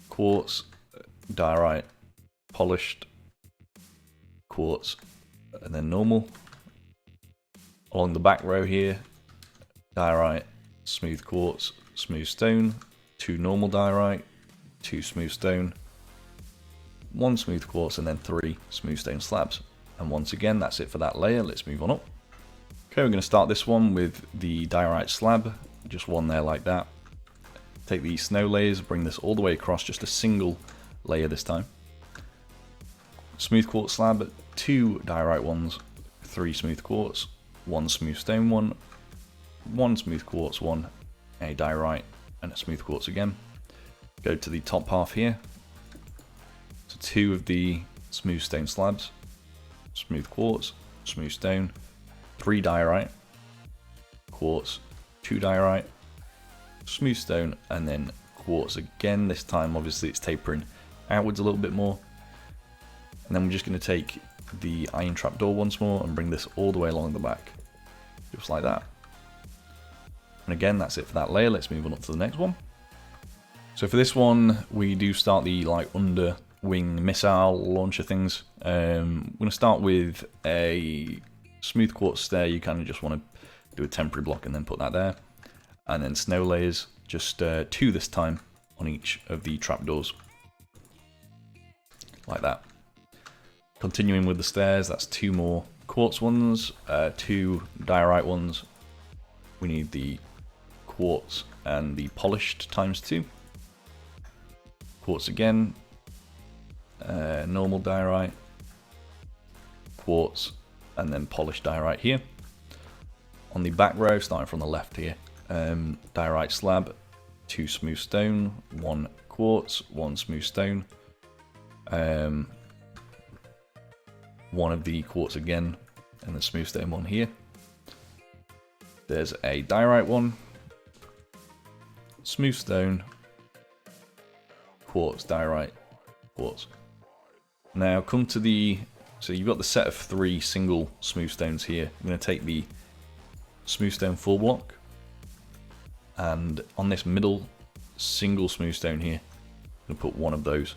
A: Quartz, diorite, polished, quartz, and then normal. Along the back row here, diorite, smooth quartz, smooth stone, 2 normal diorite, 2 smooth stone, 1 smooth quartz, and then 3 smooth stone slabs. And once again, that's it for that layer. Let's move on up. Okay, we're going to start this one with the diorite slab, just one there like that. Take the snow layers, bring this all the way across, just a single layer this time. Smooth quartz slab, 2 diorite ones, 3 smooth quartz, 1 smooth stone one, 1 smooth quartz one, a diorite, and a smooth quartz again. Go to the top half here, so 2 of the smooth stone slabs, smooth quartz, smooth stone, 3 diorite, quartz, 2 diorite, smooth stone, and then quartz again. This time obviously it's tapering outwards a little bit more. And then we're just going to take the iron trapdoor once more and bring this all the way along the back, just like that. And again, that's it for that layer. Let's move on up to the next one. So for this one, we do start the like under wing missile launcher things. I'm going to start with a smooth quartz stair. You kind of just want to do a temporary block and then put that there. And then snow layers, just 2 this time on each of the trapdoors, like that. Continuing with the stairs, that's 2 more quartz ones, 2 diorite ones. We need the quartz and the polished ×2. Quartz again, normal diorite, quartz, and then polished diorite here. On the back row, starting from the left here, diorite slab, 2 smooth stone, 1 quartz, 1 smooth stone, 1 of the quartz again, and the smooth stone one here. There's a diorite one, smooth stone, quartz, diorite, quartz. Now come to the, so you've got the set of 3 single smooth stones here. I'm going to take the smooth stone full block, and on this middle single smooth stone here, I'm going to put 1 of those,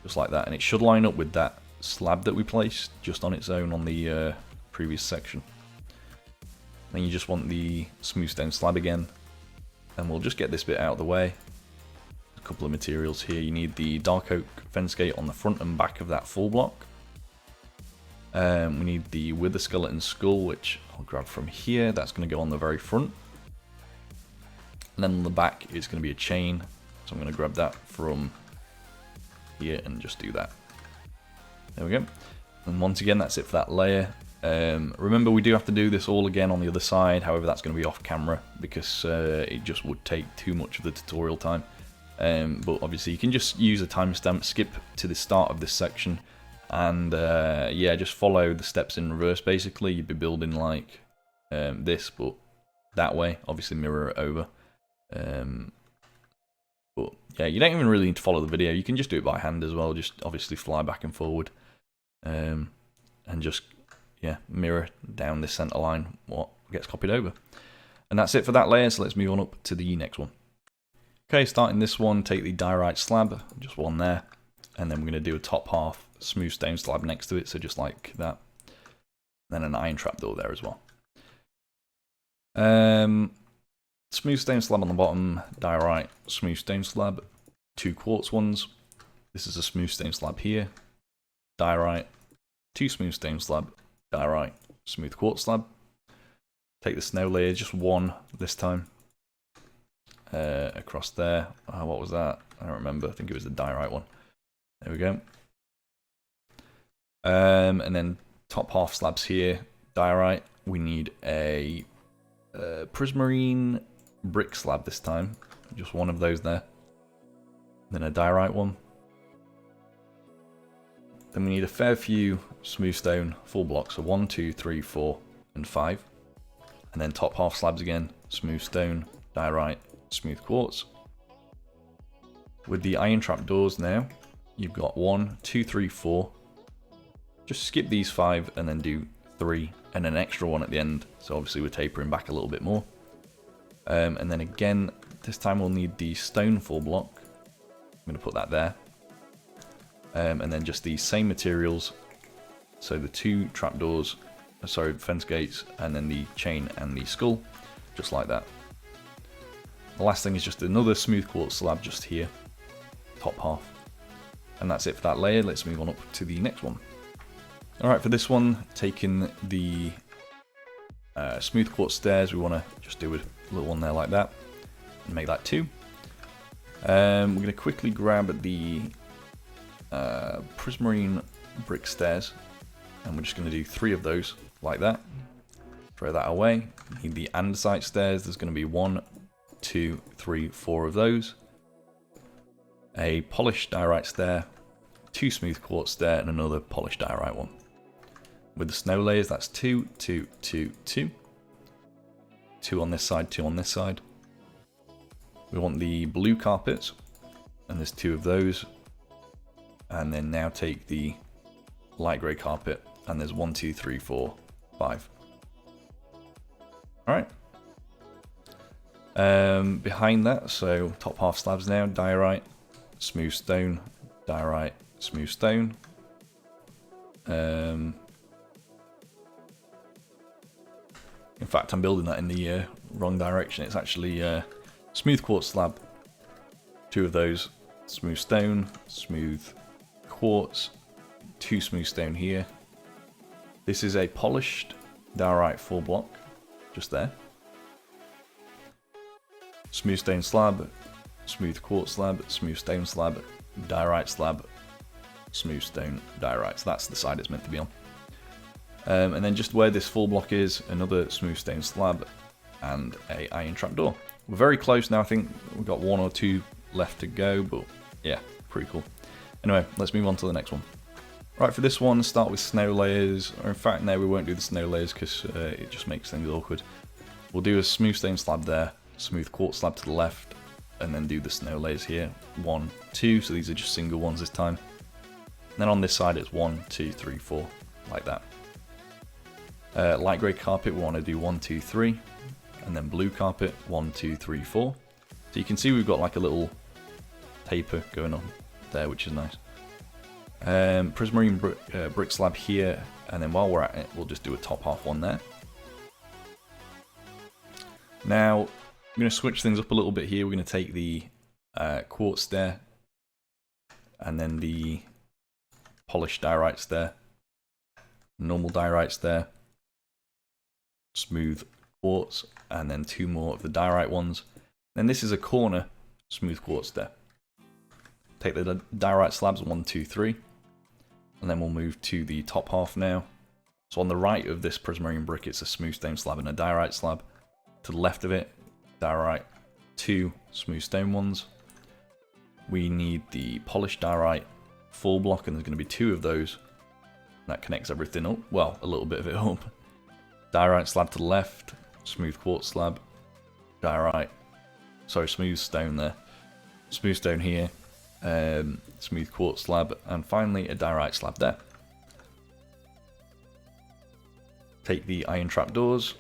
A: just like that, and it should line up with that slab that we placed just on its own on the previous section. Then you just want the smooth stone slab again, and we'll just get this bit out of the way. A couple of materials here. You need the dark oak fence gate on the front and back of that full block. We need the wither skeleton skull, which I'll grab from here. That's going to go on the very front. And then on the back is going to be a chain, so I'm going to grab that from here and just do that. There we go. And once again, that's it for that layer. Remember, we do have to do this all again on the other side. However, that's going to be off camera because it just would take too much of the tutorial time. But obviously, you can just use a timestamp, skip to the start of this section, and yeah, just follow the steps in reverse. Basically, you'd be building like this, but that way. Obviously, mirror it over. But yeah, you don't even really need to follow the video. You can just do it by hand as well. Just obviously fly back and forward, and just mirror down this center line what gets copied over. And that's it for that layer. So let's move on up to the next one. Okay, starting this one, take the diorite slab, just 1 there, and then we're going to do a top half smooth stone slab next to it. So just like that. Then an iron trapdoor there as well. Smooth stone slab on the bottom, diorite, smooth stone slab, 2 quartz ones. This is a smooth stone slab here, diorite, 2 smooth stone slab, diorite, smooth quartz slab. Take the snow layer, just 1 this time, across there. What was that? I don't remember. I think it was the diorite one. There we go. And then top half slabs here, diorite. We need a prismarine brick slab this time, just 1 of those there. Then a diorite one. Then we need a fair few smooth stone full blocks, so 1, 2, 3, 4, and 5. And then top half slabs again, smooth stone, diorite, smooth quartz. With the iron trapdoors now, you've got 1, 2, 3, 4. Just skip these 5 and then do 3 and an extra 1 at the end. So obviously we're tapering back a little bit more. And then again, this time we'll need the stone full block. I'm going to put that there. And then just these same materials. So the 2 trapdoors, sorry, fence gates, and then the chain and the skull, just like that. The last thing is just another smooth quartz slab just here, top half. And that's it for that layer. Let's move on up to the next one. Alright, for this one, taking the smooth quartz stairs, we want to just do a little one there like that, and make that 2. We're going to quickly grab the prismarine brick stairs, and we're just going to do 3 of those like that. Throw that away. Need the andesite stairs. There's going to be 1, 2, 3, 4 of those. A polished diorite stair, 2 smooth quartz stair, and another polished diorite one. With the snow layers, that's 2, 2, 2, 2. 2 on this side, 2 on this side. We want the blue carpets, and there's 2 of those. And then now take the light grey carpet, and there's 1, 2, 3, 4, 5. Alright. Behind that, so top half slabs now, diorite, smooth stone, diorite, smooth stone. In fact, I'm building that in the wrong direction. It's actually smooth quartz slab, 2 of those, smooth stone, smooth quartz, 2 smooth stone here. This is a polished diorite full block, just there. Smooth stone slab, smooth quartz slab, smooth stone slab, diorite slab, smooth stone diorite. So that's the side it's meant to be on. And then just where this full block is, another smooth stone slab and a iron trapdoor. We're very close now. I think we've got 1 or 2 left to go, but yeah, pretty cool. Anyway, let's move on to the next one. Right, for this one, start with snow layers. Or in fact, no, we won't do the snow layers because it just makes things awkward. We'll do a smooth stone slab there, smooth quartz slab to the left, and then do the snow layers here. 1, 2, so these are just single ones this time. And then on this side, it's 1, 2, 3, 4, like that. Light grey carpet, we want to do 1, 2, 3, and then blue carpet, 1, 2, 3, 4. So you can see we've got like a little taper going on there, which is nice. Prismarine brick slab here, and then while we're at it, we'll just do a top half one there. Now, I'm going to switch things up a little bit here. We're going to take the quartz stair, and then the polished diorite stair, normal diorite stair, smooth quartz, and then 2 more of the diorite ones. Then this is a corner smooth quartz stair. Take the diorite slabs, 1, 2, 3, and then we'll move to the top half now. So on the right of this prismarine brick, it's a smooth stone slab and a diorite slab. To the left of it, diorite, 2 smooth stone ones. We need the polished diorite full block, and there's going to be 2 of those. That connects everything up, well, a little bit of it up. Diorite slab to the left, smooth quartz slab, diorite, sorry, smooth stone there, smooth stone here, smooth quartz slab, and finally a diorite slab there. Take the iron trapdoors,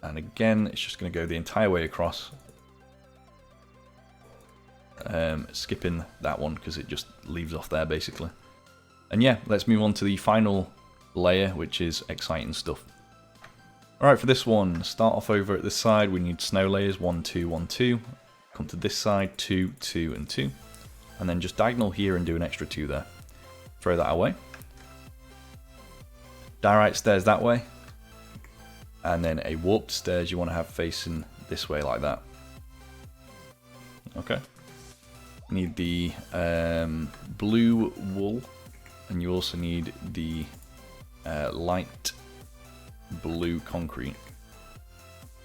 A: and again, it's just going to go the entire way across. Skipping that one because it just leaves off there basically. And yeah, let's move on to the final layer, which is exciting stuff. Alright, for this one, start off over at this side, we need snow layers, 1, 2, 1, 2. Come to this side, 2, 2, and 2. And then just diagonal here and do an extra 2 there. Throw that away. Diorite stairs that way. And then a warped stairs you want to have facing this way like that. Okay. Need the blue wool. And you also need the light blue concrete.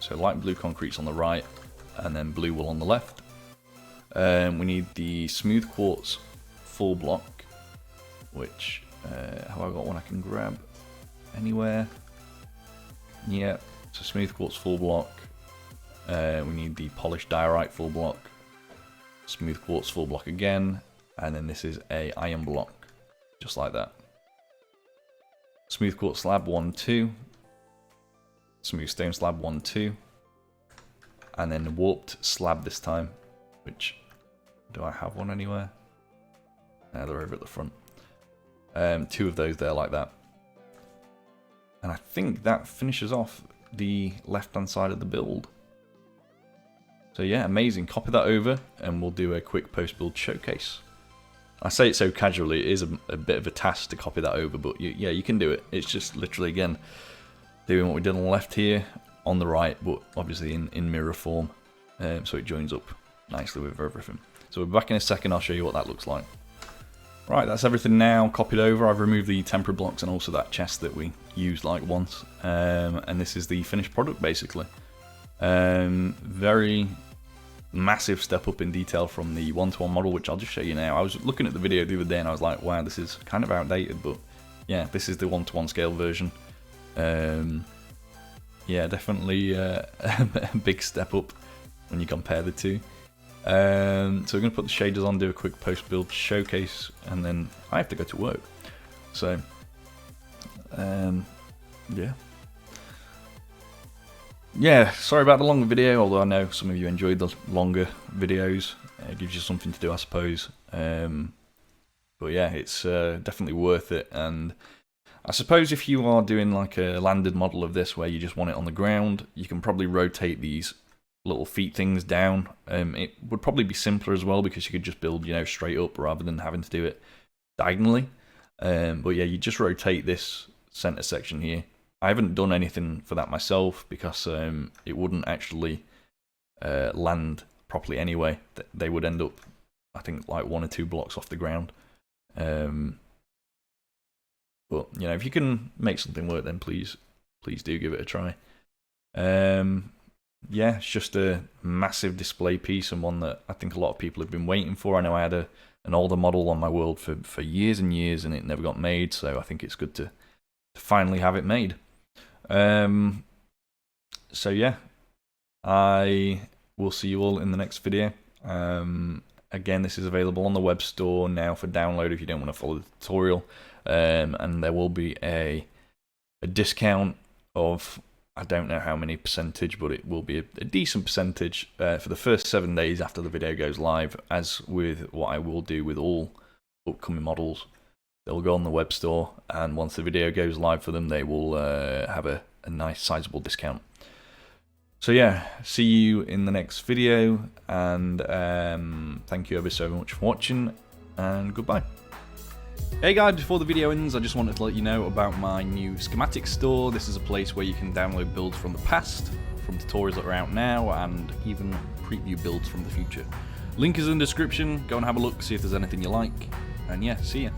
A: So light blue concrete's on the right, and then blue wool on the left. We need the smooth quartz full block, which have I got one I can grab anywhere? Yeah, so smooth quartz full block. We need the polished diorite full block, smooth quartz full block again, and then this is a iron block, just like that. Smooth quartz slab 1, 2. Smooth stone slab 1, 2. And then warped slab this time, which, do I have one anywhere? No, they're over at the front. 2 of those there like that. And I think that finishes off the left-hand side of the build. So yeah, amazing. Copy that over and we'll do a quick post-build showcase. I say it so casually, it is a bit of a task to copy that over, but yeah, you can do it. It's just literally, again, doing what we did on the left here, on the right, but obviously in mirror form, so it joins up nicely with everything. So we'll be back in a second, I'll show you what that looks like. Right, that's everything now copied over. I've removed the temporary blocks and also that chest that we used like once, and this is the finished product basically. Very massive step up in detail from the one-to-one model, which I'll just show you now. I was looking at the video the other day and I was like, wow, this is kind of outdated, but yeah, this is the one-to-one scale version. Yeah, definitely a big step up when you compare the two. So we're going to put the shaders on, do a quick post-build showcase, and then I have to go to work. So, yeah. Yeah, sorry about the longer video, although I know some of you enjoyed the longer videos. It gives you something to do, I suppose. But yeah, it's definitely worth it. And I suppose if you are doing like a landed model of this where you just want it on the ground, you can probably rotate these little feet things down. It would probably be simpler as well because you could just build, you know, straight up rather than having to do it diagonally. But yeah, you just rotate this center section here. I haven't done anything for that myself because it wouldn't actually land properly anyway. They would end up, I think, like 1 or 2 blocks off the ground. But you know, if you can make something work, then please do give it a try. Yeah, it's just a massive display piece and one that I think a lot of people have been waiting for. I know I had an older model on my world for years and years and it never got made, so I think it's good to finally have it made. So yeah, I will see you all in the next video. Again, this is available on the web store now for download if you don't want to follow the tutorial. And there will be a discount of, I don't know how many percentage, but it will be a decent percentage for the first 7 days after the video goes live, as with what I will do with all upcoming models. They'll go on the web store, and once the video goes live for them, they will have a nice sizable discount. So yeah, see you in the next video, and thank you ever so much for watching, and goodbye. Hey guys, before the video ends, I just wanted to let you know about my new schematic store. This is a place where you can download builds from the past, from tutorials that are out now, and even preview builds from the future. Link is in the description, go and have a look, see if there's anything you like, and yeah, see ya.